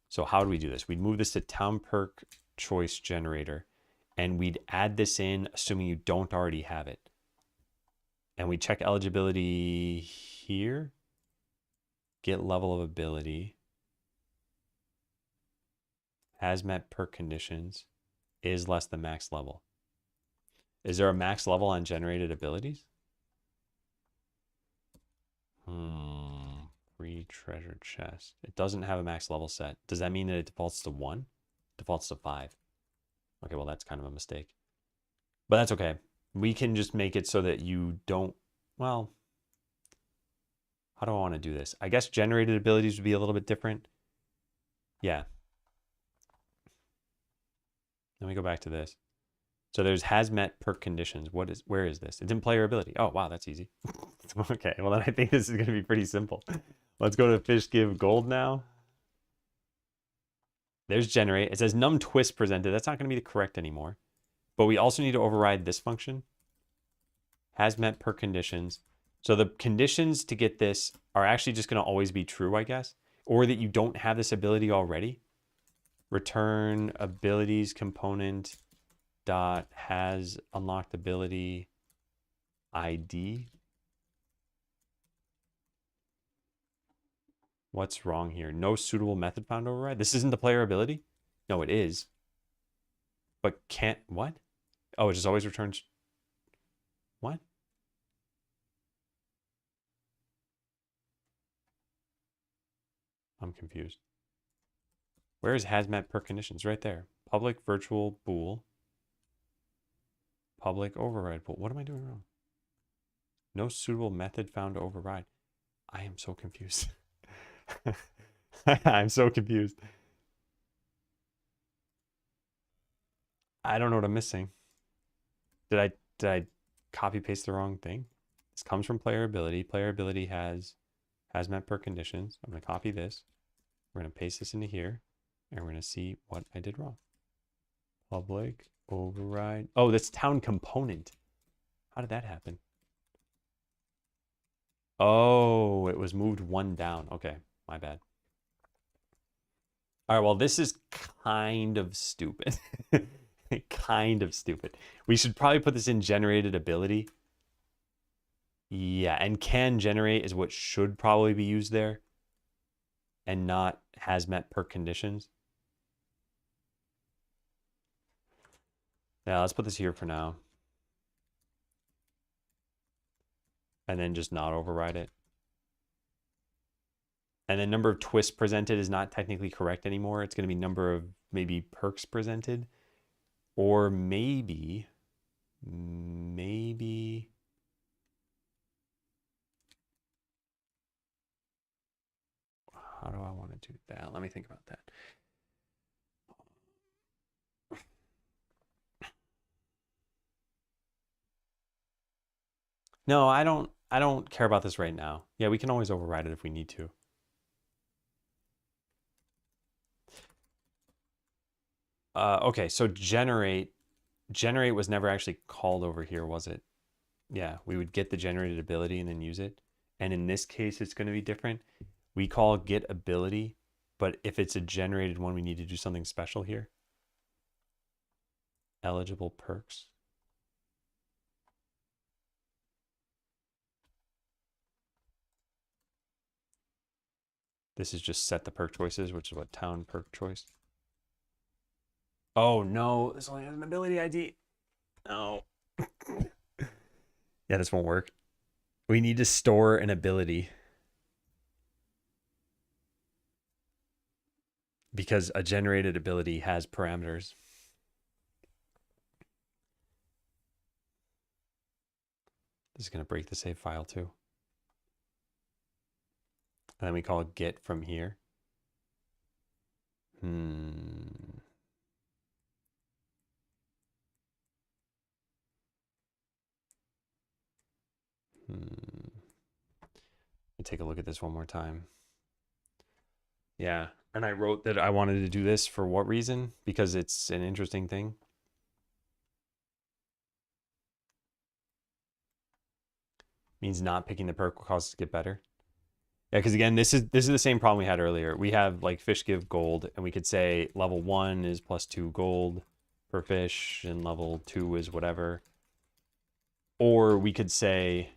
So how do we do this? We'd move this to town perk choice generator, and we'd add this in assuming you don't already have it. And we check eligibility here. Get level of ability. Has met perk conditions. Is less than max level. Is there a max level on generated abilities? Free treasure chest. It doesn't have a max level set. Does that mean that it defaults to 1? Defaults to 5. Okay, well, that's kind of a mistake. But that's okay. We can just make it so that you don't, well, how do I want to do this? I guess generated abilities would be a little bit different. Yeah. Then we go back to this. So there's has met perk conditions. Where is this? It's in player ability. Oh, wow, that's easy. Okay, well then I think this is going to be pretty simple. Let's go to fish give gold now. There's generate. It says num twist presented. That's not going to be the correct anymore. But we also need to override this function. Has met perk conditions. So the conditions to get this are actually just going to always be true, I guess. Or that you don't have this ability already. Return abilities component dot has unlocked ability ID. What's wrong here? No suitable method found override. This isn't the player ability? No, it is. But can't, what? Oh, it just always returns, what? I'm confused. Where is has met perk conditions? Right there. Public virtual bool. Public override bool. What am I doing wrong? No suitable method found to override. I am so confused. I'm so confused. I don't know what I'm missing. Did I copy paste the wrong thing? This comes from player ability. Player ability has met perk conditions. I'm going to copy this. We're going to paste this into here. And we're going to see what I did wrong. Public override. Oh, that's town component. How did that happen? Oh, it was moved one down. Okay, my bad. All right, well, this is kind of stupid. Kind of stupid. We should probably put this in generated ability. Yeah, and can generate is what should probably be used there. And not has met perk conditions. Yeah, let's put this here for now. And then just not override it. And then number of twists presented is not technically correct anymore. It's going to be number of maybe perks presented. Or maybe, how do I want to do that? Let me think about that. No, I don't care about this right now. Yeah, we can always override it if we need to. Okay, so generate was never actually called over here, was it? Yeah, we would get the generated ability and then use it. And in this case, it's going to be different. We call get ability, but if it's a generated one, we need to do something special here. Eligible perks. This is just set the perk choices, which is what town perk choice. Oh no, this only has an ability ID. No. Yeah, this won't work. We need to store an ability. Because a generated ability has parameters. This is going to break the save file too. And then we call get from here. Let me take a look at this one more time. Yeah, and I wrote that I wanted to do this for what reason? Because it's an interesting thing. Means not picking the perk will cause it to get better. Yeah, because again, this is the same problem we had earlier. We have like fish give gold, and we could say level 1 is +2 gold per fish, and level 2 is whatever. Or we could say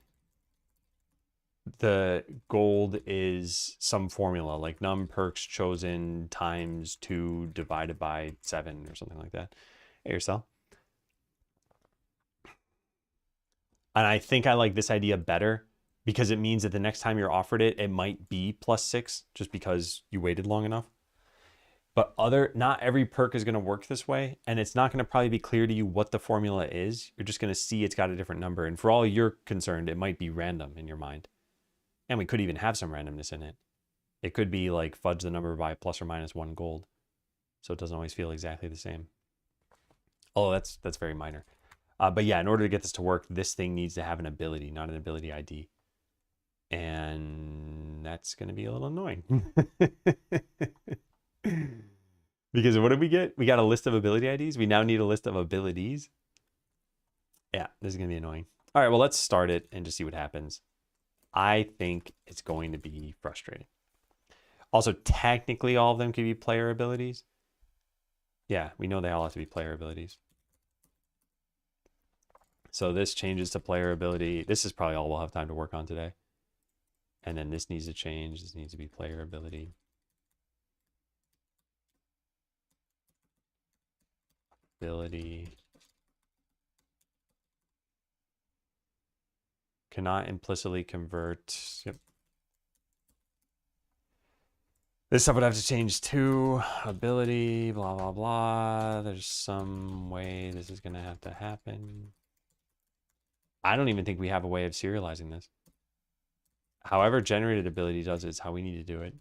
the gold is some formula, like num perks chosen times 2 divided by 7 or something like that. Hey, yourself. And I think I like this idea better because it means that the next time you're offered it, it might be +6 just because you waited long enough. But not every perk is going to work this way, and it's not going to probably be clear to you what the formula is. You're just going to see it's got a different number, and for all you're concerned, it might be random in your mind. And we could even have some randomness in it. It could be like fudge the number by ±1 gold, so it doesn't always feel exactly the same. Oh, that's very minor. But yeah, in order to get this to work, this thing needs to have an ability, not an ability ID. And that's going to be a little annoying. Because what did we get? We got a list of ability IDs. We now need a list of abilities. Yeah, this is going to be annoying. All right, well, let's start it and just see what happens. I think it's going to be frustrating. Also, technically, all of them can be player abilities. Yeah, we know they all have to be player abilities. So this changes to player ability. This is probably all we'll have time to work on today. And then this needs to change. This needs to be player ability. Ability. Cannot implicitly convert. Yep. This stuff would have to change to ability, blah, blah, blah. There's some way this is going to have to happen. I don't even think we have a way of serializing this. However generated ability does it is how we need to do it.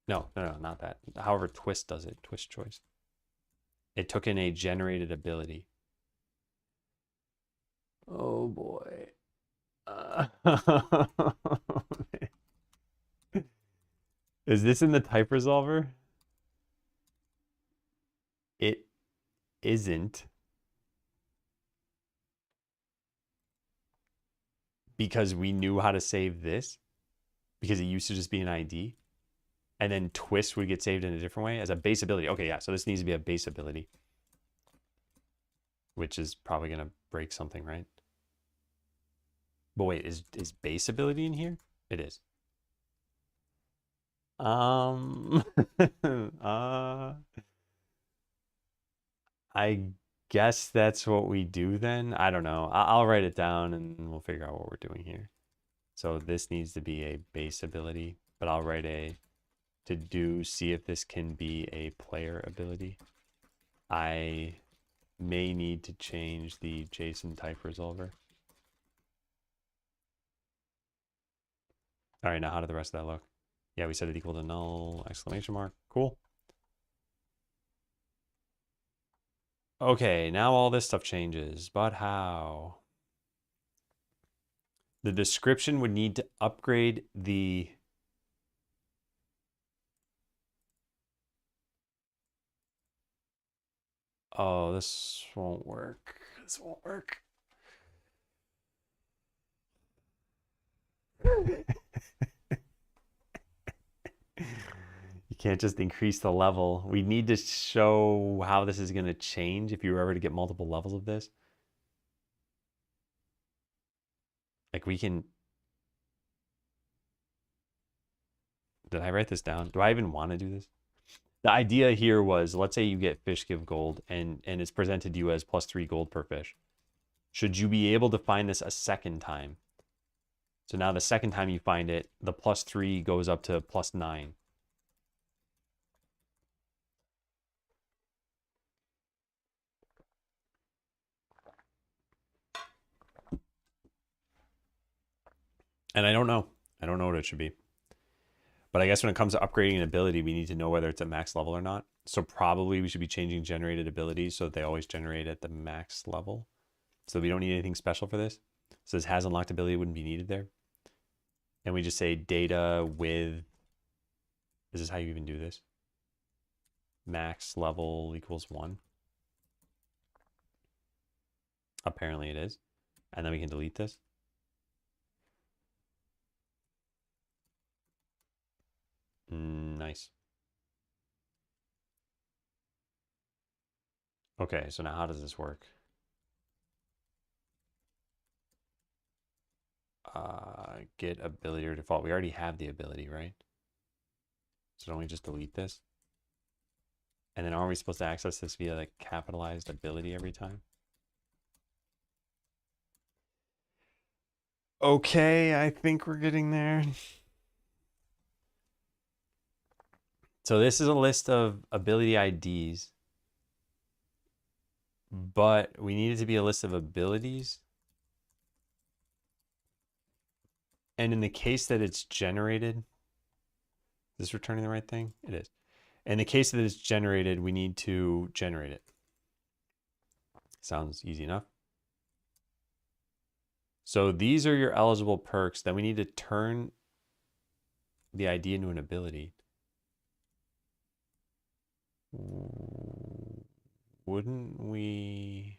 No, not that. However twist does it, twist choice. It took in a generated ability. Oh boy. Is this in the type resolver? It isn't. Because we knew how to save this. Because it used to just be an ID. And then twist would get saved in a different way as a base ability. Okay, yeah, so this needs to be a base ability. Which is probably going to break something, right? But wait, is base ability in here? It is. I guess that's what we do then. I don't know. I'll write it down and we'll figure out what we're doing here. So this needs to be a base ability, but I'll write a to do, see if this can be a player ability. I may need to change the JSON type resolver. All right, now how did the rest of that look? Yeah, we set it equal to null, exclamation mark. Cool. Okay, now all this stuff changes, but how? The description would need to upgrade the oh, this won't work. This won't work. You can't just increase the level. We need to show how this is going to change if you were ever to get multiple levels of this. Like we can... Did I write this down? Do I even want to do this? The idea here was, let's say you get fish give gold and it's presented to you as +3 gold per fish. Should you be able to find this a second time? So now the second time you find it, the +3 goes up to +9. And I don't know. I don't know what it should be. But I guess when it comes to upgrading an ability, we need to know whether it's at max level or not. So probably we should be changing generated abilities so that they always generate at the max level. So we don't need anything special for this. So this has unlocked ability wouldn't be needed there. And we just say data with, this is how you even do this. Max level equals 1. Apparently it is. And then we can delete this. Nice. Okay, so now how does this work? Get ability or default. We already have the ability, right? So don't we just delete this? And then aren't we supposed to access this via the capitalized ability every time? Okay, I think we're getting there. So this is a list of ability IDs, but we need it to be a list of abilities. And in the case that it's generated, is this returning the right thing? It is. In the case that it's generated, we need to generate it. Sounds easy enough. So these are your eligible perks. Then we need to turn the ID into an ability. Wouldn't we?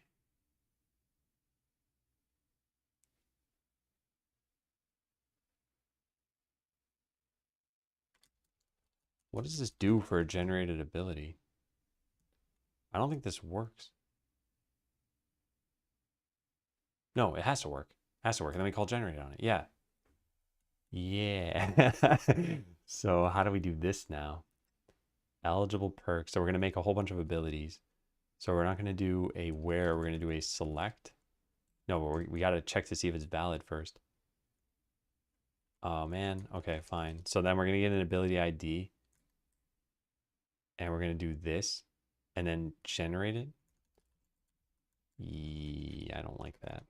What does this do for a generated ability? I don't think this works. No, it has to work. It has to work. And then we call generate on it. Yeah. Yeah. So how do we do this now? Eligible perks. So we're going to make a whole bunch of abilities. So we're not going to do a where. We're going to do a select. No, but we got to check to see if it's valid first. Oh, man. Okay, fine. So then we're going to get an ability ID. And we're going to do this. And then generate it. Yeah, I don't like that.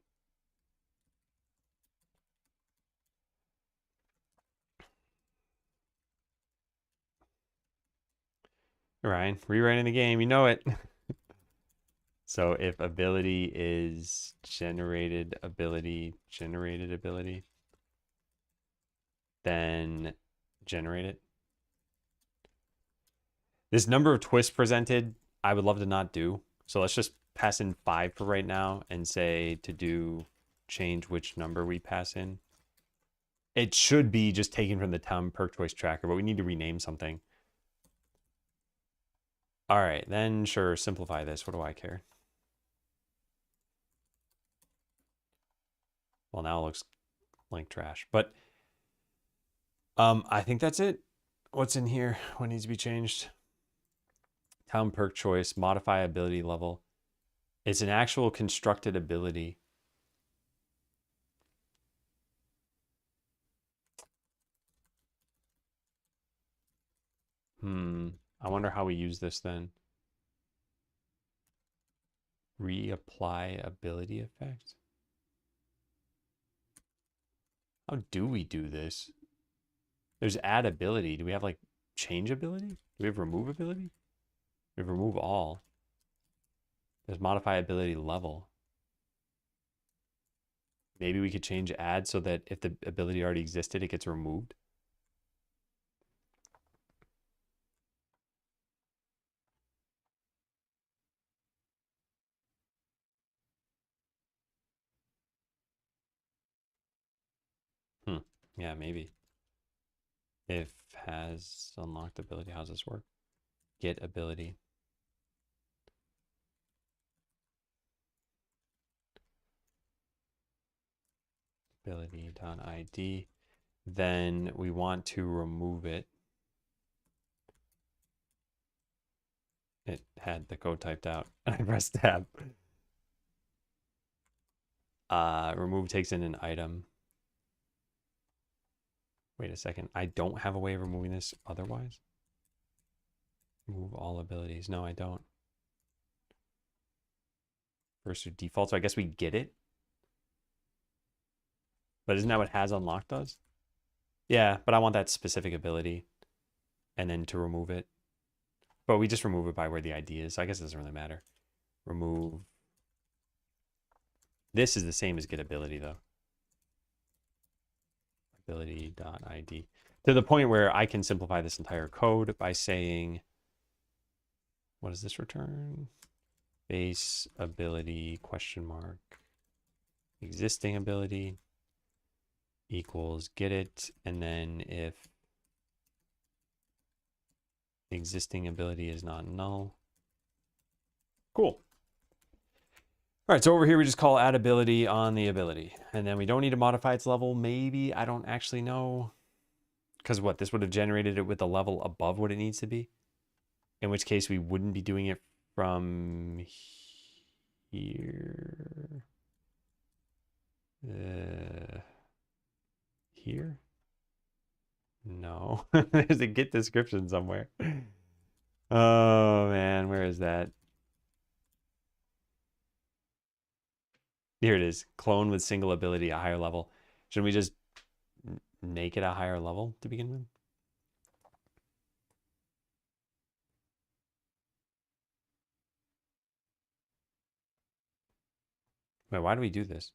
Ryan, rewriting the game, you know it. So if ability is generated ability, then generate it. This number of twists presented, I would love to not do. So let's just pass in 5 for right now and say to do change which number we pass in. It should be just taken from the town perk choice tracker, but we need to rename something. All right, then sure, simplify this. What do I care? Well, now it looks like trash, but I think that's it. What's in here? What needs to be changed? Town perk choice, modify ability level. It's an actual constructed ability. I wonder how we use this then. Reapply ability effect. How do we do this? There's add ability. Do we have like change ability? Do we have remove ability? We have remove all. There's modify ability level. Maybe we could change add so that if the ability already existed, it gets removed. Yeah, maybe. If has unlocked ability, how does this work? Get ability. Ability.id. Then we want to remove it. It had the code typed out and I pressed tab. Remove takes in an item. Wait a second. I don't have a way of removing this otherwise. Remove all abilities. No, I don't. First to default. So I guess we get it. But isn't that what has unlocked does? Yeah, but I want that specific ability. And then to remove it. But we just remove it by where the ID is. So I guess it doesn't really matter. Remove. This is the same as get ability though. Ability.id. To the point where I can simplify this entire code by saying, what does this return? Base ability question mark existing ability equals get it, and then if existing ability is not null. Cool. All right, so over here we just call add ability on the ability, and then we don't need to modify its level. Maybe, I don't actually know, because what, this would have generated it with a level above what it needs to be, in which case we wouldn't be doing it from here. Here? No. There's a get description somewhere. Oh man, where is that? Here it is. Clone with single ability, a higher level. Shouldn't we just make it a higher level to begin with? Wait, why do we do this?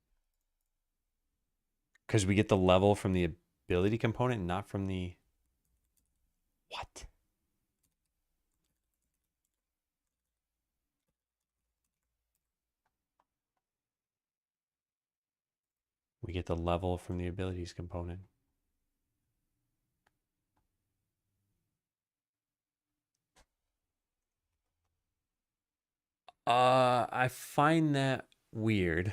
Because we get the level from the ability component, not from the... What? We get the level from the abilities component. I find that weird.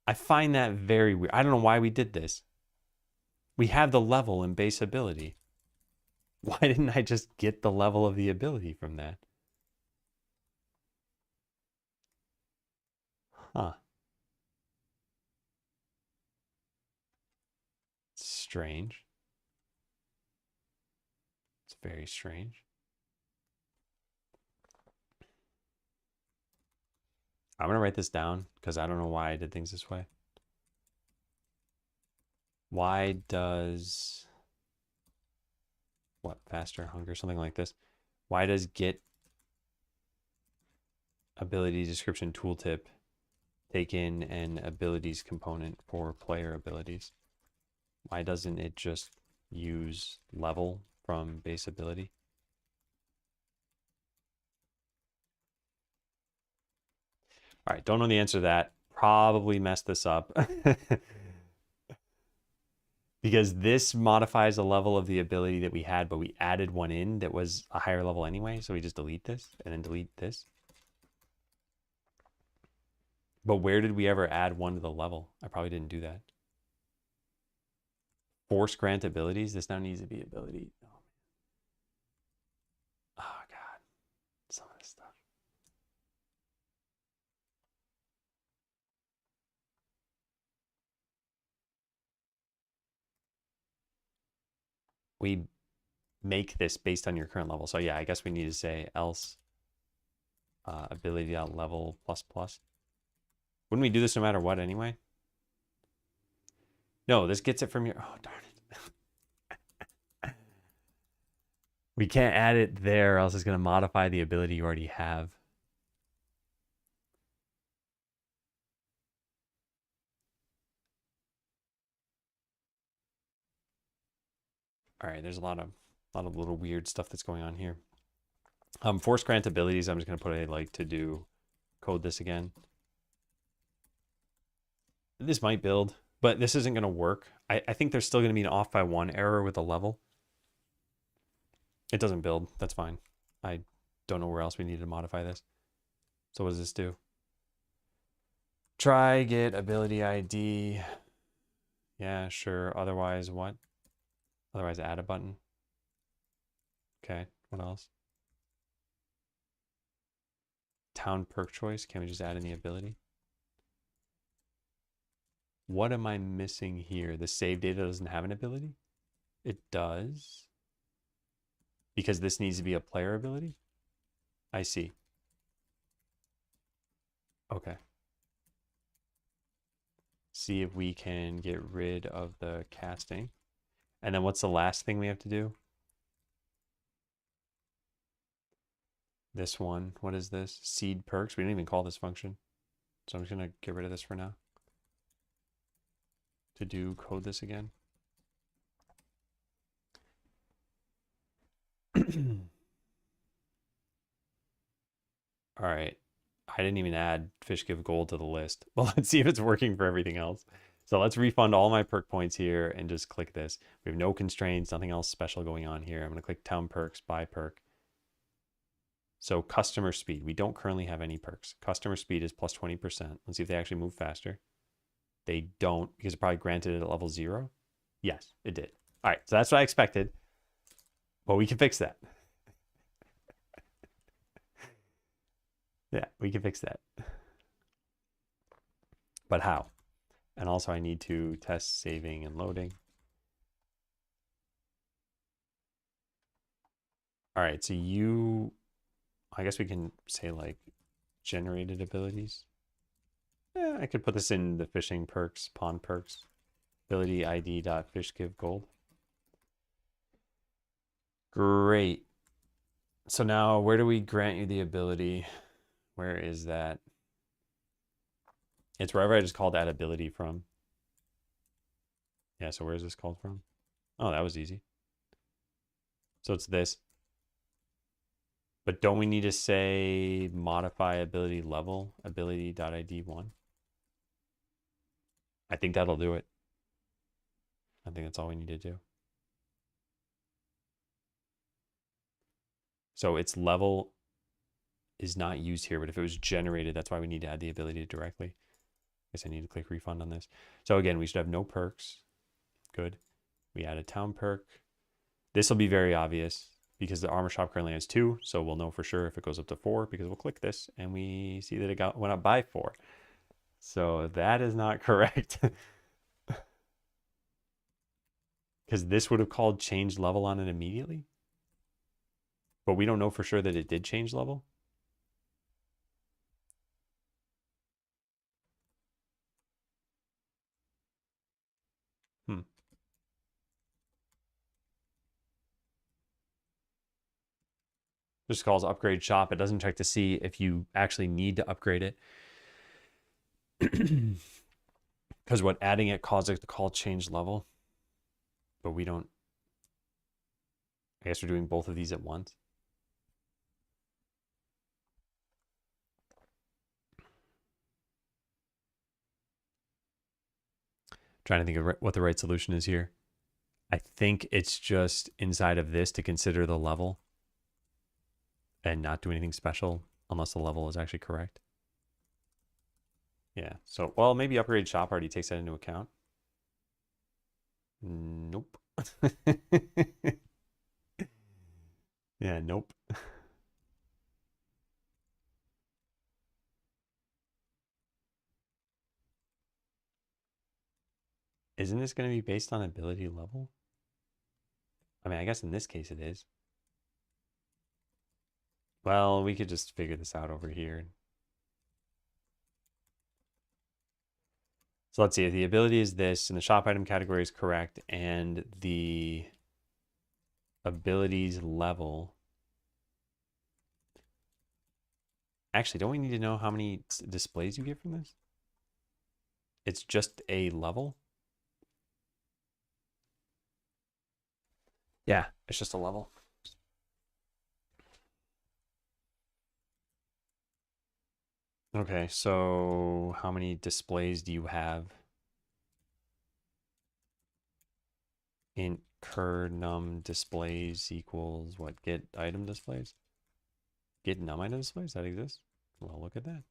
I find that very weird. I don't know why we did this. We have the level in base ability. Why didn't I just get the level of the ability from that? Huh. Strange. It's very strange. I'm going to write this down because I don't know why I did things this way. Why does... What? Faster, hunger, something like this. Why does get ability description tooltip take in an abilities component for player abilities? Why doesn't it just use level from base ability? All right, don't know the answer to that. Probably messed this up. Because this modifies a level of the ability that we had, but we added one in that was a higher level anyway. So we just delete this and then delete this. But where did we ever add one to the level? I probably didn't do that. Force grant abilities. This now needs to be ability. Oh, God. Some of this stuff. We make this based on your current level. So yeah, I guess we need to say else ability level plus plus. Wouldn't we do this no matter what anyway? No, this gets it from your... Oh, darn it. We can't add it there, or else it's going to modify the ability you already have. All right, there's a lot of little weird stuff that's going on here. Force grant abilities, I'm just going to put a like to do code this again. This might build, but this isn't going to work. I think there's still going to be an off by one error with a level. It doesn't build. That's fine. I don't know where else we need to modify this. So what does this do? Try get ability ID. Yeah, sure. Otherwise what? Otherwise add a button. Okay, what else? Town perk choice. Can we just add in the ability? What am I missing here? The save data doesn't have an ability? It does. Because this needs to be a player ability? I see. Okay. See if we can get rid of the casting. And then what's the last thing we have to do? This one. What is this? Seed perks. We didn't even call this function. So I'm just going to get rid of this for now. To do code this again. All right. I didn't even add fish give gold to the list. Well, let's see if it's working for everything else. So let's refund all my perk points here and just click this. We have no constraints, nothing else special going on here. I'm going to click town perks, buy perk. So customer speed. We don't currently have any perks. Customer speed is plus 20%. Let's see if they actually move faster. They don't because it probably granted it at level 0. Yes, it did. All right, so that's what I expected. But we can fix that. Yeah, we can fix that. But how? And also I need to test saving and loading. All right, so I guess we can say like generated abilities. Yeah, I could put this in the fishing perks, pond perks, ability ID dot fish give gold. Great. So now where do we grant you the ability? Where is that? It's wherever I just called add ability from. Yeah, so where is this called from? Oh, that was easy. So it's this. But don't we need to say modify ability level, ability.id1? I think that'll do it. I think that's all we need to do. So its level is not used here, but if it was generated, that's why we need to add the ability directly. I guess I need to click refund on this. So again, we should have no perks. Good. We add a town perk. This will be very obvious because the armor shop currently has 2, so we'll know for sure if it goes up to 4 because we'll click this and we see that it went up by 4. So that is not correct. Because this would have called change level on it immediately. But we don't know for sure that it did change level. Just calls upgrade shop. It doesn't check to see if you actually need to upgrade it. Because what adding it caused it to call change level. But we don't. I guess we're doing both of these at once. Trying to think of what the right solution is here. I think it's just inside of this to consider the level and not do anything special unless the level is actually correct. Yeah, so, well, maybe upgrade shop already takes that into account. Nope. Yeah, nope. Isn't this going to be based on ability level? I mean, I guess in this case it is. Well, we could just figure this out over here. So let's see, if the ability is this, and the shop item category is correct, and the abilities level. Actually, don't we need to know how many displays you get from this? It's just a level? Yeah, it's just a level. Okay, so how many displays do you have? Int cur num displays equals what? Get item displays? Get num item displays? That exists? Well, look at that.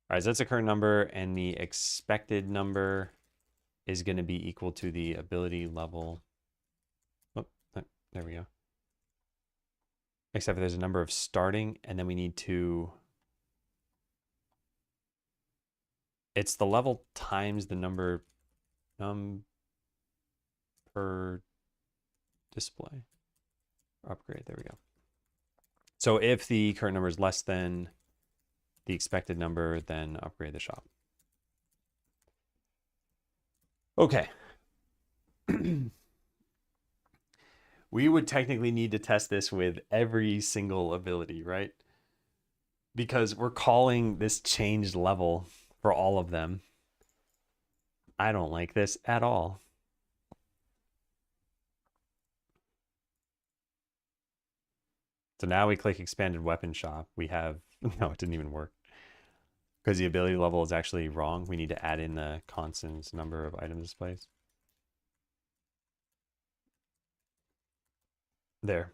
All right, so that's a current number, and the expected number is going to be equal to the ability level. Oh, there we go. Except for there's a number of starting, and then we need to... It's the level times the number per display. Upgrade, there we go. So if the current number is less than the expected number, then upgrade the shop. Okay. We would technically need to test this with every single ability, right? Because we're calling this changed level for all of them. I don't like this at all. So now we click expanded weapon shop. We have, no, it didn't even work. Because the ability level is actually wrong. We need to add in the constant number of item displays. There.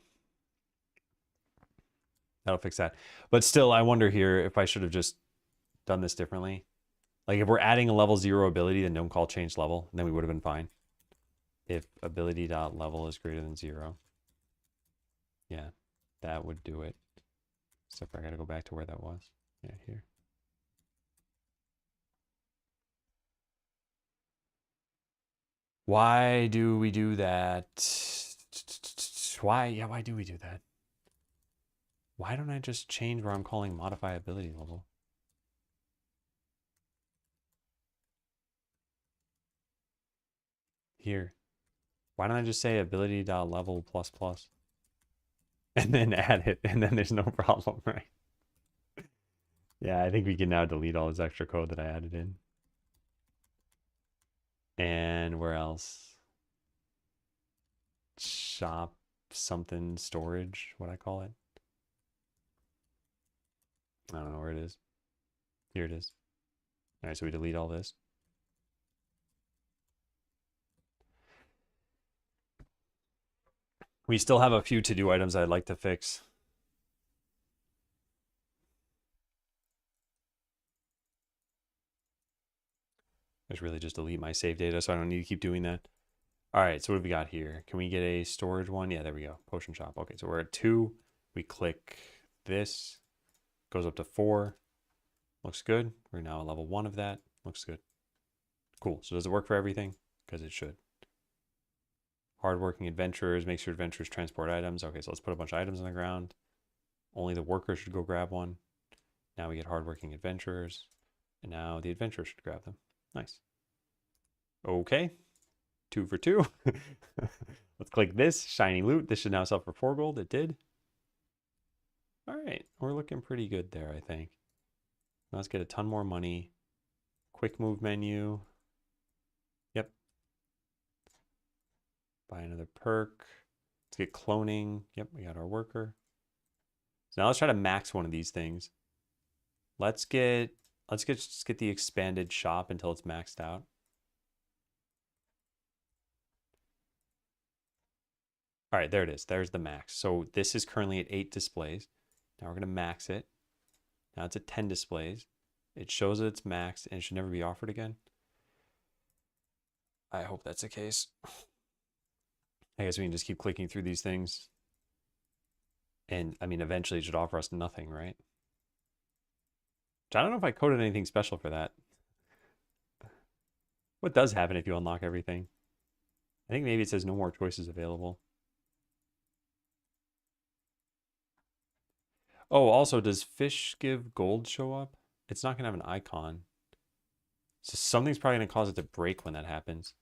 That'll fix that. But still, I wonder here if I should have just done this differently. Like if we're adding a level 0 ability, then don't call change level, then we would have been fine. If ability.level is greater than 0. Yeah, that would do it. Except for I gotta go back to where that was. Yeah, here. Why do we do that? Why do we do that? Why don't I just change where I'm calling modify ability level? Here. Why don't I just say ability.level plus plus? And then add it, and then there's no problem, right? Yeah, I think we can now delete all this extra code that I added in. And where else? Shop something storage, what I call it. I don't know where it is. Here it is. All right, so we delete all this. We still have a few to-do items I'd like to fix. I should really just delete my save data so I don't need to keep doing that. All right, so what have we got here? Can we get a storage one? Yeah, there we go. Potion shop. Okay, so we're at 2. We click this. Goes up to 4. Looks good. We're now at level 1 of that. Looks good. Cool. So does it work for everything? Because it should. Hardworking adventurers. Makes your adventurers transport items. Okay, so let's put a bunch of items on the ground. Only the workers should go grab one. Now we get hardworking adventurers. And now the adventurers should grab them. Nice. Okay. 2 for 2. Let's click this. Shiny loot. This should now sell for 4 gold. It did. All right. We're looking pretty good there, I think. Let's get a ton more money. Quick move menu. Yep. Buy another perk. Let's get cloning. Yep, we got our worker. So now let's try to max one of these things. Just get the expanded shop until it's maxed out. All right, there it is. There's the max. So this is currently at 8 displays. Now we're going to max it. Now it's at 10 displays. It shows that it's maxed and it should never be offered again. I hope that's the case. I guess we can just keep clicking through these things. And I mean, eventually it should offer us nothing, right? I don't know if I coded anything special for that. What does happen if you unlock everything? I think maybe it says no more choices available. Oh, also, does fish give gold show up? It's not going to have an icon. So something's probably going to cause it to break when that happens.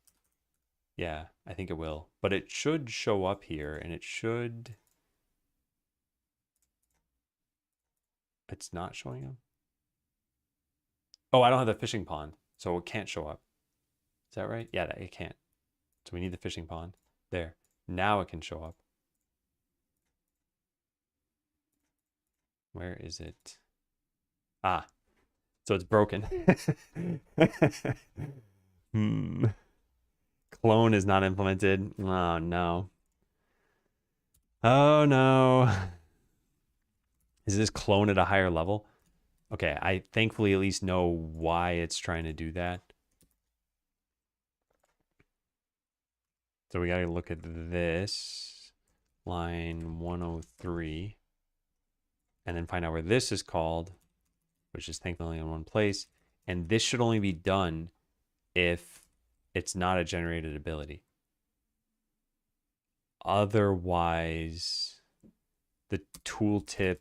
Yeah, I think it will. But it should show up here, and it should... It's not showing up? Oh, I don't have the fishing pond, so it can't show up. Is that right? Yeah, it can't. So we need the fishing pond. There. Now it can show up. Where is it? Ah, so it's broken. Clone is not implemented. Oh, no. Oh, no. Is this clone at a higher level? Okay, I thankfully at least know why it's trying to do that. So we got to look at this. Line 103. And then find out where this is called, which is thankfully in one place. And this should only be done if it's not a generated ability. Otherwise, the tooltip...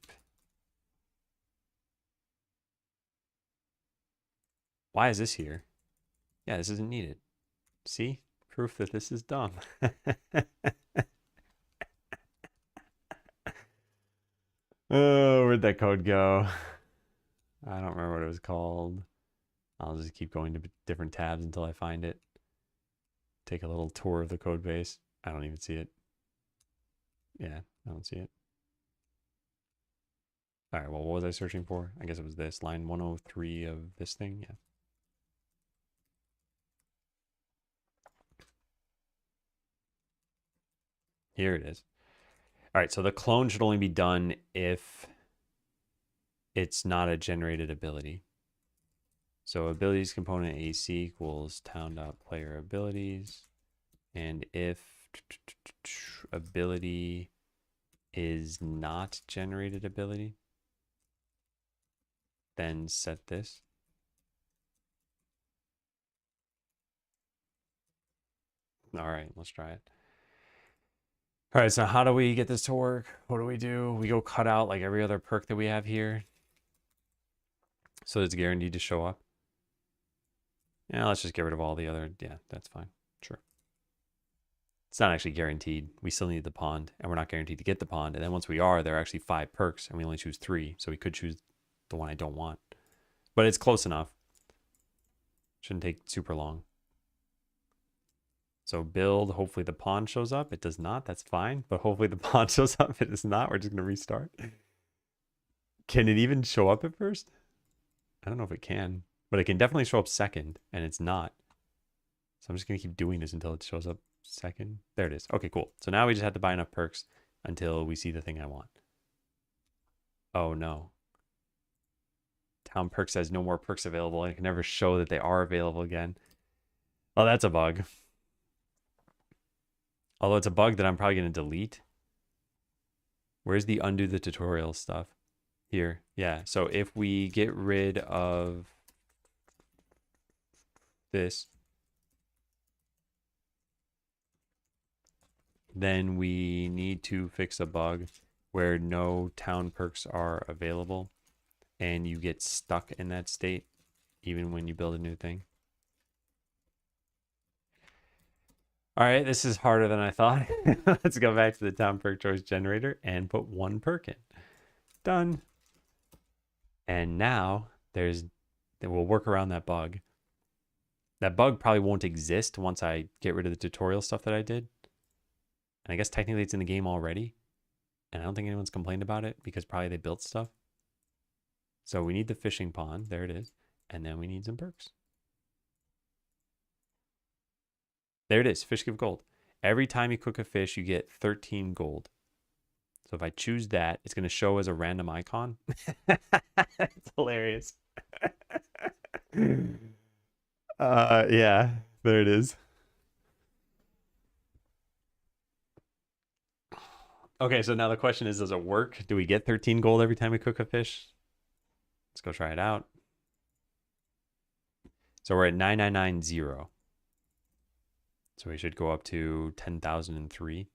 Why is this here? Yeah, this isn't needed. See? Proof that this is dumb. Oh, where'd that code go? I don't remember what it was called. I'll just keep going to different tabs until I find it. Take a little tour of the code base. I don't even see it. Yeah, I don't see it. All right, well, what was I searching for? I guess it was this, line 103 of this thing. Yeah. Here it is. All right, so the clone should only be done if it's not a generated ability. So abilities component AC equals town.player abilities. And if ability is not generated ability, then set this. All right, let's try it. All right, so how do we get this to work? What do? We go cut out like every other perk that we have here. So it's guaranteed to show up. Yeah, let's just get rid of all the other. Yeah, that's fine. Sure. It's not actually guaranteed. We still need the pond, and we're not guaranteed to get the pond. And then once we are, there are actually 5 perks, and we only choose 3. So we could choose the one I don't want. But it's close enough. Shouldn't take super long. So build, hopefully the pawn shows up. It does not, that's fine. But hopefully the pawn shows up. It does not, we're just gonna restart. Can it even show up at first? I don't know if it can, but it can definitely show up second, and it's not. So I'm just gonna keep doing this until it shows up second. There it is. Okay, cool. So now we just have to buy enough perks until we see the thing I want. Oh no. Town perk says no more perks available, and it can never show that they are available again. Oh, that's a bug. Although it's a bug that I'm probably going to delete. Where's the undo the tutorial stuff? Here. Yeah. So if we get rid of this, then we need to fix a bug where no town perks are available and you get stuck in that state even when you build a new thing. All right, this is harder than I thought. Let's go back to the town perk choice generator and put one perk in. Done. And now we'll work around that bug. That bug probably won't exist once I get rid of the tutorial stuff that I did. And I guess technically it's in the game already. And I don't think anyone's complained about it because probably they built stuff. So we need the fishing pond. There it is. And then we need some perks. There it is. Fish give gold. Every time you cook a fish, you get 13 gold. So if I choose that, it's going to show as a random icon. It's hilarious. Yeah, there it is. Okay, so now the question is, does it work? Do we get 13 gold every time we cook a fish? Let's go try it out. So we're at 9990. So we should go up to 10,003.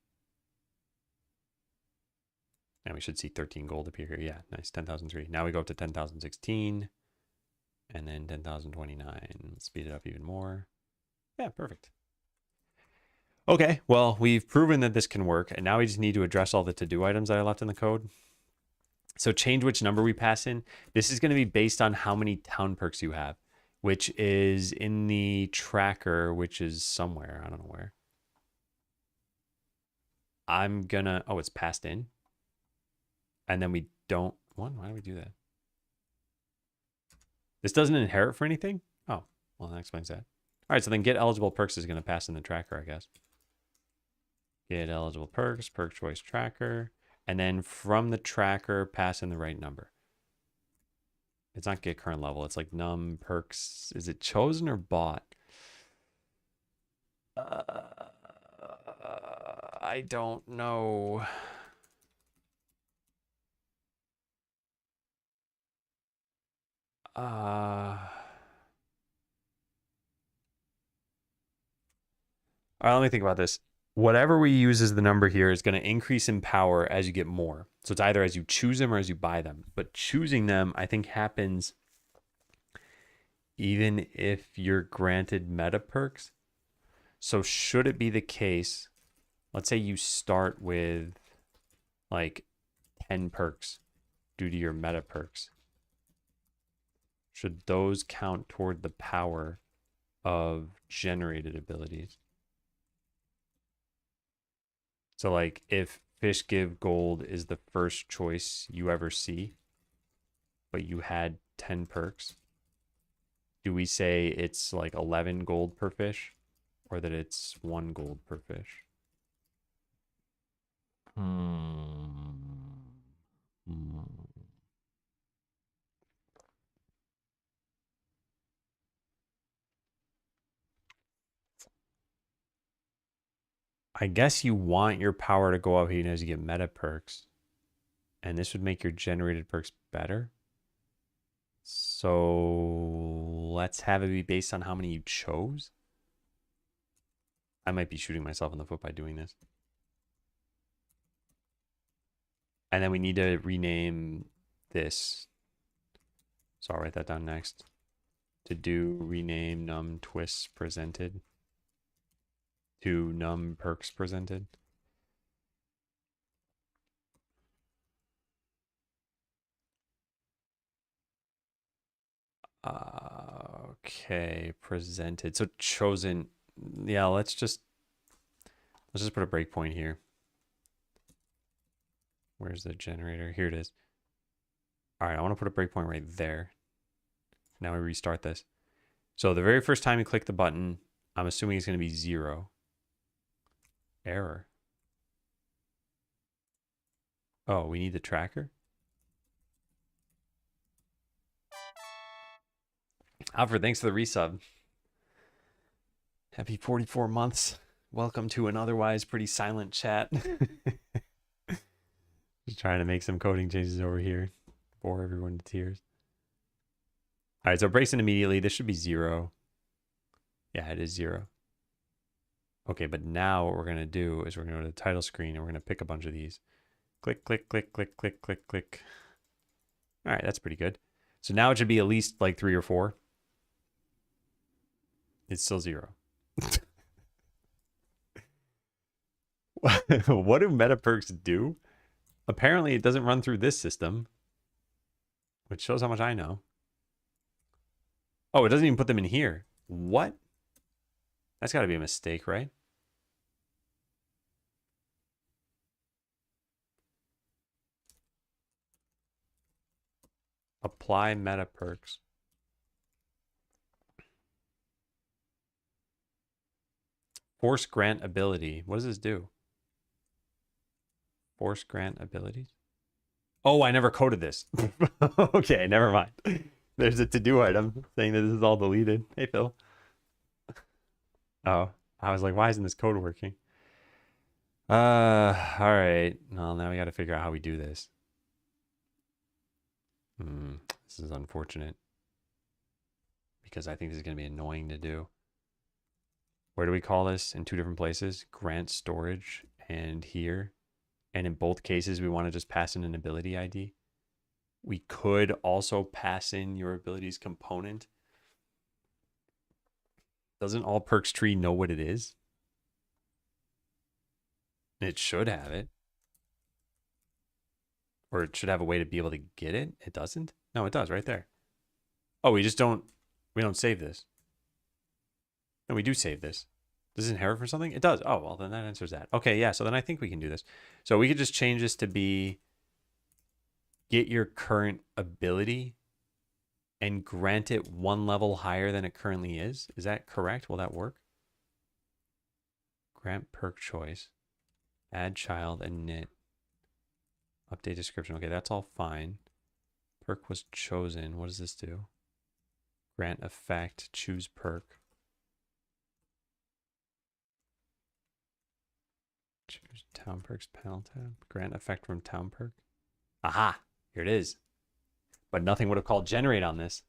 And we should see 13 gold appear here. Yeah, nice, 10,003. Now we go up to 10,016. And then 10,029. Speed it up even more. Yeah, perfect. Okay, well, we've proven that this can work. And now we just need to address all the to-do items that I left in the code. So change which number we pass in. This is going to be based on how many town perks you have, which is in the tracker, which is somewhere. I don't know where. I'm going to... Oh, it's passed in. And then we don't... What? Why do we do that? This doesn't inherit for anything? Oh, well, that explains that. All right, so then get eligible perks is going to pass in the tracker, I guess. Get eligible perks, perk choice tracker. And then from the tracker, pass in the right number. It's not get current level. It's like num perks. Is it chosen or bought? I don't know. All right, let me think about this. Whatever we use as the number here is going to increase in power as you get more. So it's either as you choose them or as you buy them. But choosing them, I think, happens even if you're granted meta perks. So should it be the case, let's say you start with like 10 perks due to your meta perks. Should those count toward the power of generated abilities? So like if fish give gold is the first choice you ever see, but you had 10 perks, do we say it's like 11 gold per fish or that it's 1 gold per fish? I guess you want your power to go up even as you get meta perks. And this would make your generated perks better. So let's have it be based on how many you chose. I might be shooting myself in the foot by doing this. And then we need to rename this. So I'll write that down next. To do rename num twists presented to num perks presented. Okay, presented. So chosen. Yeah, let's just put a breakpoint here. Where's the generator? Here it is. All right, I want to put a breakpoint right there. Now we restart this. So the very first time you click the button, I'm assuming it's going to be 0. Error. Oh, we need the tracker? Alfred, thanks for the resub. Happy 44 months. Welcome to an otherwise pretty silent chat. Just trying to make some coding changes over here. Bore everyone to tears. All right, so it breaks in immediately. This should be 0. Yeah, it is 0. Okay, but now what we're going to do is we're going to go to the title screen and we're going to pick a bunch of these. Click, click, click, click, click, click, click. All right, that's pretty good. So now it should be at least like 3 or 4. It's still 0. What do meta perks do? Apparently it doesn't run through this system, which shows how much I know. Oh, it doesn't even put them in here. What? That's got to be a mistake, right? Apply meta perks. Force grant ability. What does this do? Force grant abilities? Oh, I never coded this. Okay, never mind. There's a to-do item saying that this is all deleted. Hey, Phil. Oh, I was like, why isn't this code working? All right. Well, now we got to figure out how we do this. This is unfortunate because I think this is going to be annoying to do. Where do we call this in 2 different places? Grant storage and here. And in both cases, we want to just pass in an ability ID. We could also pass in your abilities component. Doesn't all perks tree know what it is? It should have it. Or it should have a way to be able to get it. It doesn't? No, it does right there. Oh, we don't save this. No, we do save this. Does it inherit from something? It does. Oh, well, then that answers that. Okay, yeah, so then I think we can do this. So we could just change this to be get your current ability and grant it 1 level higher than it currently is. Is that correct? Will that work? Grant perk choice. Add child and knit. Update description. Okay, that's all fine. Perk was chosen. What does this do? Grant effect. Choose perk. Choose town perks panel tab. Grant effect from town perk. Aha! Here it is. But nothing would have called generate on this.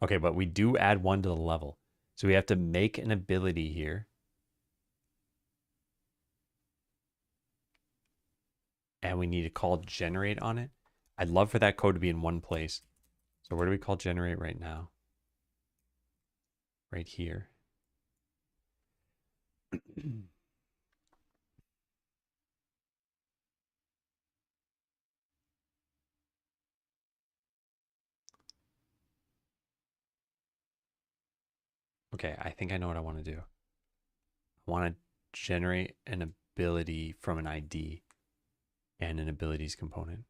Okay, but we do add 1 to the level. So we have to make an ability here. And we need to call generate on it. I'd love for that code to be in one place. So where do we call generate right now? Right here. Okay, I think I know what I want to do. I want to generate an ability from an ID and an abilities component.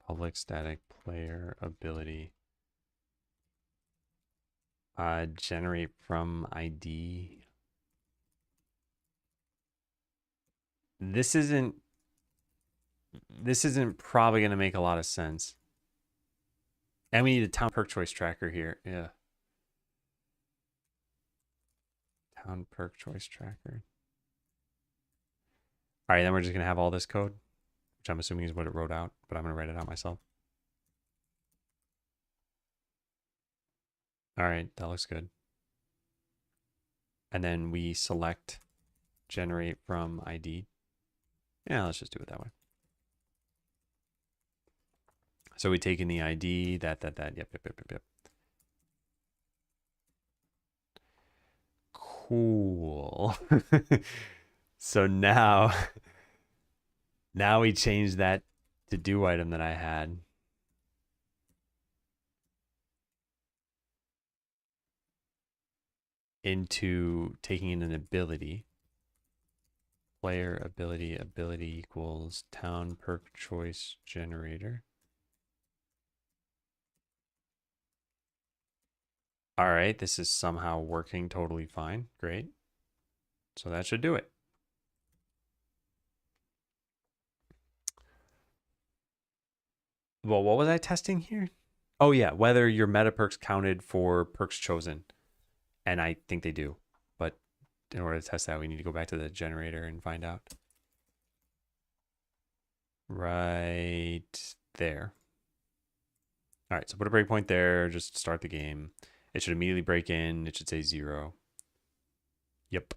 Public static player ability. Generate from ID. This isn't probably going to make a lot of sense. And we need a town perk choice tracker here. Yeah. Town perk choice tracker. All right, then we're just going to have all this code, which I'm assuming is what it wrote out, but I'm going to write it out myself. All right, that looks good. And then we select generate from ID. Yeah, let's just do it that way. So we take in the ID, that, yep. Cool. So now we change that to do item that I had. Into taking in an ability. Player ability equals town perk choice generator. All right, this is somehow working totally fine. Great. So that should do it. Well, what was I testing here? Oh yeah, whether your meta perks counted for perks chosen. And I think they do. But in order to test that, we need to go back to the generator and find out. Right there. All right, so put a breakpoint there, just start the game. It should immediately break in. It should say 0. Yep.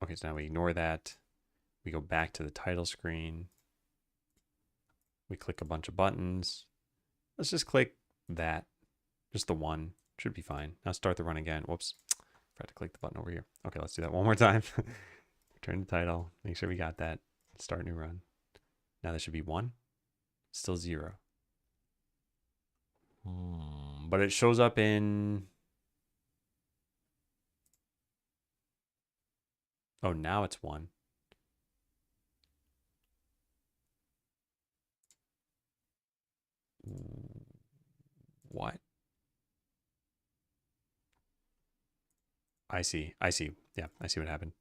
Okay, so now we ignore that. We go back to the title screen. We click a bunch of buttons. Let's just click that. Just the one. Should be fine. Now start the run again. Whoops. Forgot to click the button over here. Okay, let's do that one more time. Return the title. Make sure we got that. Start new run. Now there should be 1. Still 0. But it shows up in... Oh, now it's 1. What? I see. I see. Yeah, I see what happened.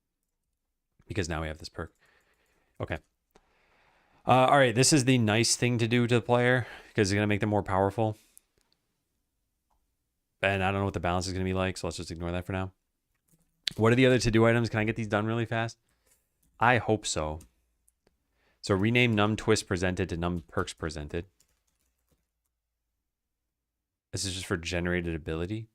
Because now we have this perk. Okay. All right, this is the nice thing to do to the player because it's going to make them more powerful. And I don't know what the balance is going to be like, so let's just ignore that for now. What are the other to-do items? Can I get these done really fast? I hope so. So rename num twist presented to num perks presented. This is just for generated ability.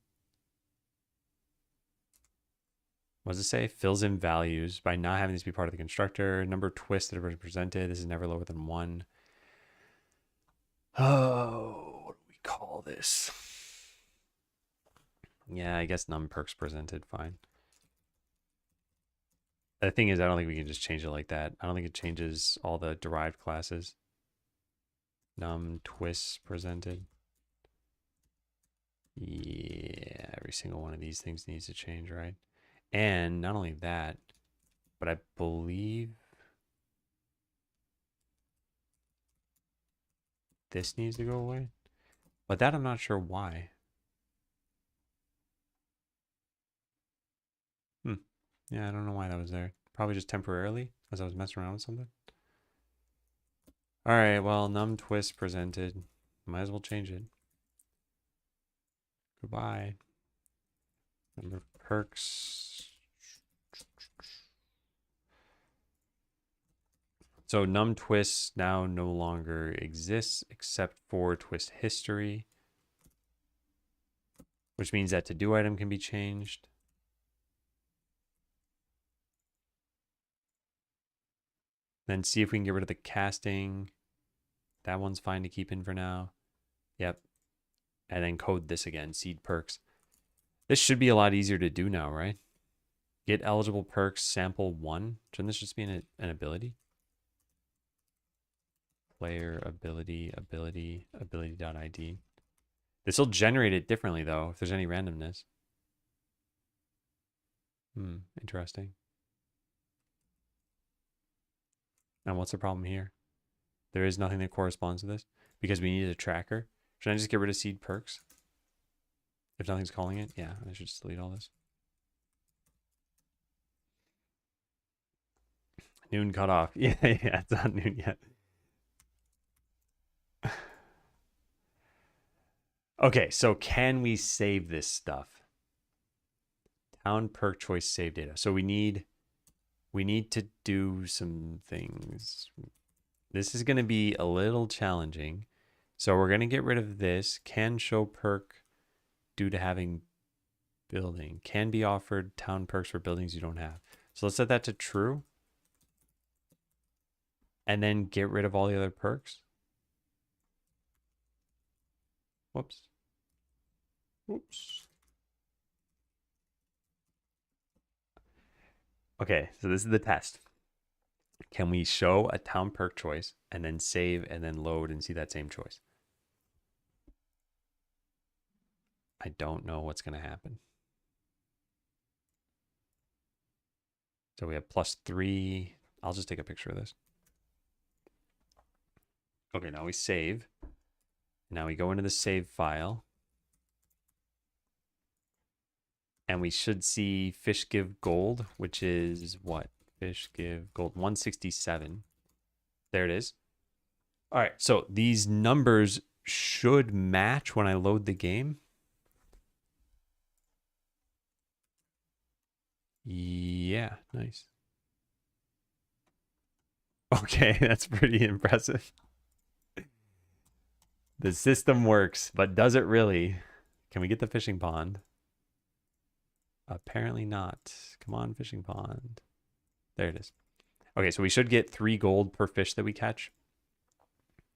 What does it say? Fills in values by not having this be part of the constructor. Number of twists that are presented. This is never lower than 1. Oh, what do we call this? Yeah, I guess num perks presented. Fine. The thing is, I don't think we can just change it like that. I don't think it changes all the derived classes. Num twists presented. Yeah, every single one of these things needs to change, right? And not only that, but I believe this needs to go away. But that I'm not sure why. Yeah, I don't know why that was there. Probably just temporarily, as I was messing around with something. All right, well, num twist presented. Might as well change it. Goodbye. Number of perks. So num twist now no longer exists except for twist history, which means that to do item can be changed. Then see if we can get rid of the casting. That one's fine to keep in for now. Yep. And then code this again, seed perks. This should be a lot easier to do now, right? Get eligible perks, sample 1. Shouldn't this just be an ability? Player, ability.id. This will generate it differently, though, if there's any randomness. Interesting. And what's the problem here? There is nothing that corresponds to this because we need a tracker. Should I just get rid of seed perks? If nothing's calling it? Yeah, I should just delete all this. Noon cutoff. Yeah, it's not noon yet. Okay, so can we save this stuff? Town perk choice save data. So we need to do some things. This is going to be a little challenging. So we're going to get rid of this. Can show perk due to having building. Can be offered town perks for buildings you don't have. So let's set that to true. And then get rid of all the other perks. Whoops. Oops. Okay, so this is the test. Can we show a town perk choice and then save and then load and see that same choice? I don't know what's going to happen. So we have +3. I'll just take a picture of this. Okay, now we save. Now we go into the save file. And we should see fish give gold, which is what? Fish give gold 167. There it is. All right, so these numbers should match when I load the game. Yeah, nice. Okay, that's pretty impressive. The system works, but does it really? Can we get the fishing pond? Apparently not. Come on, fishing pond. There it is. Okay, so we should get 3 gold per fish that we catch.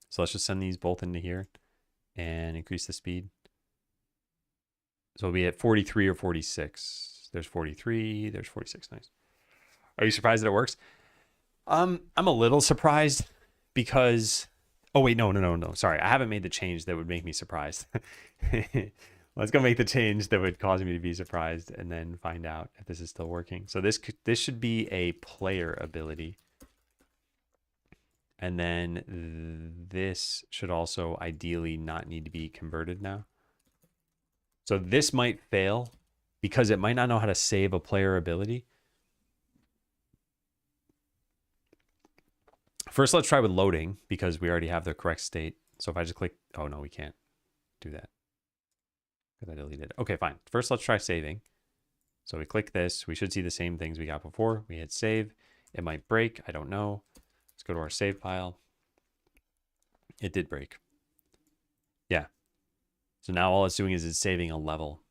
So let's just send these both into here and increase the speed. So we'll be at 43 or 46. There's 43, there's 46. Nice. Are you surprised that it works? I'm a little surprised because oh wait, no. Sorry, I haven't made the change that would make me surprised. Let's go make the change that would cause me to be surprised and then find out if this is still working. So this should be a player ability. And then this should also ideally not need to be converted now. So this might fail because it might not know how to save a player ability. First, let's try with loading because we already have the correct state. So if I just click, oh no, we can't do that because I deleted it. Okay, fine. First, let's try saving. So we click this. We should see the same things we got before. We hit save. It might break. I don't know. Let's go to our save file. It did break. Yeah. So now all it's doing is it's saving a level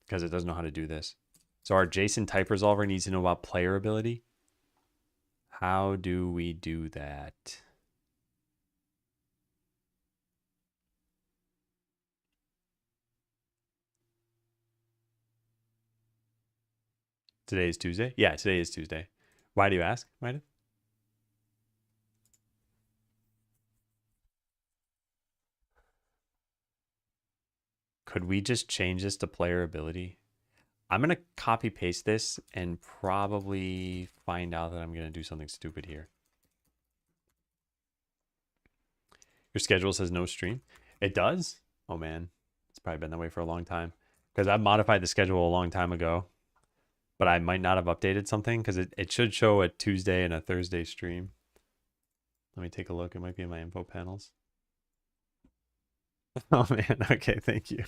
because it doesn't know how to do this. So our JSON type resolver needs to know about player ability. How do we do that? Today is Tuesday? Yeah, today is Tuesday. Why do you ask, Mida? Could we just change this to player ability? I'm going to copy paste this and probably find out that I'm going to do something stupid here. Your schedule says no stream. It does? Oh man, it's probably been that way for a long time because I've modified the schedule a long time ago, but I might not have updated something because it should show a Tuesday and a Thursday stream. Let me take a look. It might be in my info panels. Oh man. Okay. Thank you.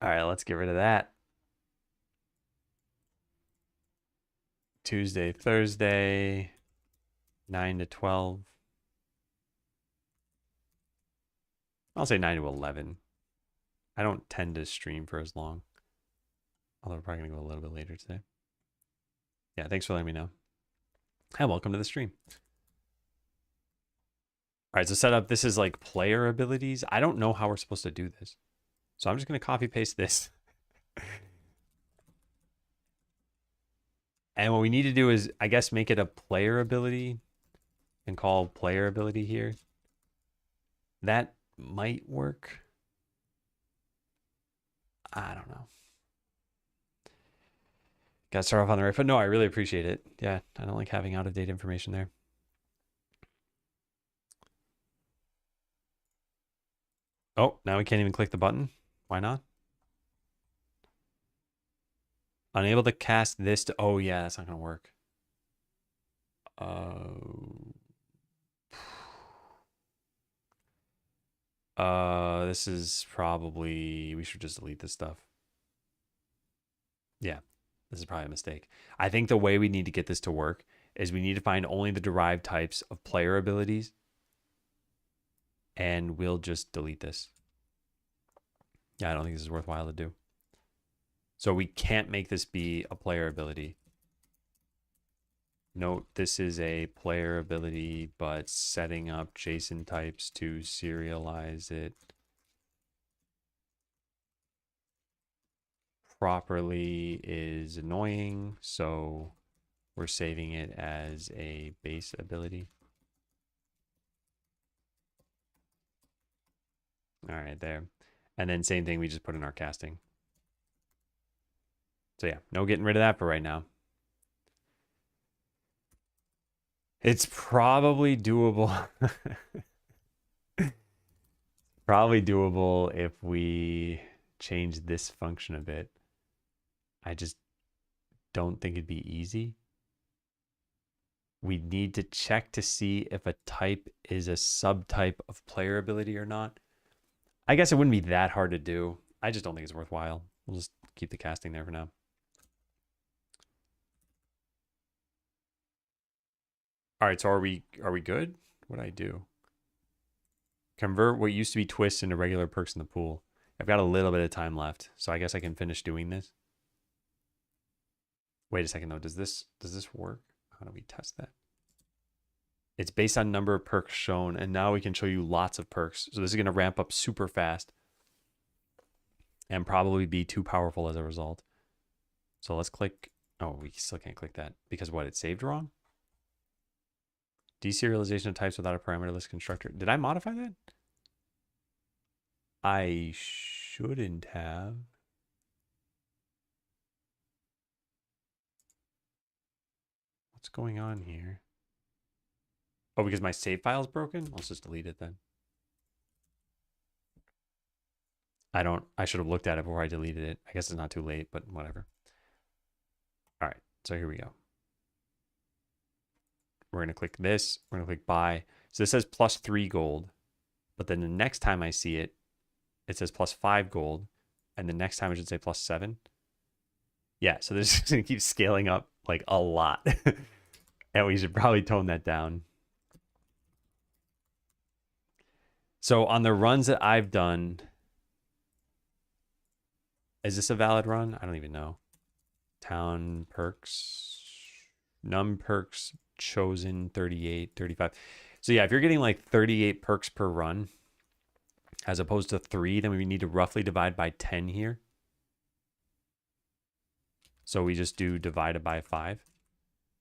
All right. Let's get rid of that. Tuesday, Thursday, 9 to 12. I'll say 9 to 11. I don't tend to stream for as long. Although we're probably going to go a little bit later today. Yeah, thanks for letting me know. Hi, welcome to the stream. All right, so setup, this is like player abilities. I don't know how we're supposed to do this. So I'm just going to copy paste this. And what we need to do is, I guess, make it a player ability and call player ability here. That might work. I don't know. Got to start off on the right foot. No, I really appreciate it. Yeah, I don't like having out-of-date information there. Oh, now we can't even click the button. Why not? Unable to cast this to... Oh, yeah, that's not going to work. This is probably... We should just delete this stuff. Yeah, this is probably a mistake. I think the way we need to get this to work is we need to find only the derived types of player abilities. And we'll just delete this. Yeah, I don't think this is worthwhile to do. So we can't make this be a player ability. Note, this is a player ability, but setting up JSON types to serialize it properly is annoying, so we're saving it as a base ability. All right, there. And then same thing, we just put in our casting. So yeah, no getting rid of that for right now. It's probably doable. Probably doable if we change this function a bit. I just don't think it'd be easy. We need to check to see if a type is a subtype of player ability or not. I guess it wouldn't be that hard to do. I just don't think it's worthwhile. We'll just keep the casting there for now. All right, so are we good? What'd I do? Convert what used to be twists into regular perks in the pool. I've got a little bit of time left, so I guess I can finish doing this. Wait a second though, does this work? How do we test that? It's based on number of perks shown, and now we can show you lots of perks. So this is gonna ramp up super fast and probably be too powerful as a result. So let's click, oh, we still can't click that because what, it saved wrong? Deserialization of types without a parameterless constructor. Did I modify that? I shouldn't have. What's going on here? Oh, because my save file is broken? Let's just delete it then. I should have looked at it before I deleted it. I guess it's not too late, but whatever. All right, so here we go. We're going to click this. We're going to click buy. So this says +3 gold. But then the next time I see it, it says +5 gold. And the next time it should say +7. Yeah, so this is going to keep scaling up like a lot. And we should probably tone that down. So on the runs that I've done, is this a valid run? I don't even know. Town perks, num perks chosen 38, 35. So yeah, if you're getting like 38 perks per run, as opposed to 3, then we need to roughly divide by 10 here. So we just do divided by 5.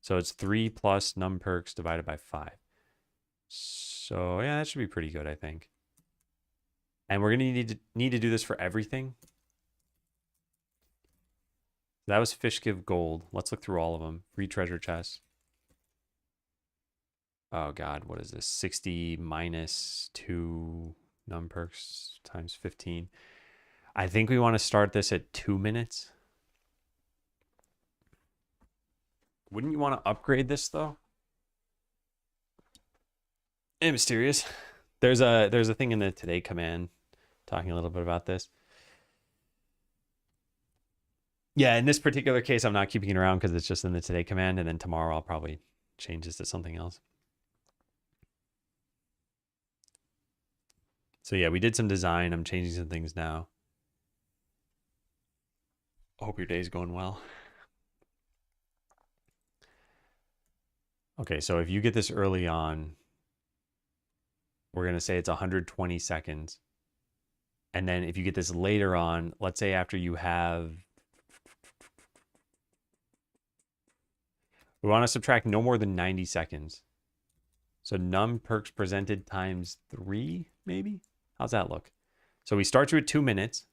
So it's 3 plus num perks divided by 5. So yeah, that should be pretty good, I think. And we're gonna need to do this for everything. That was fish give gold. Let's look through all of them. Free treasure chests. Oh God, what is this? 60 minus 2 num perks times 15. I think we want to start this at 2 minutes. Wouldn't you want to upgrade this though? And mysterious. There's a thing in the today command talking a little bit about this. Yeah, in this particular case, I'm not keeping it around because it's just in the today command, and then tomorrow I'll probably change this to something else. So yeah, we did some design. I'm changing some things now. I hope your day's going well. Okay, so if you get this early on, we're going to say it's 120 seconds. And then if you get this later on, let's say after you have... We want to subtract no more than 90 seconds. So num perks presented times 3, maybe? How's that look? So we start you at 2 minutes.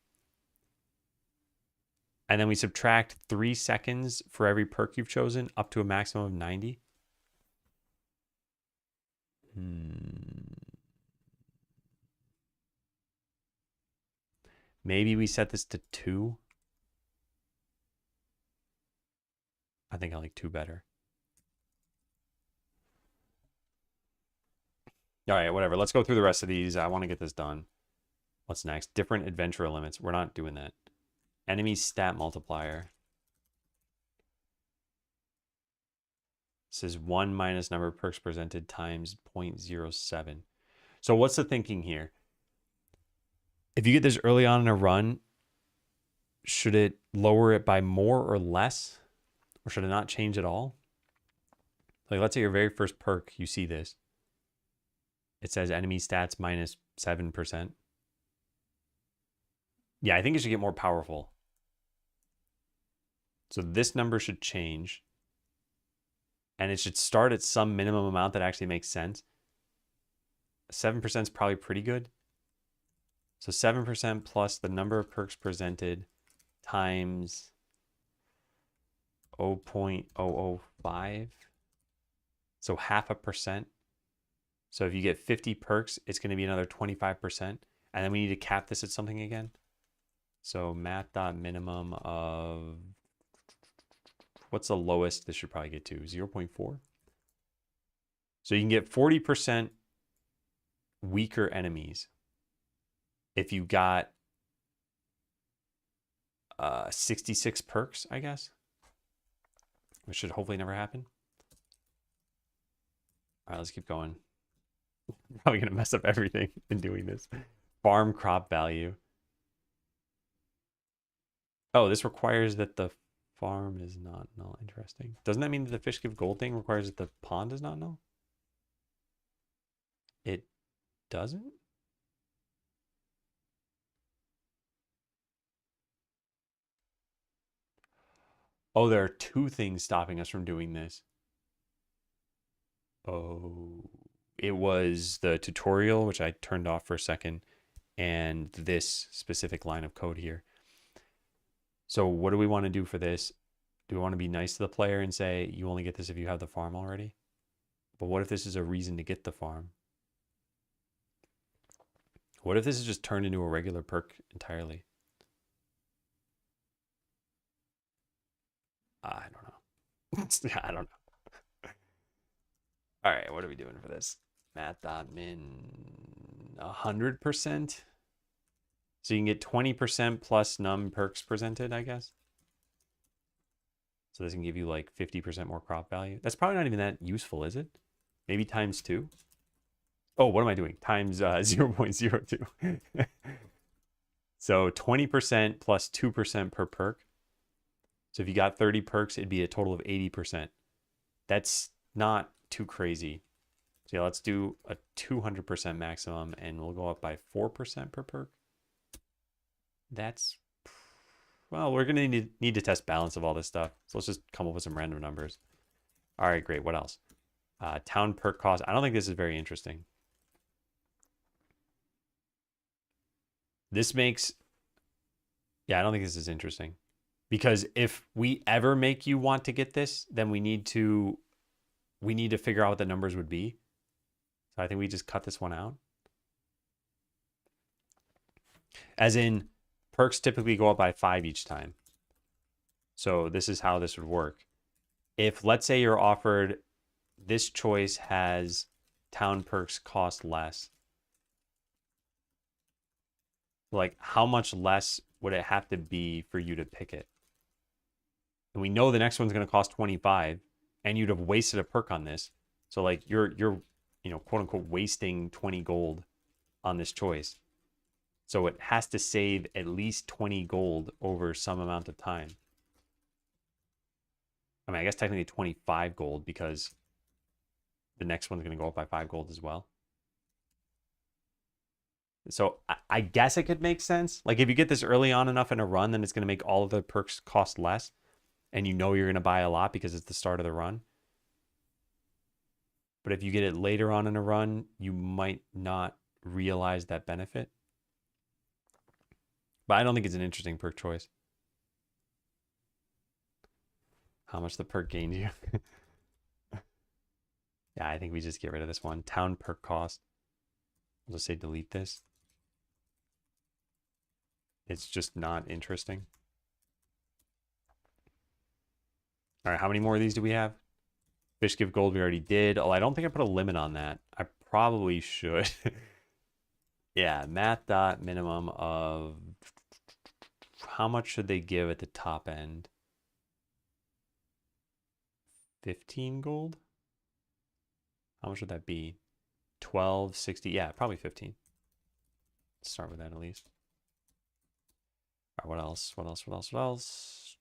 And then we subtract 3 seconds for every perk you've chosen up to a maximum of 90. Maybe we set this to 2. I think I like 2 better. All right, whatever. Let's go through the rest of these. I want to get this done. What's next? Different adventure limits. We're not doing that. Enemy stat multiplier. This is 1 minus number of perks presented times 0.07. So what's the thinking here? If you get this early on in a run, should it lower it by more or less? Or should it not change at all? Like, let's say your very first perk, you see this. It says enemy stats minus 7%. Yeah, I think it should get more powerful. So this number should change. And it should start at some minimum amount that actually makes sense. 7% is probably pretty good. So 7% plus the number of perks presented times 0.005. So 0.5%. So if you get 50 perks, it's going to be another 25%. And then we need to cap this at something again. So math.minimum of, what's the lowest this should probably get to? 0.4. So you can get 40% weaker enemies if you got 66 perks, I guess, which should hopefully never happen. All right, let's keep going. Probably gonna mess up everything in doing this. Farm crop value. Oh, this requires that the farm is not null. Interesting. Doesn't that mean that the fish give gold thing requires that the pond is not null? It doesn't? Oh, there are two things stopping us from doing this. Oh, it was the tutorial, which I turned off for a second, and this specific line of code here. So what do we want to do for this? Do we want to be nice to the player and say, you only get this if you have the farm already? But what if this is a reason to get the farm? What if this is just turned into a regular perk entirely? I don't know. I don't know. All right, what are we doing for this? Math.min 100%. So you can get 20% plus num perks presented, I guess. So this can give you like 50% more crop value. That's probably not even that useful, is it? Maybe times 2. Oh, what am I doing? Times 0.02. So 20% plus 2% per perk. So if you got 30 perks, it'd be a total of 80%. That's not too crazy. So yeah, let's do a 200% maximum, and we'll go up by 4% per perk. That's, well, we're going to need to test balance of all this stuff. So let's just come up with some random numbers. All right, great. What else? Town perk cost. I don't think this is very interesting. This makes, yeah, I don't think this is interesting. Because if we ever make you want to get this, then we need to figure out what the numbers would be. So I think we just cut this one out. As in, perks typically go up by 5 each time. So this is how this would work. If, let's say, you're offered, this choice has town perks cost less. Like, how much less would it have to be for you to pick it? And we know the next one's going to cost 25, and you'd have wasted a perk on this. So like you're quote unquote wasting 20 gold on this choice. So it has to save at least 20 gold over some amount of time. I mean, I guess technically 25 gold because the next one's going to go up by 5 gold as well. So I guess it could make sense. Like if you get this early on enough in a run, then it's going to make all of the perks cost less. And you know you're going to buy a lot because it's the start of the run. But if you get it later on in a run, you might not realize that benefit. But I don't think it's an interesting perk choice. How much the perk gained you. Yeah, I think we just get rid of this one. Town perk cost. I'll just say delete this. It's just not interesting. All right, how many more of these do we have? Fish give gold, we already did. Oh, I don't think I put a limit on that. I probably should. Yeah, math.minimum of how much should they give at the top end? 15 gold? How much would that be? 12, 60, yeah, probably 15. Let's start with that at least. All right, what else? What else? What else? What else?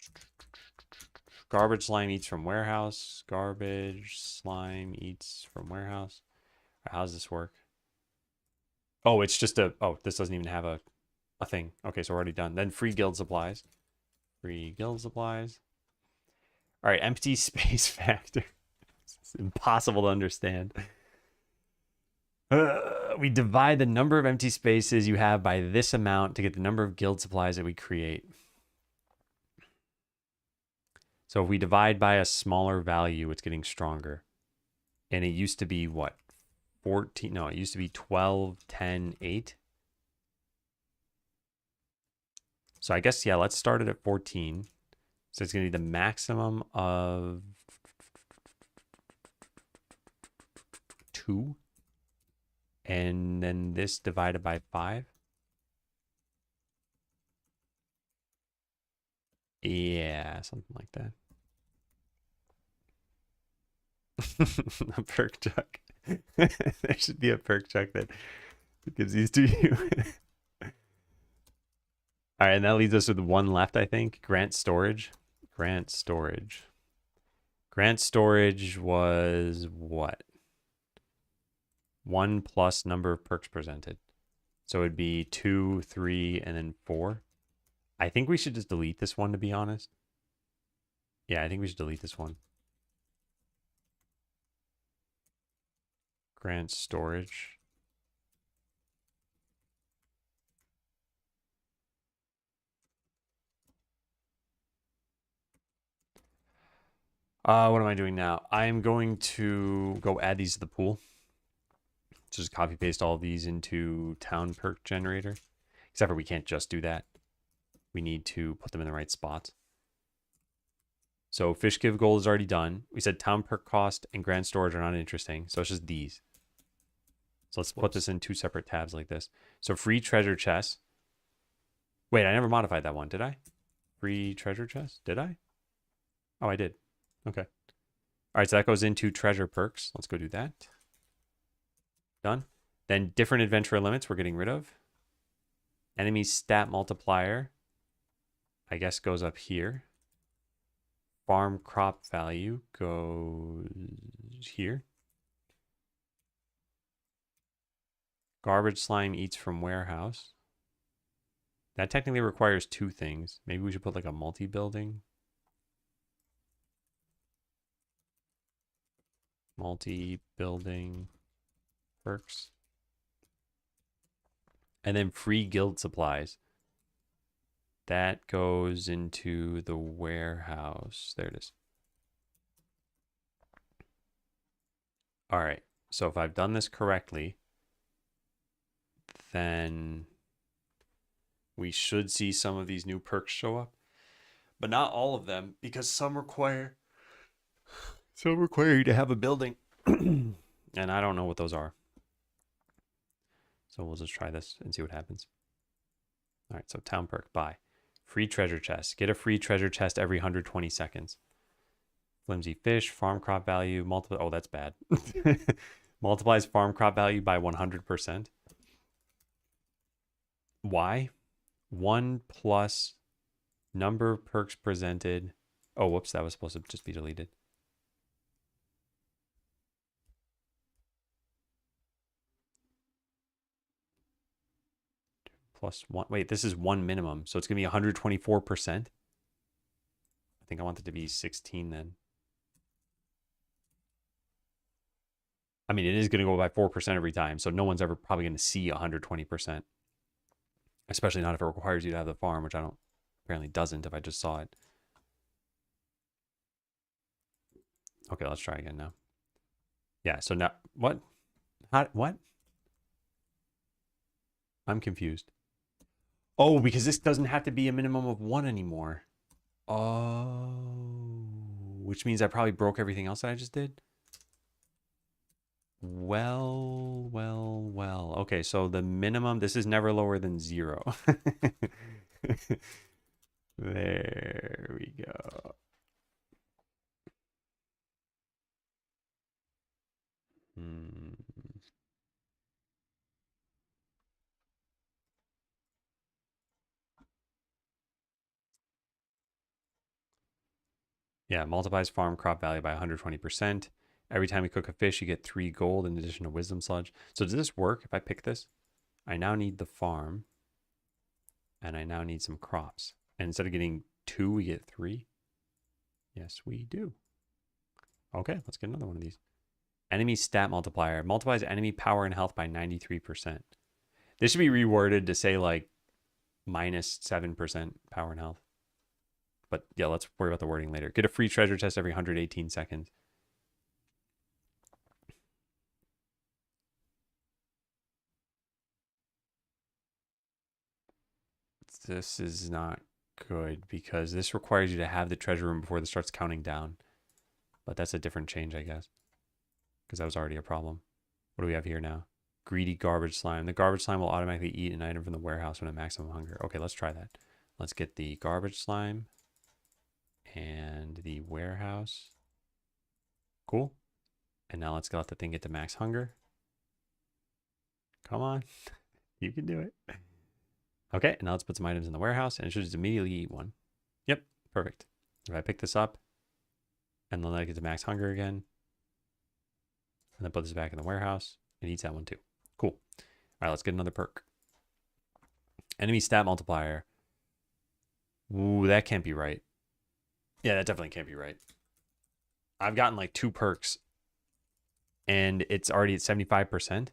Garbage slime eats from warehouse. Garbage slime eats from warehouse. Right, how does this work? Oh, it's just a, oh, this doesn't even have a thing. Okay, so we're already done. Then free guild supplies. Free guild supplies. All right, empty space factor. It's impossible to understand. We divide the number of empty spaces you have by this amount to get the number of guild supplies that we create. So if we divide by a smaller value, it's getting stronger. And it used to be what? 14? No, it used to be 12, 10, 8. So I guess, yeah, let's start it at 14. So it's going to be the maximum of 2. And then this divided by 5. Yeah, something like that. A perk chuck. There should be a perk chuck that gives these to you. All right, and that leaves us with one left, I think. Grant storage. Grant storage. Grant storage was what? 1 plus number of perks presented. So it'd be 2, 3, and then 4. I think we should just delete this one, to be honest. Yeah, I think we should delete this one. Grant storage. What am I doing now? I'm going to go add these to the pool. Just copy paste all of these into town perk generator. Except for we can't just do that. We need to put them in the right spots. So fish give gold is already done. We said town perk cost and grand storage are not interesting. So it's just these. So let's put this in 2 separate tabs like this. So free treasure chest. Wait, I never modified that one, did I? Free treasure chest? Did I? Oh, I did. Okay. All right, so that goes into treasure perks. Let's go do that. Done. Then different adventurer limits we're getting rid of. Enemy stat multiplier, I guess, goes up here. Farm crop value goes here. Garbage slime eats from warehouse. That technically requires 2 things. Maybe we should put like a multi-building. Multi-building perks. And then free guild supplies. That goes into the warehouse. There it is. All right. So if I've done this correctly, then we should see some of these new perks show up. But not all of them, because some require you to have a building. And I don't know what those are. So we'll just try this and see what happens. All right, so town perk, buy. Free treasure chest. Get a free treasure chest every 120 seconds. Flimsy fish, farm crop value, multiple. Oh, that's bad. Multiplies farm crop value by 100%. Why? 1 plus number of perks presented. Oh, whoops, that was supposed to just be deleted. Plus 1. Wait, this is 1 minimum. So it's going to be 124%. I think I want it to be 16 then. I mean, it is going to go by 4% every time. So no one's ever probably going to see 120%. Especially not if it requires you to have the farm, which I don't, apparently doesn't if I just saw it. Okay, let's try again now. Yeah, so now, what? What? I'm confused. Oh, because this doesn't have to be a minimum of 1 anymore. Oh, which means I probably broke everything else that I just did. Well. Okay, so the minimum, this is never lower than 0. There we go. Yeah, multiplies farm crop value by 120%. Every time you cook a fish, you get 3 gold in addition to wisdom sludge. So does this work if I pick this? I now need the farm. And I now need some crops. And instead of getting 2, we get 3. Yes, we do. Okay, let's get another one of these. Enemy stat multiplier. Multiplies enemy power and health by 93%. This should be reworded to say like minus 7% power and health. But yeah, let's worry about the wording later. Get a free treasure chest every 118 seconds. This is not good because this requires you to have the treasure room before this starts counting down. But that's a different change, I guess, because that was already a problem. What do we have here now? Greedy garbage slime. The garbage slime will automatically eat an item from the warehouse when at maximum hunger. Okay, let's try that. Let's get the garbage slime and the warehouse. Cool. And now let's let the thing get to max hunger. Come on. You can do it. Okay, and now let's put some items in the warehouse, and it should just immediately eat one. Yep, perfect. If I pick this up, and then let it get to max hunger again, and then put this back in the warehouse, it eats that one too. Cool. All right, let's get another perk. Enemy stat multiplier. Ooh, that can't be right. Yeah, that definitely can't be right. I've gotten like 2 perks, and it's already at 75%.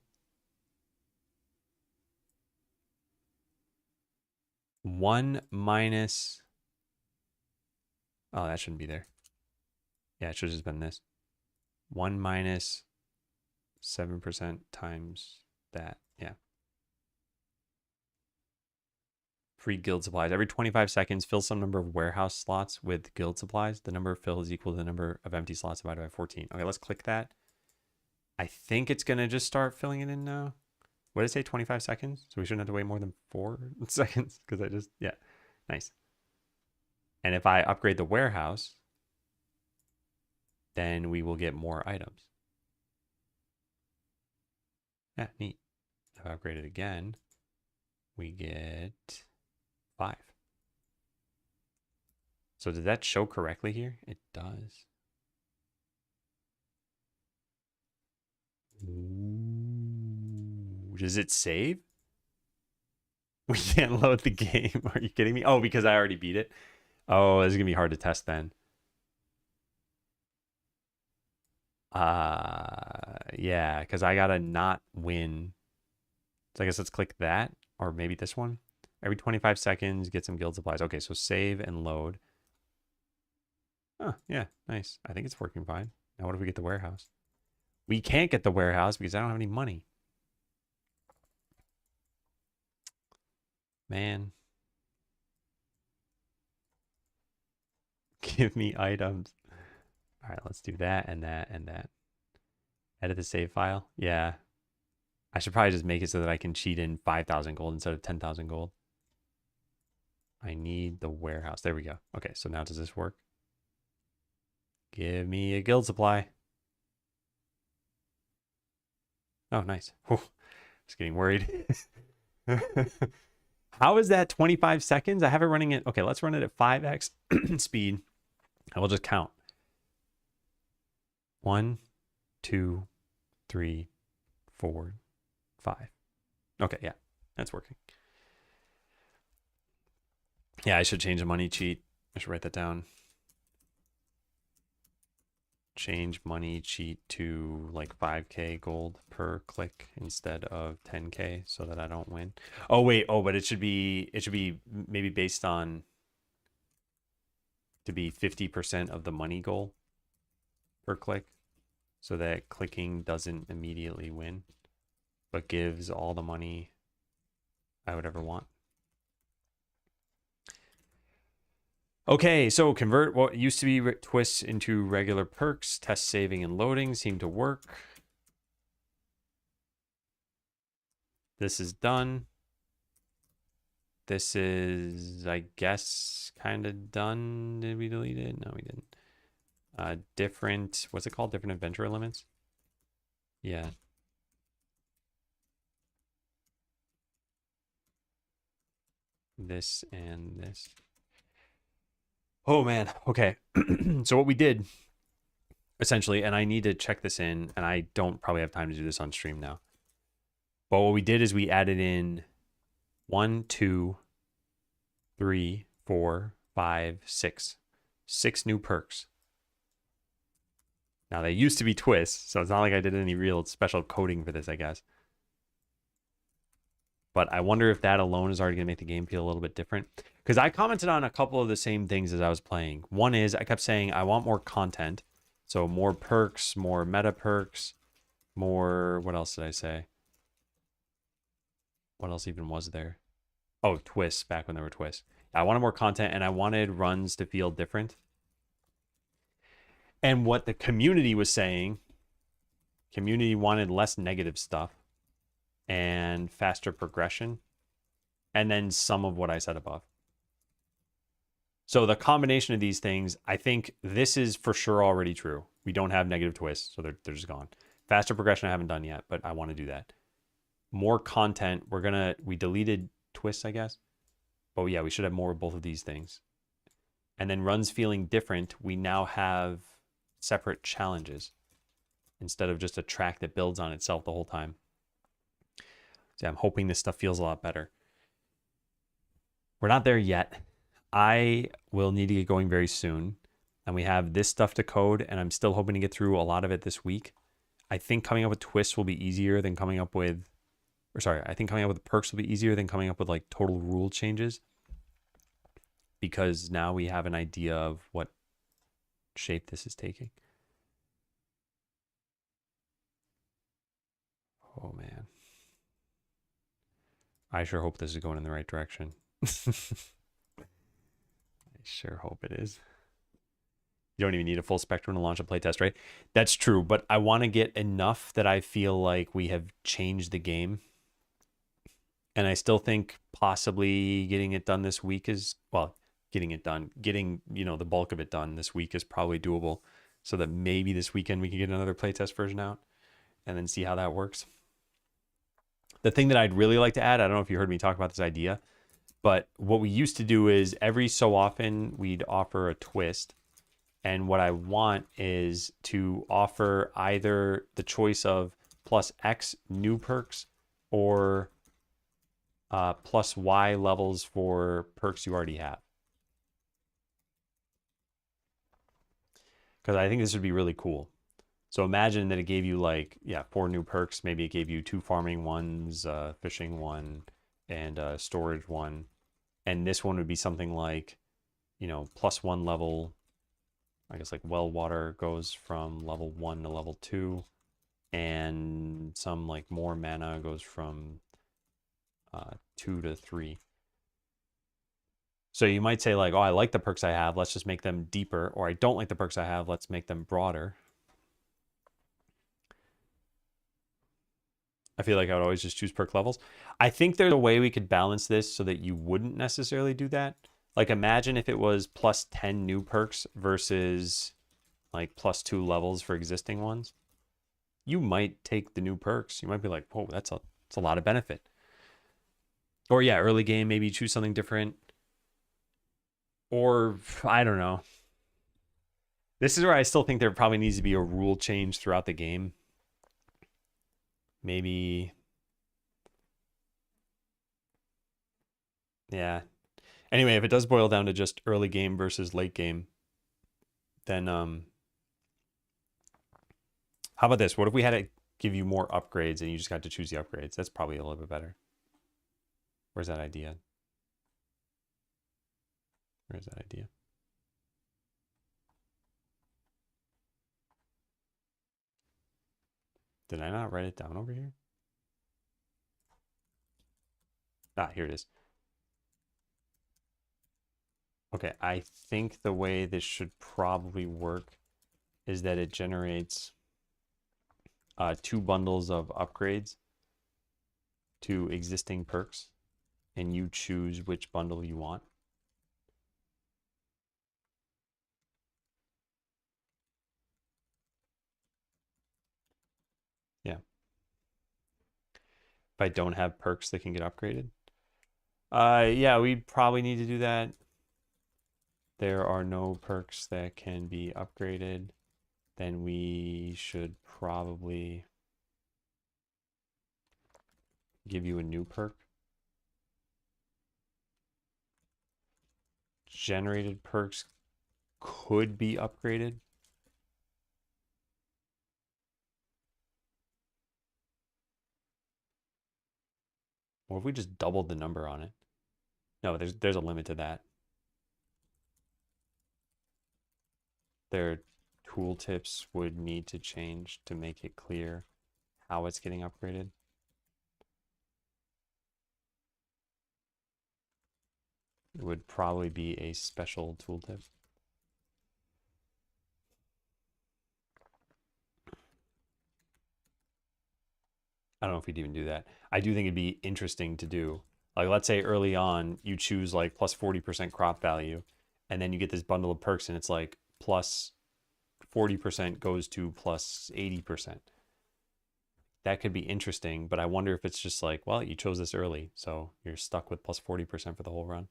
1 minus... Oh, that shouldn't be there. Yeah, it should have just been this. 1 minus 7% times that. Yeah. Free guild supplies. Every 25 seconds, fill some number of warehouse slots with guild supplies. The number of fill is equal to the number of empty slots divided by 14. Okay, let's click that. I think it's going to just start filling it in now. What did it say? 25 seconds? So we shouldn't have to wait more than 4 seconds because yeah, nice. And if I upgrade the warehouse, then we will get more items. Yeah, neat. If I upgrade it again, we get 5. So did that show correctly here? It does. Ooh. Does it save? We can't load the game. Are you kidding me? Oh, because I already beat it. Oh, this is going to be hard to test then. Yeah, because I got to not win. So I guess let's click that, or maybe this one. Every 25 seconds, get some guild supplies. Okay, so save and load. Oh, yeah, nice. I think it's working fine. Now what if we get the warehouse? We can't get the warehouse because I don't have any money. Man. Give me items. All right, let's do that and that and that. Edit the save file. Yeah. I should probably just make it so that I can cheat in 5,000 gold instead of 10,000 gold. I need the warehouse. There we go. Okay, so now does this work? Give me a guild supply. Oh, nice. Whew. Just getting worried. How is that 25 seconds? I have it running at... Okay, let's run it at 5x speed. I will just count. 1, 2, 3, 4, 5. Okay, yeah, that's working. Yeah, I should change the money cheat. I should write that down. Change money cheat to like 5k gold per click instead of 10k so that I don't win. Oh wait, but it should be maybe based on to be 50% of the money goal per click so that clicking doesn't immediately win but gives all the money I would ever want. Okay, so convert what used to be twists into regular perks. Test saving and loading seem to work. This is done. This is, I guess, kind of done. Did we delete it? No, we didn't. Different, what's it called? Different adventure elements? Yeah. This and this. Oh man, okay. So what we did essentially, and I need to check this in, and I don't probably have time to do this on stream now. But what we did is we added in 1, 2, 3, 4, 5, 6. 6 new perks. Now, they used to be twists, so it's not like I did any real special coding for this, I guess. But I wonder if that alone is already going to make the game feel a little bit different. Because I commented on a couple of the same things as I was playing. One is I kept saying I want more content. So more perks, more meta perks, more... What else did I say? What else even was there? Oh, twists, back when there were twists. I wanted more content, and I wanted runs to feel different. And what the community was saying, community wanted less negative stuff and faster progression, and then some of what I said above. So the combination of these things, I think this is for sure already true. We don't have negative twists, so they're just gone. Faster progression I haven't done yet, but I want to do that. More content, we deleted twists, I guess. But yeah, we should have more of both of these things. And then runs feeling different, we now have separate challenges instead of just a track that builds on itself the whole time. So I'm hoping this stuff feels a lot better. We're not there yet. I will need to get going very soon. And we have this stuff to code, and I'm still hoping to get through a lot of it this week. I think coming up with twists will be easier than coming up with... I think coming up with perks will be easier than coming up with like total rule changes. Because now we have an idea of what shape this is taking. Oh, man. I sure hope this is going in the right direction. I sure hope it is. You don't even need a full spectrum to launch a playtest, right? That's true, but I want to get enough that I feel like we have changed the game. And I still think possibly getting it done this week is, well, getting the bulk of it done this week is probably doable, so that maybe this weekend we can get another playtest version out and then see how that works. The thing that I'd really like to add, I don't know if you heard me talk about this idea, but what we used to do is every so often we'd offer a twist. And what I want is to offer either the choice of plus X new perks or plus Y levels for perks you already have. Because I think this would be really cool. So imagine that it gave you 4 new perks. Maybe it gave you 2 farming ones, fishing one, and storage one. And this one would be something like, plus 1 level. I guess like well water goes from level 1 to level 2. And some like more mana goes from 2 to 3. So you might say like, oh, I like the perks I have. Let's just make them deeper. Or I don't like the perks I have. Let's make them broader. I feel like I would always just choose perk levels. I think there's a way we could balance this so that you wouldn't necessarily do that. Like imagine if it was plus 10 new perks versus like plus 2 levels for existing ones. You might take the new perks. You might be like, whoa, that's a lot of benefit. Or yeah, early game, maybe choose something different. Or I don't know. This is where I still think there probably needs to be a rule change throughout the game. Maybe. Yeah. Anyway, if it does boil down to just early game versus late game, then how about this? What if we had to give you more upgrades and you just got to choose the upgrades? That's probably a little bit better. Where's that idea? Where's that idea? Did I not write it down over here? Ah, here it is. Okay, I think the way this should probably work is that it generates 2 bundles of upgrades to existing perks, and you choose which bundle you want. Yeah. If I don't have perks that can get upgraded. Yeah, we probably need to do that. There are no perks that can be upgraded. Then we should probably give you a new perk. Generated perks could be upgraded. Or if we just doubled the number on it? No, there's a limit to that. Their tooltips would need to change to make it clear how it's getting upgraded. It would probably be a special tooltip. I don't know if we'd even do that. I do think it'd be interesting to do. Like, let's say early on, you choose like plus 40% crop value, and then you get this bundle of perks, and it's like plus 40% goes to plus 80%. That could be interesting, but I wonder if it's just like, well, you chose this early, so you're stuck with plus 40% for the whole run.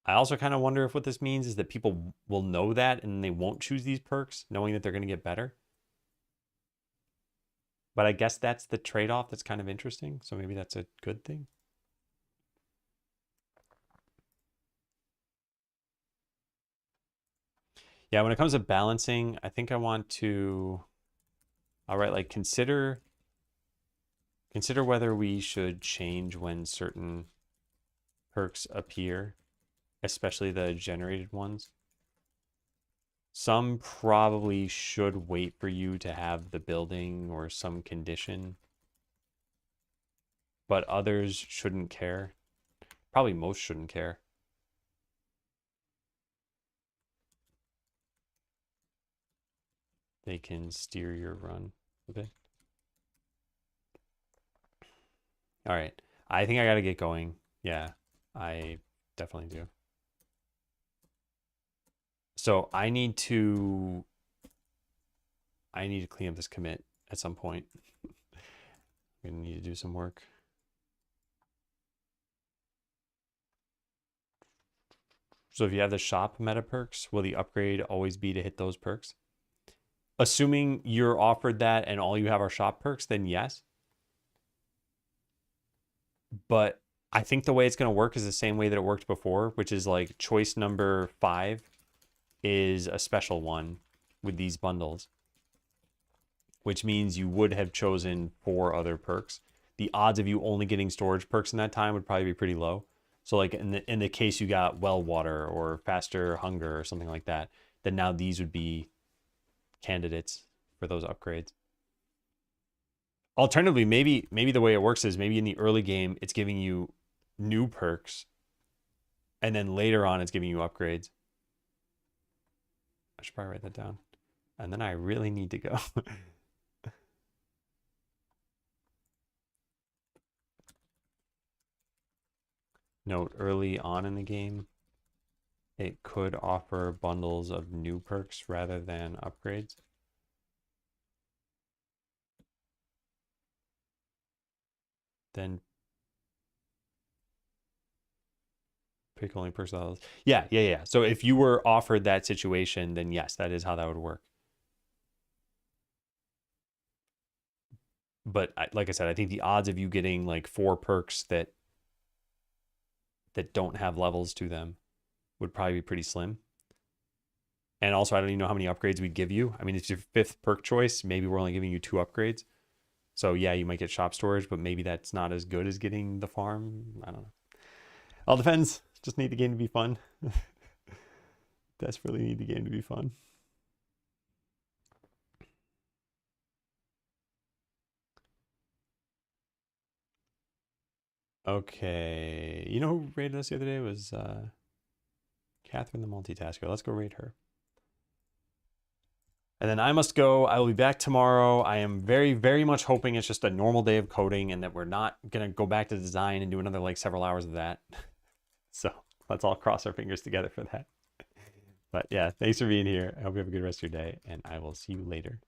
I also kind of wonder if what this means is that people will know that and they won't choose these perks, knowing that they're going to get better. But I guess that's the trade-off that's kind of interesting. So maybe that's a good thing. Yeah, when it comes to balancing, I think I want to, all right, like consider whether we should change when certain perks appear, especially the generated ones. Some probably should wait for you to have the building or some condition, but others shouldn't care. Probably most shouldn't care. They can steer your run a bit. All right. I think I got to get going. Yeah, I definitely do. So I need to clean up this commit at some point. I'm gonna need to do some work. So if you have the shop meta perks, will the upgrade always be to hit those perks? Assuming you're offered that and all you have are shop perks, then yes. But I think the way it's going to work is the same way that it worked before, which is like choice number 5 is a special one with these bundles, which means you would have chosen 4 other perks. The odds of you only getting storage perks in that time would probably be pretty low. So like in the case you got well water or faster hunger or something like that, then now these would be candidates for those upgrades. Alternatively, maybe the way it works is maybe in the early game it's giving you new perks, and then later on it's giving you upgrades. I should probably write that down. And then I really need to go. Note, early on in the game, it could offer bundles of new perks rather than upgrades. Then pick only perks. Yeah. So if you were offered that situation, then yes, that is how that would work. But like I said, I think the odds of you getting like 4 perks that don't have levels to them would probably be pretty slim. And also, I don't even know how many upgrades we'd give you. I mean, it's your 5th perk choice. Maybe we're only giving you 2 upgrades. So yeah, you might get shop storage, but maybe that's not as good as getting the farm. I don't know. All depends. Just need the game to be fun. Desperately need the game to be fun. Okay. You know who raided us the other day? It was Catherine the Multitasker. Let's go raid her. And then I must go. I will be back tomorrow. I am very, very much hoping it's just a normal day of coding and that we're not going to go back to design and do another like several hours of that. So let's all cross our fingers together for that. But yeah, thanks for being here. I hope you have a good rest of your day, and I will see you later.